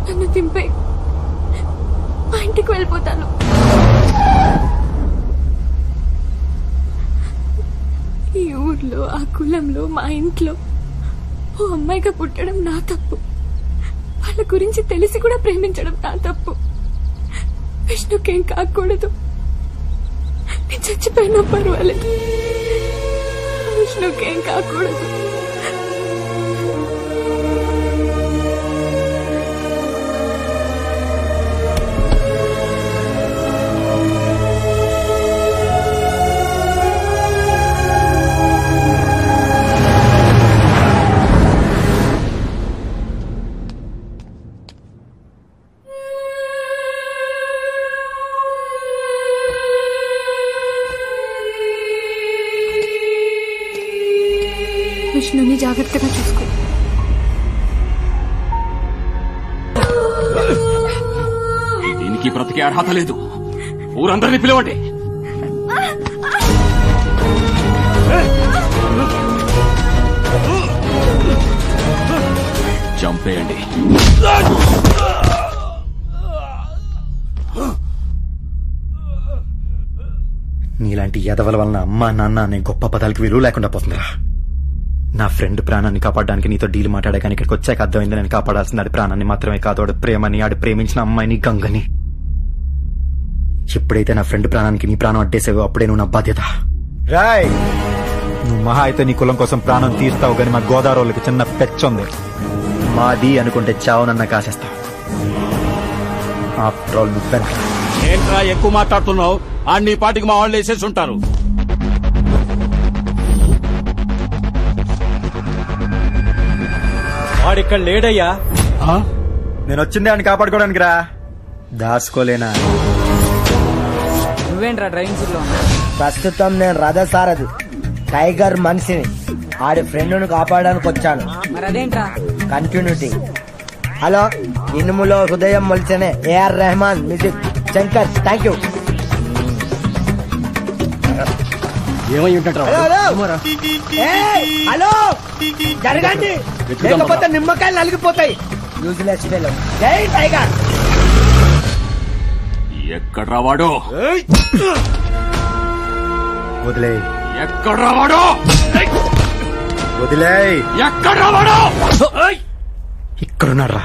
నన్ను దింపే, మా ఇంటికి వెళ్ళిపోతాను. ఈ ఊర్లో, ఆ కులంలో, మా ఇంట్లో ఓ అమ్మాయిగా పుట్టడం నా తప్పు. వాళ్ళ గురించి తెలిసి కూడా ప్రేమించడం నా తప్పు. విష్ణుకేం కాకూడదు. నేను చచ్చిపోయినా పర్వాలేదు. విష్ణుకేం కాకూడదు. విష్ణుని జాగ్రత్తగా చూసుకో. దీనికి బ్రతికే అర్హత లేదు. ఊరందరినీ పిలవండి. చంపేయండి. నీలాంటి ఎదవల వలన అమ్మా నాన్న అనే గొప్ప పదాలకి విలువ లేకుండా పోతుందిరా. నా ఫ్రెండ్ ప్రాణాన్ని కాపాడడానికి నీతో డీల్ మాట్లాడే కానీ ఇక్కడికి వచ్చాక అర్థమైంది నేను కాపాడాల్సింది ఆడి ప్రాణాన్ని మాత్రమే కాదు, ఆడు ప్రేమని, ఆడు ప్రేమించిన అమ్మాయిని గంగని. ఎప్పుడైతే నా ఫ్రెండ్ ప్రాణానికి నీ ప్రాణం అడ్డేసావో అప్పుడే నువ్వు నా బాధ్యత. రాయ్, నువ్వు మహా అయితే నీ కులం కోసం ప్రాణం తీస్తావు గాని మా గోదావరికి చిన్న పెచ్చుంది. మాది అనుకుంటే చావునన్నా కాసేస్తావు. ఆఫ్టర్ ఆల్ నువ్వు ఏంట్రా ఎక్కువ మాట్లాడుతున్నావు? నీ పాటికి మా వాళ్ళు వేసేసి ఉంటారు. వాడిక్కడ లేడయ్యా. నేను వచ్చిందే అని కాపాడుకోవడానికి రా. దాసుకోలేనా? నువ్వేంట్రా డ్రైవింగ్ సీట్ లో? ప్రస్తుతం నేను రథసారథి, టైగర్ మనిషిని. ఆడి ఫ్రెండ్ను కాపాడడానికి వచ్చాను. మరి అదేంట్రా? కంటిన్యూటీ. హలో, ఇనుములో హృదయం మొలిచనే A R Rahman music. Shankar, thank you. ఏమై ఉంటాడు? హలో, జరగండి, లేకపోతే నిమ్మకాయలు నలిగిపోతాయి. Useless fellow. జై టైగర్. ఎక్కడ రావాడో? వదిలే. ఎక్కడ రావాడో? వదిలే. ఎక్కడ రావాడో? ఇక్కడున్నారా?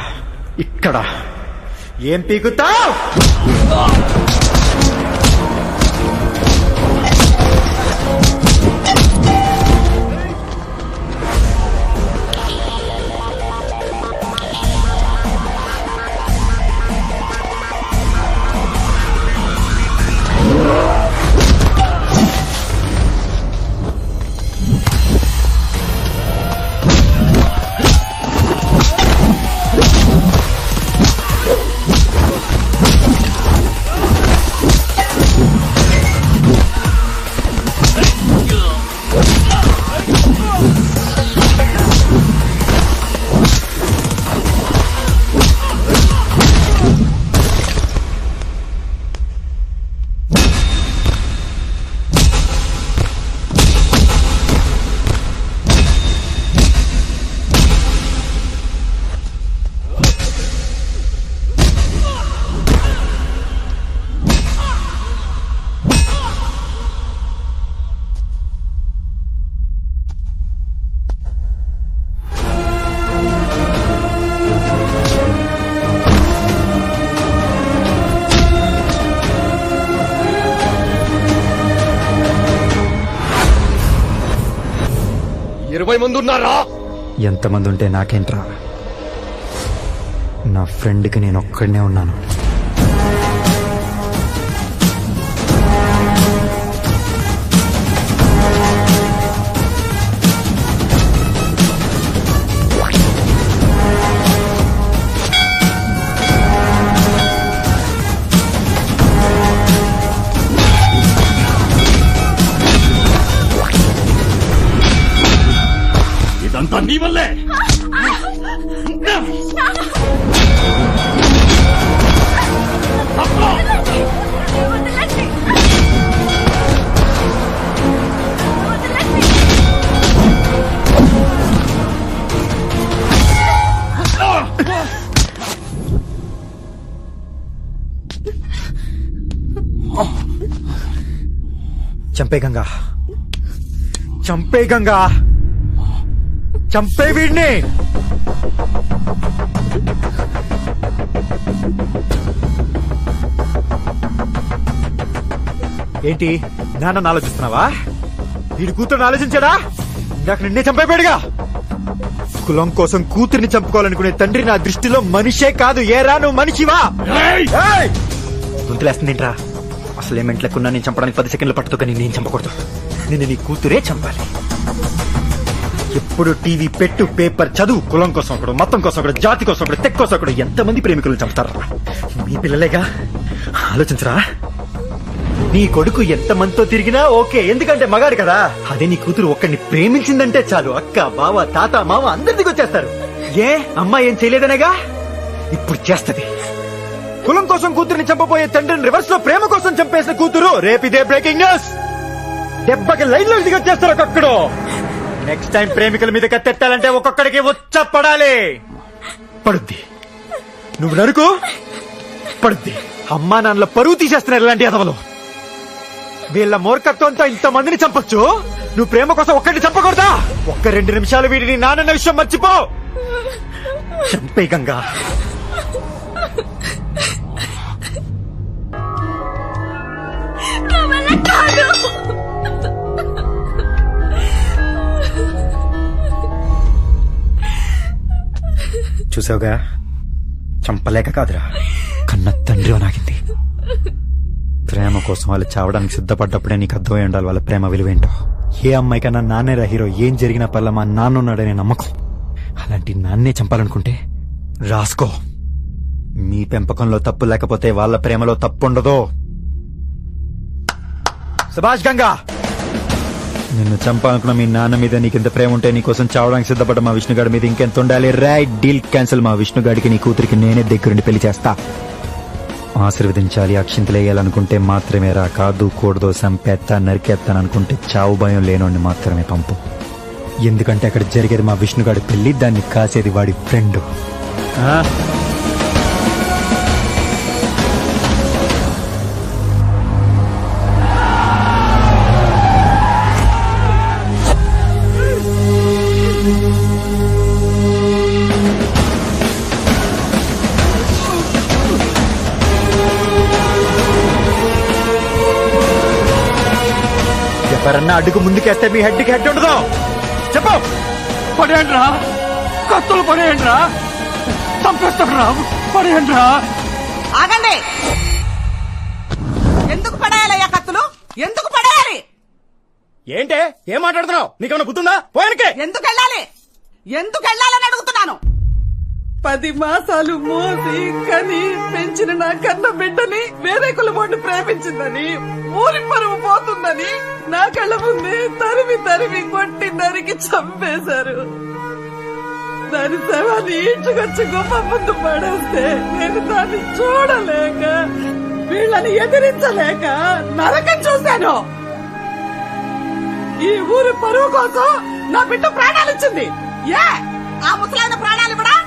ఇక్కడ ఏం పీకుతావ్? ఎంతమంది ఉంటే నాకేంట్రా? నా ఫ్రెండ్కి నేను ఒక్కడనే ఉన్నాను. ఇదంతా నీ వల్లే. చంపే గంగా, చంపే గంగా, చంపే వీడిని. ఏంటి నాన్న ఆలోచిస్తున్నావా? వీడి కూతురుని ఆలోచించాడా? నాకు నిన్నే చంపేపాడుగా. కులం కోసం కూతురిని చంపుకోవాలనుకునే తండ్రి నా దృష్టిలో మనిషే కాదు. ఏరా నువ్వు మనిషివా? గుంతులేస్తుందేంట్రా? అసలు ఏమెంట్లకున్నా నేను చంపడానికి 10 సెకండ్లు పట్టుతో కానీ నేను చంపకూడదు. నిన్ను నీ కూతురే చంపాలి. ఎప్పుడు టీవీ పెట్టు, పేపర్ చదువు. కులం కోసం ఒకడు, మతం కోసం ఒకడు, జాతి కోసం ఒకడు, తెక్ కోసం ఒకడు. ఎంతమంది ప్రేమికులను చంపుతారా? మీ పిల్లలేగా, ఆలోచించరా? నీ కొడుకు ఎంతమందితో తిరిగినా ఓకే, ఎందుకంటే మగాడు కదా. అదే నీ కూతురు ఒక్కడిని ప్రేమించిందంటే చాలు, అక్క, బావ, తాత, మామ అందరి దిగొచ్చేస్తారు. ఏ అమ్మాయి ఏం చేయలేదనేగా? ఇప్పుడు చేస్తది. కులం కోసం కూతురిని చంపబోయే తండ్రిని రివర్స్ లో ప్రేమ కోసం చంపేసిన కూతురు రేపిదే బ్రేకింగ్ న్యూస్. దెబ్బకి లైన్ లో దిగొచ్చేస్తారు ఒక్కొక్కడు. నెక్స్ట్ టైం ప్రేమికుల మీద కత్తెట్టాలంటే ఒక్కొక్కడికి వచ్చ పడాలి. పడుద్ది. నువ్వు నరుకు పడుద్ది. అమ్మా నాన్నల పరువు తీసేస్తున్నారు ఇలాంటి అదవలు. వీళ్ళ మూర్ఖత్వంతో ఇంతమందిని చంపొచ్చు, నువ్వు ప్రేమ కోసం ఒక్కడిని చంపకూడదా? 1-2 నిమిషాలు వీడిని నాన్న విషయం మర్చిపో. చంపే గంగా. చూసావుగా, చంపలేక కాదురా, కన్న తండ్రి నాకింది. ప్రేమ కోసం వాళ్ళు చావడానికి సిద్ధపడ్డప్పుడే నీకు అర్థమై ఉండాలి వాళ్ళ ప్రేమ విలువేంటో. ఏ అమ్మాయికన్నా నాన్నేరా హీరో, ఏం జరిగినా పర్ల మా నాన్న ఉన్నాడనే నమ్మకం. అలాంటి నాన్నే చంపాలనుకుంటే రాసుకో. మీ పెంపకంలో తప్పు లేకపోతే వాళ్ళ ప్రేమలో తప్పు ఉండదు. సుభాష్ గంగా, నిన్ను చంపాలనుకున్న మీ నాన్న మీద నీకింత ప్రేమ ఉంటే నీకోసం చావడానికి సిద్ధపడ్డ మా విష్ణుగాడి మీద ఇంకెంత ఉండాలి? Right, deal cancel. మా విష్ణుగాడికి నీ కూతురికి నేనే దగ్గరుండి పెళ్లి చేస్తా. ఆశీర్వదించాలి, అక్షింతలేయాలనుకుంటే మాత్రమే రా. కాదు కూడదో సంపేత్తా నరికేస్తాననుకుంటే చావు భయం లేనోడిని మాత్రమే పంపు. ఎందుకంటే అక్కడ జరిగేది మా విష్ణుగాడి పెళ్లి, దాన్ని కాసేది వాడి ఫ్రెండ్. ఎవరన్నా అడుగు ముందుకేస్తే మీ హెడ్కి హెడ్ ఉండదు. చెప్పు. పడేయండ్రా, కత్తులు పడేయండ్రా, చంపేస్తాడ్రా, పడేయండ్రా. ఆగండి. ఎందుకు పడేయాలయ్యా కత్తులు? ఎందుకు పడేయాలి? ఏంటే ఏం మాట్లాడుతున్నావు? నీకేమైనా గుర్తుందా? పోయానికే ఎందుకు వెళ్ళాలి? ఎందుకు వెళ్ళాలని అడుగుతున్నాను. 10 మాసాలు మోసి కని పెంచిన నా కన్న బిడ్డని వేరే కులమోడిని ప్రేమించిందని, ఊరి పరువు పోతుందని నా కళ్ళ ముందే తరిమి తరిమి కొట్టి నరికి చంపేశారు. దాని శవాన్ని ఈడ్చుకొచ్చి గుమ్మ ముందు పడేస్తే నేను దాన్ని చూడలేక, వీళ్ళని ఎదిరించలేక నరకం చూశాను. ఈ ఊరి పరువు కోసం నా బిడ్డ ప్రాణాలు ఇచ్చింది. ఏ ఆ ముసలైన ప్రాణాలు ఇవ్వడా?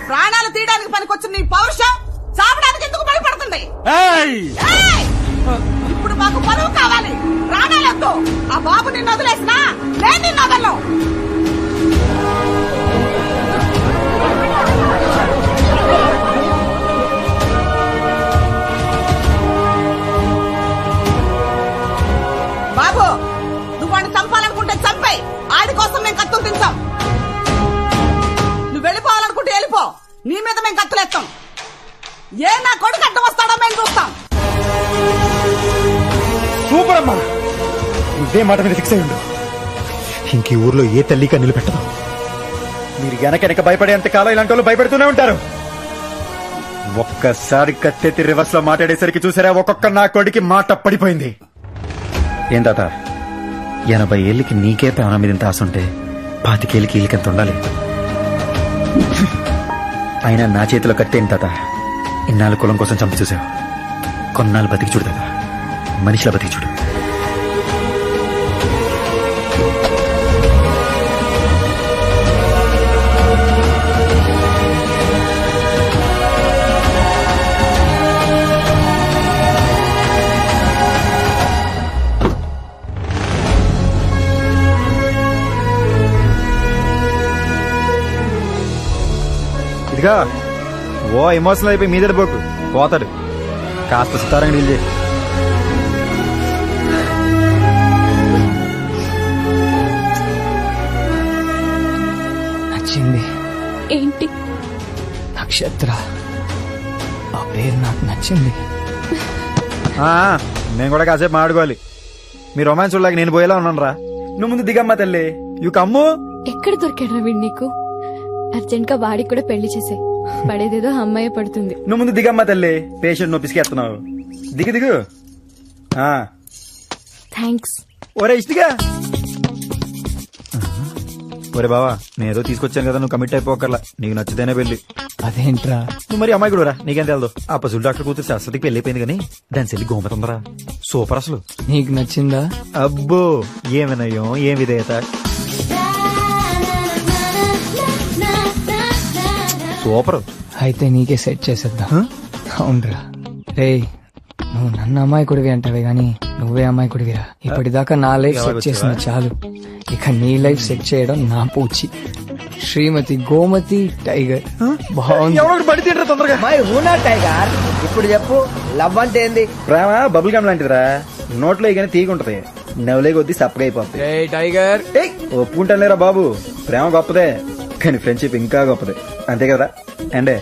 ప్రాణాలు తీయడానికి పనికొచ్చిన నీ పౌరుషం చావడానికి ఎందుకు భయపడుతుంది? ఇప్పుడు మాకు పరువు కావాలి, ప్రాణాలొద్దు. ఆ బాబు నిన్ను వదిలేసినా నేను నిన్ను వదలను. బాబు, నువ్వు వాడిని చంపాలనుకుంటే చంపేయి. ఆడి కోసం మేము కత్తులు తింటాం. నువ్వు వెళ్ళిపోవాలనుకుంటే వెళ్ళిపో. నీ మీద మేము కత్తులేస్తాం. ఏ నా కొడుకు అడ్డం వస్తాడో మేము చూస్తాం. సూపర్ అమ్మా, ఇదే మాట మీద ఫిక్స్ అయ్యి ఉండు. ఇంక ఈ ఊర్లో ఏ తల్లిగా నిలబెట్టదు. మీరు వెనక భయపడేంత కాలం ఇలాంటి వాళ్ళు భయపెడుతూనే ఉంటారు. ఒక్కసారి కత్తెత్తి రివర్స్ లో మాట్లాడేసరికి చూసారా, ఒక్కొక్క నా కొడుకి మాట పడిపోయింది. ఏం తాత, 80 ఏళ్ళకి నీకే ప్రాణం మీద ఇంత ఆశ ఉంటే 25 ఏళ్ళకి వీళ్ళకెంత ఉండాలి? అయినా నా చేతిలో కత్తేంటి తాత? ఇన్నాళ్ళు కులం కోసం చంపి చూసావు. కొన్నాళ్ళు బతికి చూడు తాత, మనిషిలా బతికి చూడు. ఇదిగా ఓ ఎమోషనల్ అయిపోయి మీద పోకు, పోతాడు. కాస్త సుతారంగా డీల్ చేయి. నచ్చింది. ఏంటి? నక్షత్ర. ఆ పేరు నాకు నచ్చింది. నేను కూడా కాసేపు మాడుకోవాలి. మీ రొమాన్స్ చూడలేక నేను పోయేలా ఉన్నాను రా. నువ్వు ముందు దిగమ్మా తల్లి. యూ కమ్ము. ఎక్కడ దొరికాడు వీడు నీకు? అర్జెంట్ గా వాడికి కూడా పెళ్లి చేసే. పడేదేదో అమ్మాయి పడుతుంది. నువ్వు ముందు దిగమ్మా తల్లి. పేషెంట్ నువ్వు పిసికేస్తున్నావు. దిగు దిగు. థ్యాంక్స్. ఒరే ఇష్టిగా. ఒరే బావా, నేనేదో తీసుకొచ్చాను కదా, నువ్వు కమిట్ అయిపోకర్లా. నీకు నచ్చితేనే పెళ్లి. అదేంట్రా? నువ్వు మరి అమ్మాయి కూడా నీకేం తెలదు. ఆ పశువుల డాక్టర్ కూతురు సరస్వతికి పెళ్లి అయిపోయింది కానీ దాని చెల్లి గోమతి ఉందరా, సూపర్ అసలు. నీకు నచ్చిందా? అబ్బో ఏం వినయం, ఏం విధేయత, సూపర్. అయితే నీకే సెట్ చేసేద్దాం. అవునరా రే, నువ్వు నన్ను అమ్మాయికుడివి అంటావే గాని నువ్వే అమ్మాయికుడివిరా. ఇప్పటిదాకా నా లైఫ్ సెట్ చేసిన చాలు, ఇక నీ లైఫ్ సెట్ చేయడం నా పూచి. శ్రీమతి గోమతి టైగర్ బాగుంది. మై హూనా టైగర్. ఇప్పుడు చెప్పు, లవ్ అంటే ఏంది? ప్రేమ బబుల్ గమ్ లాంటిదిరా, నోట్లో ఇక తీగుంటది, నవ్వులే కొద్దీ సప్పగా అయిపోతుంది. టైగర్ ఒప్పుకుంటాను లేరా బాబు, ప్రేమ గొప్పదే కానీ ఫ్రెండ్షిప్ ఇంకా గొప్పదే, అంతే కదా. అండే